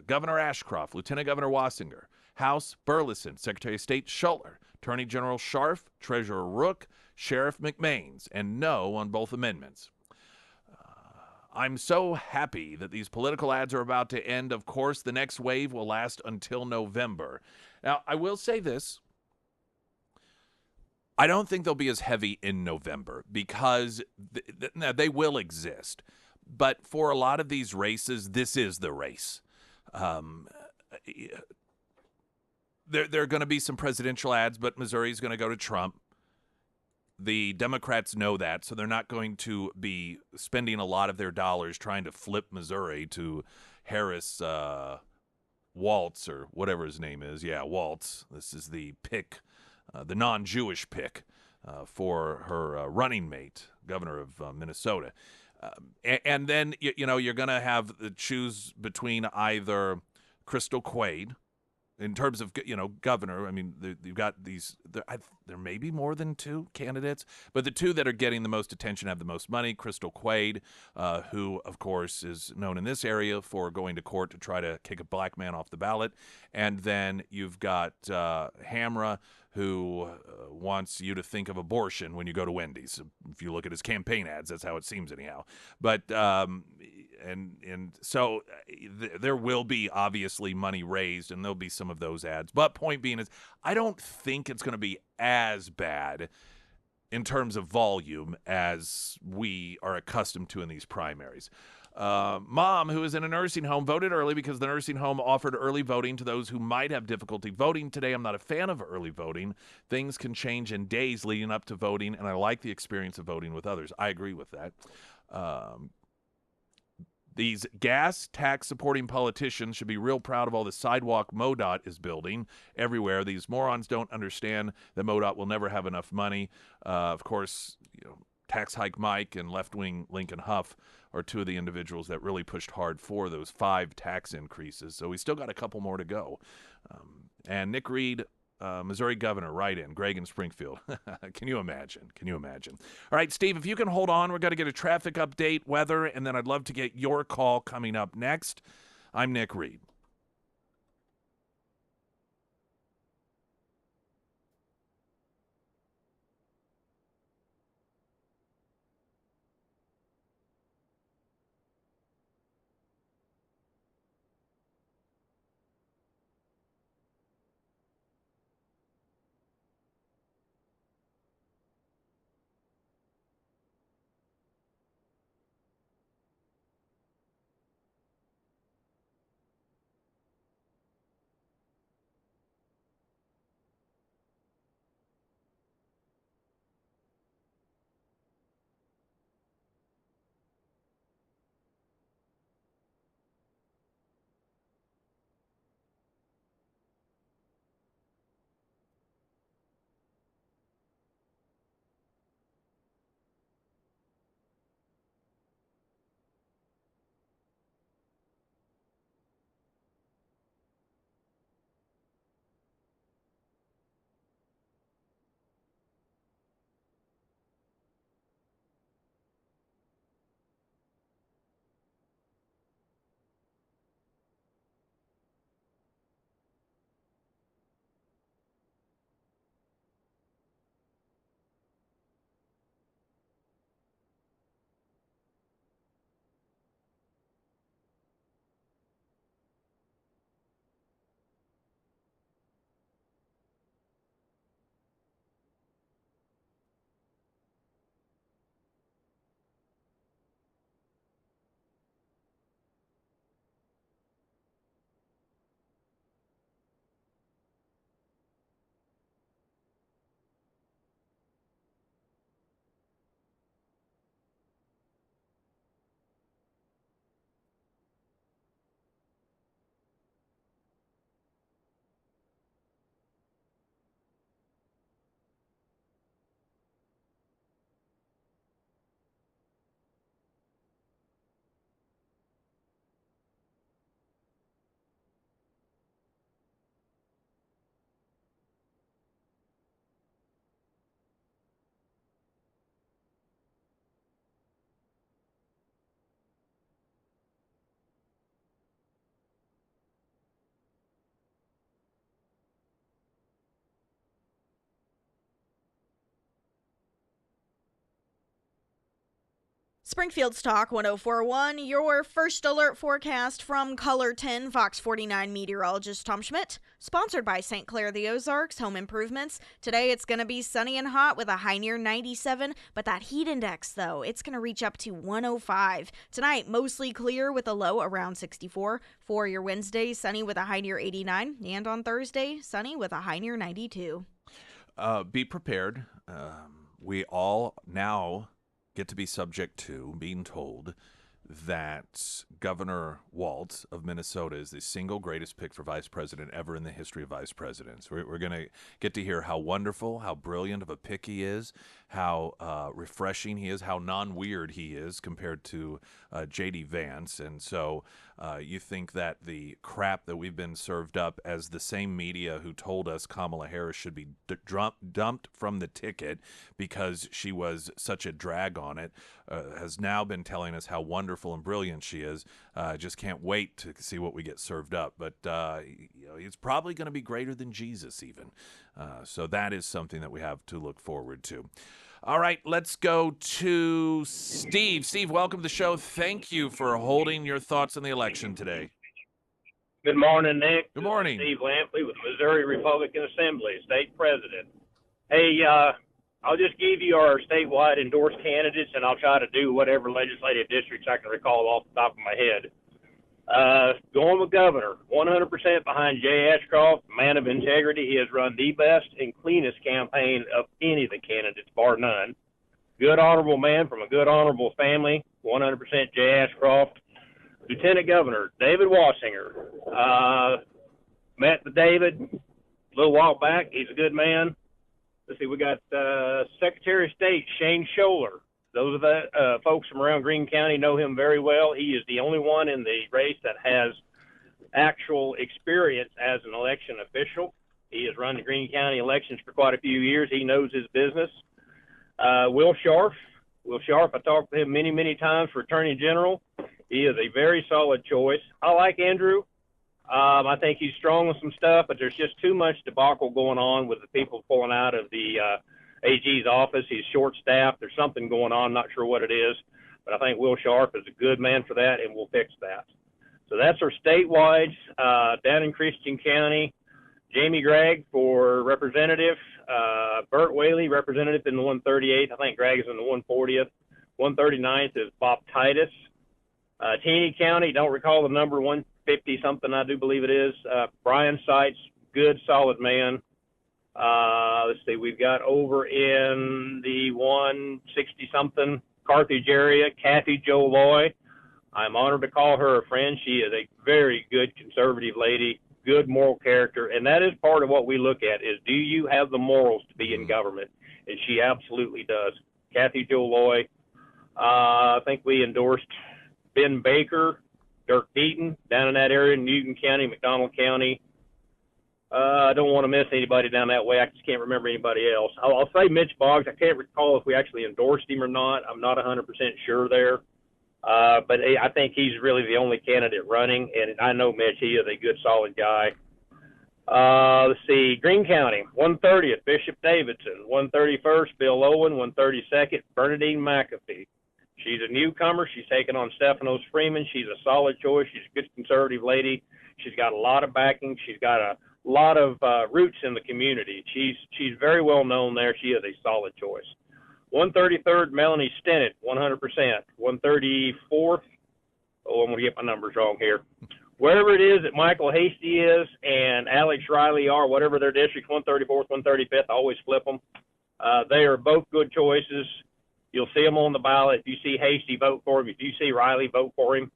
Governor Ashcroft, Lieutenant Governor Wassinger, House Burleson, Secretary of State Schuller, Attorney General Scharf, Treasurer Rook, Sheriff McMains, and no on both amendments. I'm so happy that these political ads are about to end. Of course, the next wave will last until November. Now, I will say this. I don't think they'll be as heavy in November because they will exist. But for a lot of these races, this is the race. There are going to be some presidential ads, but Missouri's going to go to Trump. The Democrats know that, so they're not going to be spending a lot of their dollars trying to flip Missouri to Harris Waltz or whatever his name is. Yeah, Waltz. This is the pick, the non-Jewish pick for her running mate, governor of Minnesota. And then, you're going to have to choose between either Crystal Quaid, in terms of, governor. I mean, you've got these, there may be more than 2 candidates, but the 2 that are getting the most attention have the most money. Crystal Quaid, who, of course, is known in this area for going to court to try to kick a black man off the ballot. And then you've got Hamra, who wants you to think of abortion when you go to Wendy's. If you look at his campaign ads, that's how it seems anyhow. But so there will be obviously money raised, and there'll be some of those ads. But point being is, I don't think it's going to be as bad in terms of volume as we are accustomed to in these primaries. Mom, who is in a nursing home, voted early because the nursing home offered early voting to those who might have difficulty voting today. I'm not a fan of early voting. Things can change in days leading up to voting, and I like the experience of voting with others. I agree with that. These gas tax supporting politicians should be real proud of all the sidewalk MoDOT is building everywhere. These morons don't understand that MoDOT will never have enough money. Of course, Tax Hike Mike and left-wing Lincoln Huff are 2 of the individuals that really pushed hard for those 5 tax increases. So we still got a couple more to go. And Nick Reed, Missouri governor, write-in, Greg in Springfield. Can you imagine? Can you imagine? All right, Steve, if you can hold on, we're going to get a traffic update, weather, and then I'd love to get your call coming up next. I'm Nick Reed. Springfield's Talk 1041, your first alert forecast from Color 10, Fox 49 meteorologist Tom Schmidt, sponsored by St. Clair the Ozarks Home Improvements. Today it's going to be sunny and hot with a high near 97, but that heat index, though, it's going to reach up to 105. Tonight, mostly clear with a low around 64. For your Wednesday, sunny with a high near 89, and on Thursday, sunny with a high near 92. Be prepared. We all now get to be subject to being told that Governor Walz of Minnesota is the single greatest pick for vice president ever in the history of vice presidents. We're going to get to hear how wonderful, how brilliant of a pick he is, how refreshing he is, how non-weird he is compared to J.D. Vance. And so you think that the crap that we've been served up as the same media who told us Kamala Harris should be dumped from the ticket because she was such a drag on it has now been telling us how wonderful and brilliant she is. Just can't wait to see what we get served up. But it's probably going to be greater than Jesus even. So that is something that we have to look forward to. All right, let's go to Steve. Steve, welcome to the show. Thank you for holding your thoughts on the election today. Good morning, Nick. Good morning. Steve Lampley with Missouri Republican Assembly, state president. Hey, I'll just give you our statewide endorsed candidates, and I'll try to do whatever legislative districts I can recall off the top of my head. Going with governor, 100% behind Jay Ashcroft, man of integrity. He has run the best and cleanest campaign of any of the candidates, bar none. Good, honorable man from a good, honorable family, 100% Jay Ashcroft. Lieutenant Governor David Wassinger. Met with David a little while back. He's a good man. Let's see, we got Secretary of State Shane Scholler. Those of the folks from around Greene County know him very well. He is the only one in the race that has actual experience as an election official. He has run the Greene County elections for quite a few years. He knows his business. Will Sharf, I talked to him many, many times for Attorney General. He is a very solid choice. I like Andrew. I think he's strong with some stuff, but there's just too much debacle going on with the people pulling out of the AG's office. He's short-staffed. There's something going on. Not sure what it is, but I think Will Sharp is a good man for that, and we'll fix that. So that's our statewide. Down in Christian County, Jamie Gregg for representative. Burt Whaley, representative in the 138th. I think Gregg is in the 140th. 139th is Bob Titus. Taney County, don't recall the number, 150-something, I do believe it is. Brian Seitz, good, solid man. Let's see, we've got over in the 160-something Carthage area, Kathy Jo Loy. I'm honored to call her a friend. She is a very good conservative lady, good moral character, and that is part of what we look at is, do you have the morals to be in government? And she absolutely does. Kathy Jo Loy. I think we endorsed Ben Baker, Dirk Deaton, down in that area, Newton County, McDonald County. I don't want to miss anybody down that way. I just can't remember anybody else. I'll say Mitch Boggs. I can't recall if we actually endorsed him or not. I'm not 100% sure there. But I think he's really the only candidate running, and I know Mitch. He is a good, solid guy. Let's see, Greene County, 130th, Bishop Davidson, 131st, Bill Owen, 132nd, Bernadine McAfee. She's a newcomer. She's taking on Stephanos Freeman. She's a solid choice. She's a good conservative lady. She's got a lot of backing. She's got a lot of roots in the community. She's very well known there. She is a solid choice. 133rd, Melanie Stennett, 100%. 134th, I'm going to get my numbers wrong here. Wherever it is that Michael Hasty is and Alex Riley are, whatever their districts, 134th, 135th, I always flip them. They are both good choices. You'll see them on the ballot. If you see Hasty, vote for him. If you see Riley, vote for him.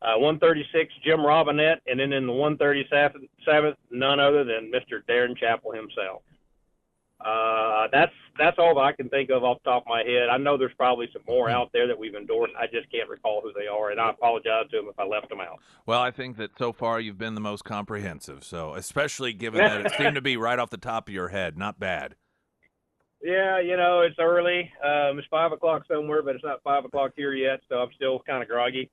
136, Jim Robinette, and then in the 137th, none other than Mr. Darren Chappell himself. That's all that I can think of off the top of my head. I know there's probably some more out there that we've endorsed. I just can't recall who they are, and I apologize to them if I left them out. Well, I think that so far you've been the most comprehensive, so especially given that it seemed to be right off the top of your head. Not bad. Yeah, it's early. It's 5 o'clock somewhere, but it's not 5 o'clock here yet, so I'm still kind of groggy.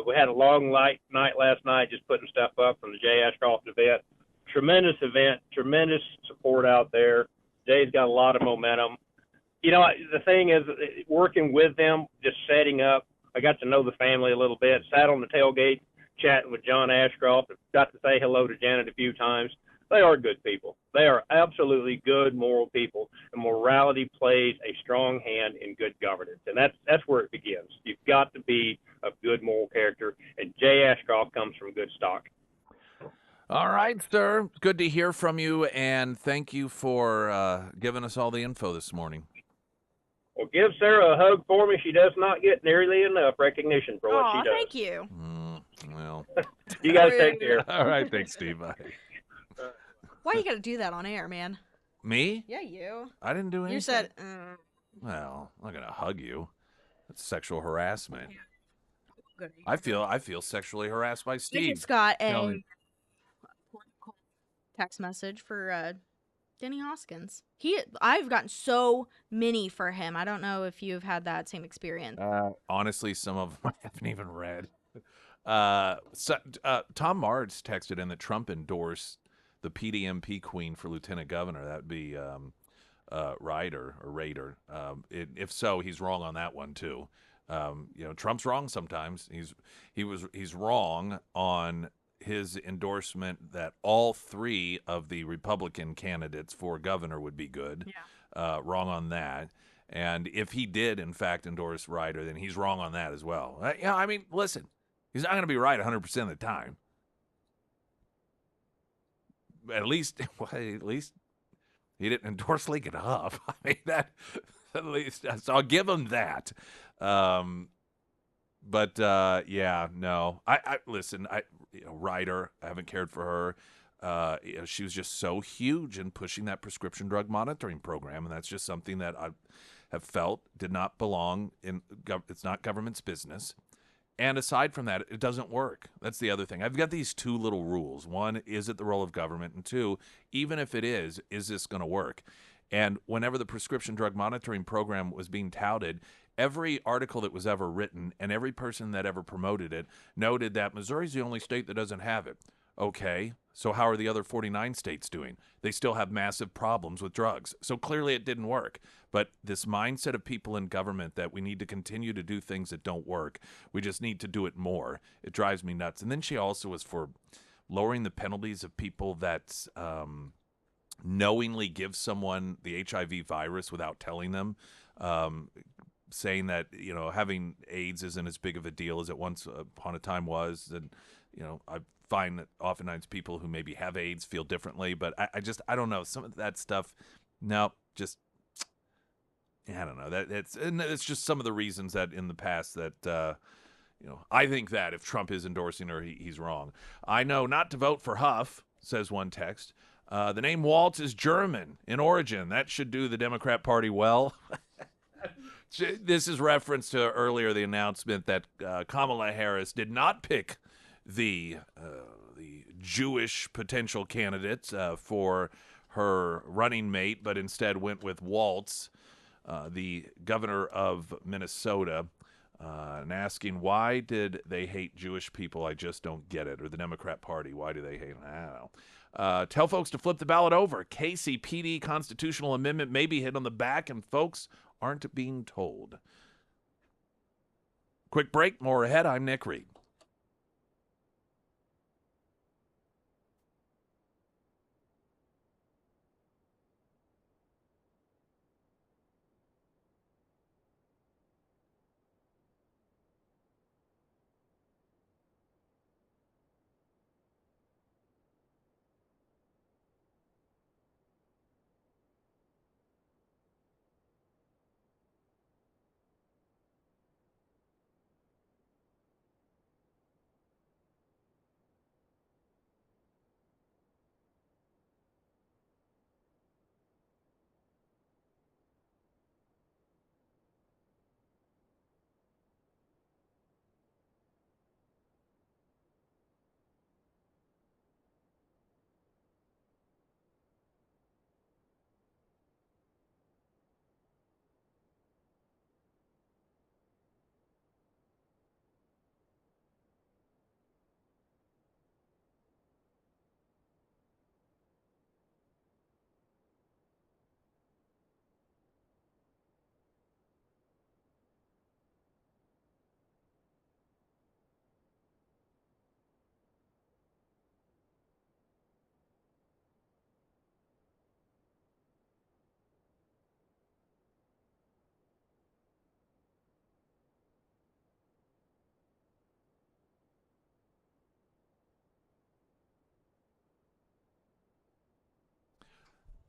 We had a long night last night just putting stuff up from the Jay Ashcroft event. Tremendous event, tremendous support out there. Jay's got a lot of momentum. The thing is, working with them just setting up. I got to know the family a little bit, sat on the tailgate chatting with John Ashcroft, got to say hello to Janet a few times. They are good people. They are absolutely good, moral people, and morality plays a strong hand in good governance, and that's where it begins. You've got to be a good moral character, and Jay Ashcroft comes from good stock. All right, sir. Good to hear from you, and thank you for giving us all the info this morning. Well, give Sarah a hug for me. She does not get nearly enough recognition for what she does. Thank you. Well, you guys take care. All right, thanks, Steve. Bye. Why you got to do that on air, man? Me? Yeah, you. I didn't do anything. You said, Well, I'm not going to hug you. That's sexual harassment. Good. I feel sexually harassed by Steve. I just got a text message for Denny Hoskins. I've gotten so many for him. I don't know if you've had that same experience. Honestly, some of them I haven't even read. Tom Martz texted in that Trump endorsed the PDMP queen for lieutenant governor. That would be Ryder or Rader. If so, he's wrong on that one too. Trump's wrong sometimes. He's wrong on his endorsement that all three of the Republican candidates for governor would be good. Yeah. Wrong on that. And if he did, in fact, endorse Ryder, then he's wrong on that as well. I mean, listen, he's not going to be right 100% of the time. At least he didn't endorse Lincoln Huff. I mean, that at least, so I'll give him that. But yeah, no. I listen. Ryder, I haven't cared for her. She was just so huge in pushing that prescription drug monitoring program, and that's just something that I have felt did not belong in. It's not government's business. And aside from that, it doesn't work. That's the other thing. I've got these two little rules. One, is it the role of government? And two, even if it is this going to work? And whenever the prescription drug monitoring program was being touted, every article that was ever written and every person that ever promoted it noted that Missouri's the only state that doesn't have it. Okay, so how are the other 49 states doing? They still have massive problems with drugs. So clearly it didn't work. But this mindset of people in government that we need to continue to do things that don't work, we just need to do it more, it drives me nuts. And then she also was for lowering the penalties of people that knowingly give someone the HIV virus without telling them, saying that, having AIDS isn't as big of a deal as it once upon a time was. And, I find that oftentimes people who maybe have AIDS feel differently, but I don't know. Some of that stuff, no, just, I don't know. It's just some of the reasons that in the past that, I think that if Trump is endorsing her, he's wrong. I know not to vote for Huff, says one text. The name Waltz is German in origin. That should do the Democrat Party well. This is reference to earlier the announcement that Kamala Harris did not pick the Jewish potential candidates for her running mate, but instead went with Waltz, the governor of Minnesota, and asking, why did they hate Jewish people? I just don't get it. Or the Democrat Party, why do they hate them? I don't know. Tell folks to flip the ballot over. KCPD constitutional amendment may be hit on the back, and folks aren't being told. Quick break, more ahead. I'm Nick Reed.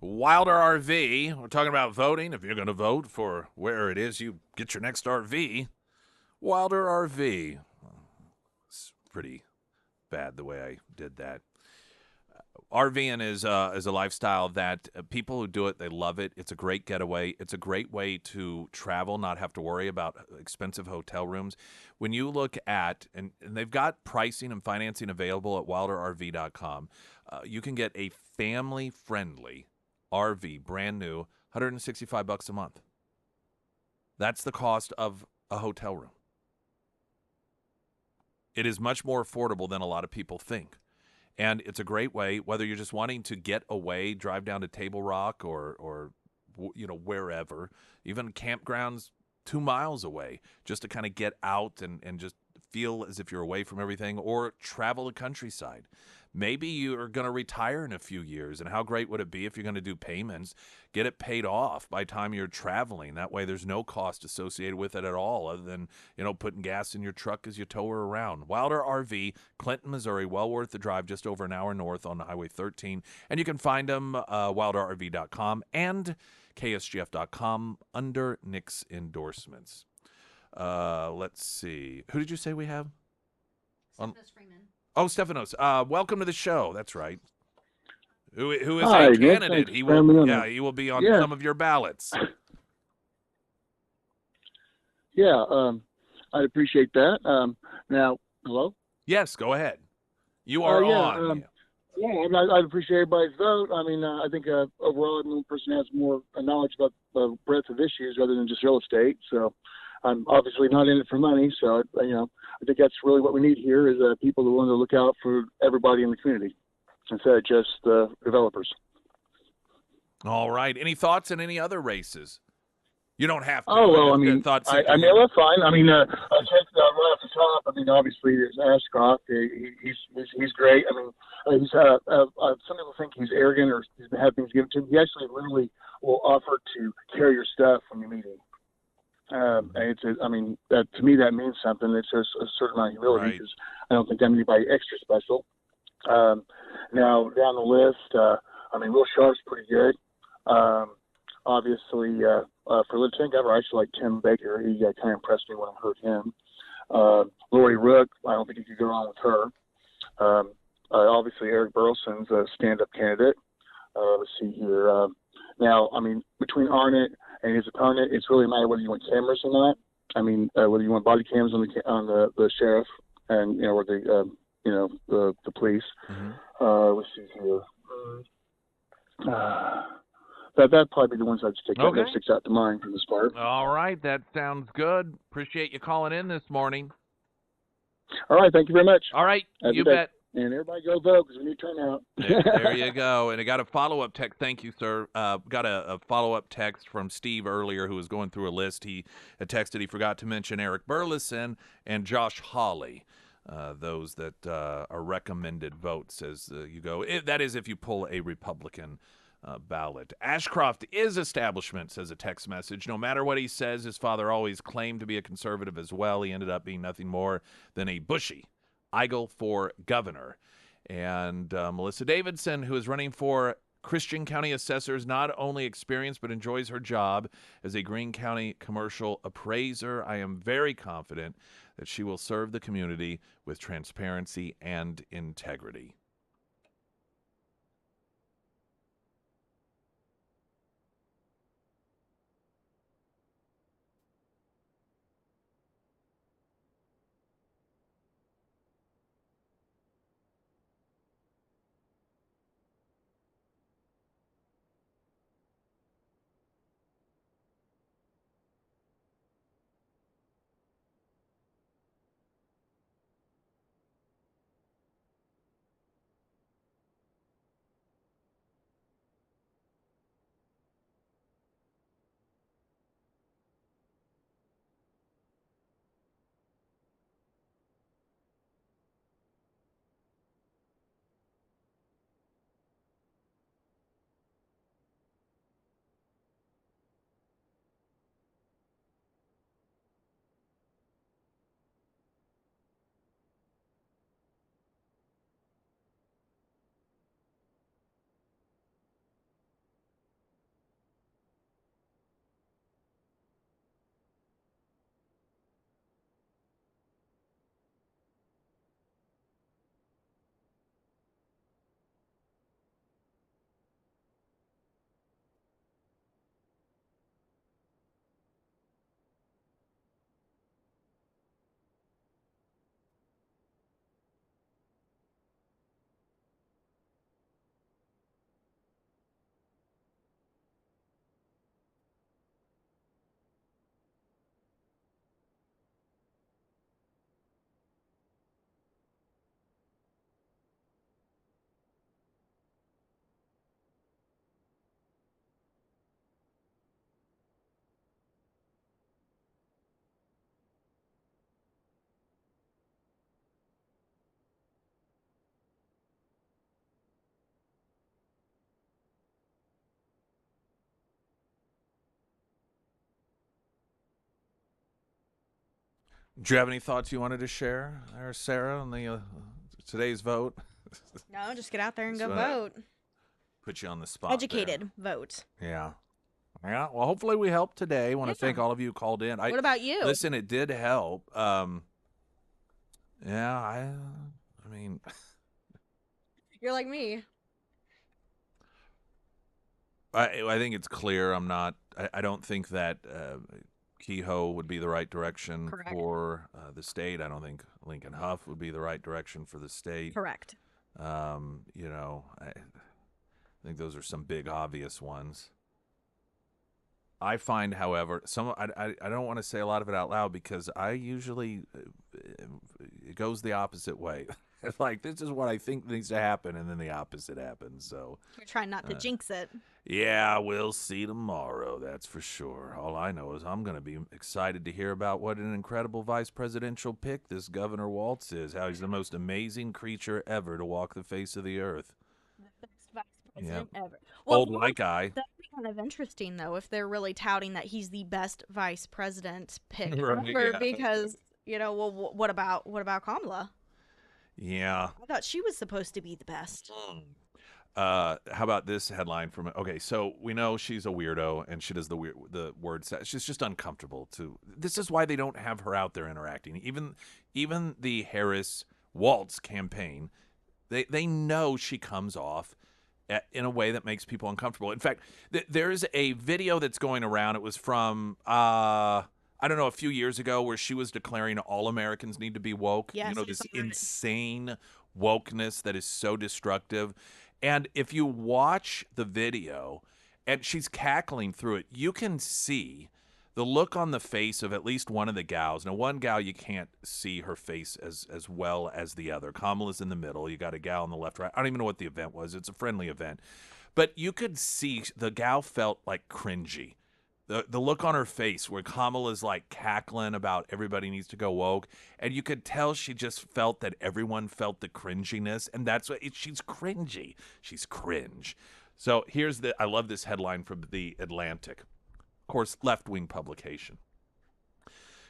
Wilder RV. We're talking about voting. If you're going to vote for where it is you get your next RV, Wilder RV. It's pretty bad the way I did that. RVing is a lifestyle that people who do it, they love it. It's a great getaway. It's a great way to travel, not have to worry about expensive hotel rooms. When you look at, and they've got pricing and financing available at wilderrv.com, you can get a family-friendly RV, brand new, $165 a month. That's the cost of a hotel room. It is much more affordable than a lot of people think. And it's a great way, whether you're just wanting to get away, drive down to Table Rock or wherever, even campgrounds 2 miles away, just to kind of get out and just feel as if you're away from everything, or travel the countryside. Maybe you are going to retire in a few years, and how great would it be if you're going to do payments, get it paid off by the time you're traveling. That way there's no cost associated with it at all other than, putting gas in your truck as you tow her around. Wilder RV, Clinton, Missouri, well worth the drive, just over an hour north on Highway 13. And you can find them wilderrv.com and KSGF.com under Nick's endorsements. Let's see. Who did you say we have? Oh, Stephanos. Welcome to the show. That's right. Who is Hi, a Nick. candidate? Thanks He for having me will. on Yeah, there. he will be on Yeah. some of your ballots. Yeah, I'd appreciate that. Now, hello? Yes, go ahead. You are on. I'd appreciate everybody's vote. I mean, I think overall, every person has more knowledge about the breadth of issues rather than just real estate. So I'm obviously not in it for money. So, I think that's really what we need here is people who want to look out for everybody in the community instead of just developers. All right. Any thoughts in any other races? You don't have to. Oh, well, just I mean, thoughts I that mean, you- that's fine. I mean, I checked right off the top. I mean, obviously, there's Ashcroft. He's great. I mean, he's some people think he's arrogant or he's had things given to him. He actually literally will offer to carry your stuff when you meet him. That to me that means something. It's just a certain amount of humility because I don't think I'm anybody extra special. Now down the list, Will Sharp's pretty good. Obviously, for Lieutenant Governor, I actually like Tim Baker. He kind of impressed me when I heard him. Lori Rook, I don't think you could go wrong with her. Obviously, Eric Burleson's a stand-up candidate. Let's see here. Now, between Arnett and his opponent, it's really a matter whether you want cameras or not. Whether you want body cams on the sheriff and or the police. Let's see here. That'd probably be the ones I'd stick out that sticks out to mind for this part. All right. That sounds good. Appreciate you calling in this morning. All right. Thank you very much. All right. Have a You good day. bet. And everybody go vote because we need turnout. There you go. And I got a follow-up text. Thank you, sir. Got a follow-up text from Steve earlier who was going through a list. He had texted he forgot to mention Eric Burleson and Josh Hawley, those that are recommended votes as you go. That is if you pull a Republican ballot. Ashcroft is establishment, says a text message. No matter what he says, his father always claimed to be a conservative as well. He ended up being nothing more than a bushy Eigel for governor. And Melissa Davidson, who is running for Christian County Assessor, is not only experienced but enjoys her job as a Greene County commercial appraiser. I am very confident that she will serve the community with transparency and integrity. Do you have any thoughts you wanted to share there, Sarah, on the today's vote? No, just get out there and go So, vote. Put you on the spot. Educated vote. Yeah. Yeah. Well, hopefully we helped today. I want to thank all of you who called in. What about you? Listen, it did help. Yeah, I mean, You're like me. I think it's clear. I don't think that Kehoe would be the right direction for the state. I don't think Lincoln Huff would be the right direction for the state. Correct. You know, I think those are some big obvious ones. I find, however, I don't want to say a lot of it out loud because I usually it goes the opposite way. It's like, this is what I think needs to happen, and then the opposite happens. So We're trying not to jinx it. yeah, we'll see tomorrow, that's for sure. All I know is I'm going to be excited to hear about what an incredible vice presidential pick this Governor Waltz is, how he's the most amazing creature ever to walk the face of the earth. The best vice president ever. Old white guy. That'd be kind of interesting, though, if they're really touting that he's the best vice president pick Right, ever, yeah. because, well, what about Kamala? Yeah. I thought she was supposed to be the best. How about this headline from? Okay, so we know she's a weirdo and she does the word set. She's just uncomfortable to. This is why they don't have her out there interacting. Even the Harris Waltz campaign, they know she comes off in a way that makes people uncomfortable. In fact, there's a video that's going around. It was from I don't know, a few years ago, where she was declaring all Americans need to be woke. Yes, this insane wokeness that is so destructive. And if you watch the video, and she's cackling through it, you can see the look on the face of at least one of the gals. Now, one gal, you can't see her face as well as the other. Kamala's in the middle. You got a gal on the left, right. I don't even know what the event was. It's a friendly event. But you could see the gal felt like cringy. The look on her face where Kamala's like cackling about everybody needs to go woke, and you could tell she just felt that everyone felt the cringiness, and that's what she's cringy. She's cringe. So I love this headline from The Atlantic, of course, left-wing publication.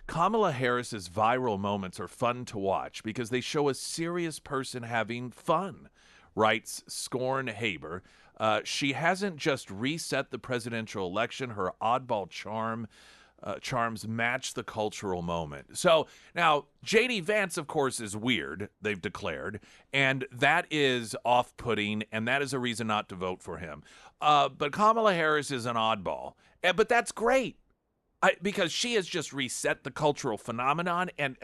Kamala Harris's viral moments are fun to watch because they show a serious person having fun, writes Scorn Haber. She hasn't just reset the presidential election. Her oddball charms match the cultural moment. So now J.D. Vance, of course, is weird, they've declared, and that is off-putting, and that is a reason not to vote for him. But Kamala Harris is an oddball, but that's great. Because she has just reset the cultural phenomenon, and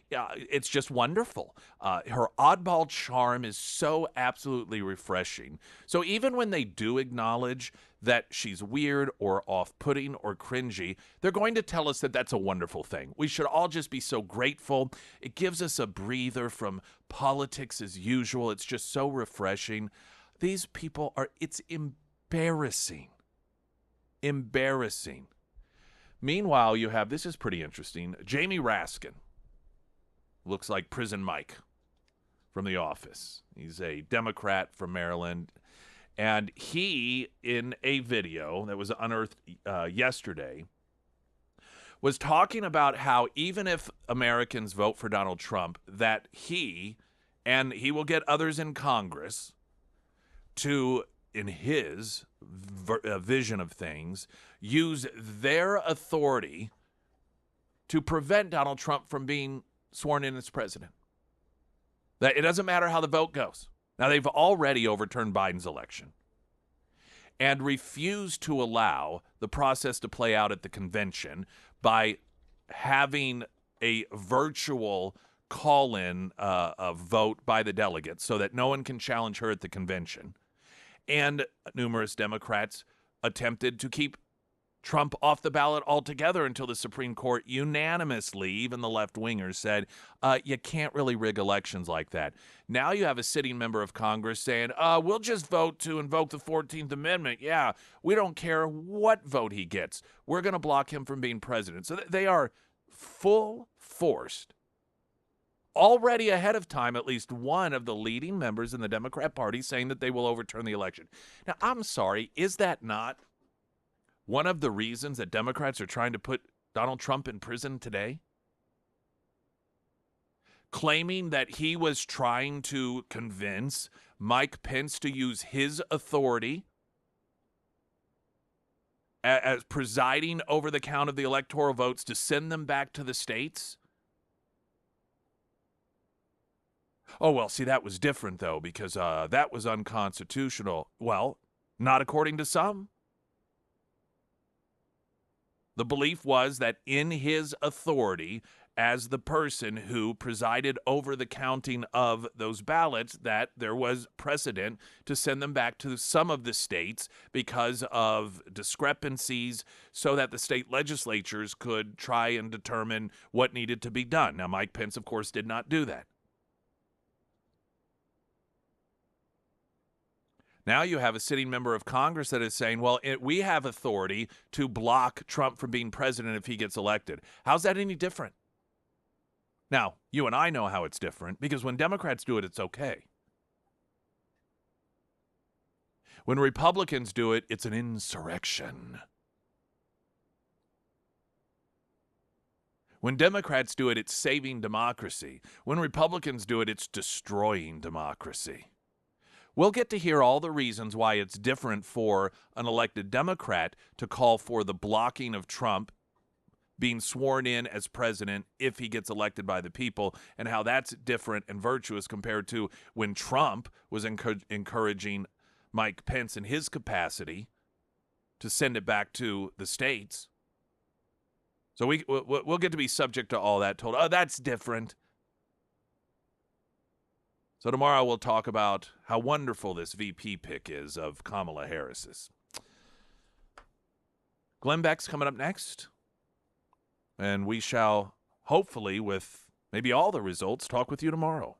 it's just wonderful. Her oddball charm is so absolutely refreshing. So even when they do acknowledge that she's weird or off-putting or cringy, they're going to tell us that that's a wonderful thing. We should all just be so grateful. It gives us a breather from politics as usual. It's just so refreshing. These people it's embarrassing. Embarrassing. Meanwhile, you have, this is pretty interesting, Jamie Raskin. Looks like Prison Mike from The Office. He's a Democrat from Maryland. And he, in a video that was unearthed yesterday, was talking about how even if Americans vote for Donald Trump, that he will get others in Congress to, in his vision of things, use their authority to prevent Donald Trump from being sworn in as president. That it doesn't matter how the vote goes. Now, they've already overturned Biden's election and refused to allow the process to play out at the convention by having a virtual call-in vote by the delegates so that no one can challenge her at the convention. And numerous Democrats attempted to keep Trump off the ballot altogether until the Supreme Court unanimously, even the left-wingers, said, you can't really rig elections like that. Now you have a sitting member of Congress saying, we'll just vote to invoke the 14th Amendment. Yeah, we don't care what vote he gets. We're going to block him from being president. So they are full-forced. Already ahead of time, at least one of the leading members in the Democrat Party saying that they will overturn the election. Now, I'm sorry, is that not one of the reasons that Democrats are trying to put Donald Trump in prison today? claiming that he was trying to convince Mike Pence to use his authority as presiding over the count of the electoral votes to send them back to the states? Oh, well, see, that was different, though, because that was unconstitutional. Well, not according to some. The belief was that in his authority as the person who presided over the counting of those ballots, that there was precedent to send them back to some of the states because of discrepancies so that the state legislatures could try and determine what needed to be done. Now, Mike Pence, of course, did not do that. Now you have a sitting member of Congress that is saying, well, we have authority to block Trump from being president if he gets elected. How's that any different? Now, you and I know how it's different, because when Democrats do it, it's okay. When Republicans do it, it's an insurrection. When Democrats do it, it's saving democracy. When Republicans do it, it's destroying democracy. We'll get to hear all the reasons why it's different for an elected Democrat to call for the blocking of Trump being sworn in as president if he gets elected by the people, and how that's different and virtuous compared to when Trump was encouraging Mike Pence in his capacity to send it back to the states. So we'll get to be subject to all that told. Oh, that's different. So tomorrow we'll talk about how wonderful this VP pick is of Kamala Harris's. Glenn Beck's coming up next. And we shall, hopefully, with maybe all the results, talk with you tomorrow.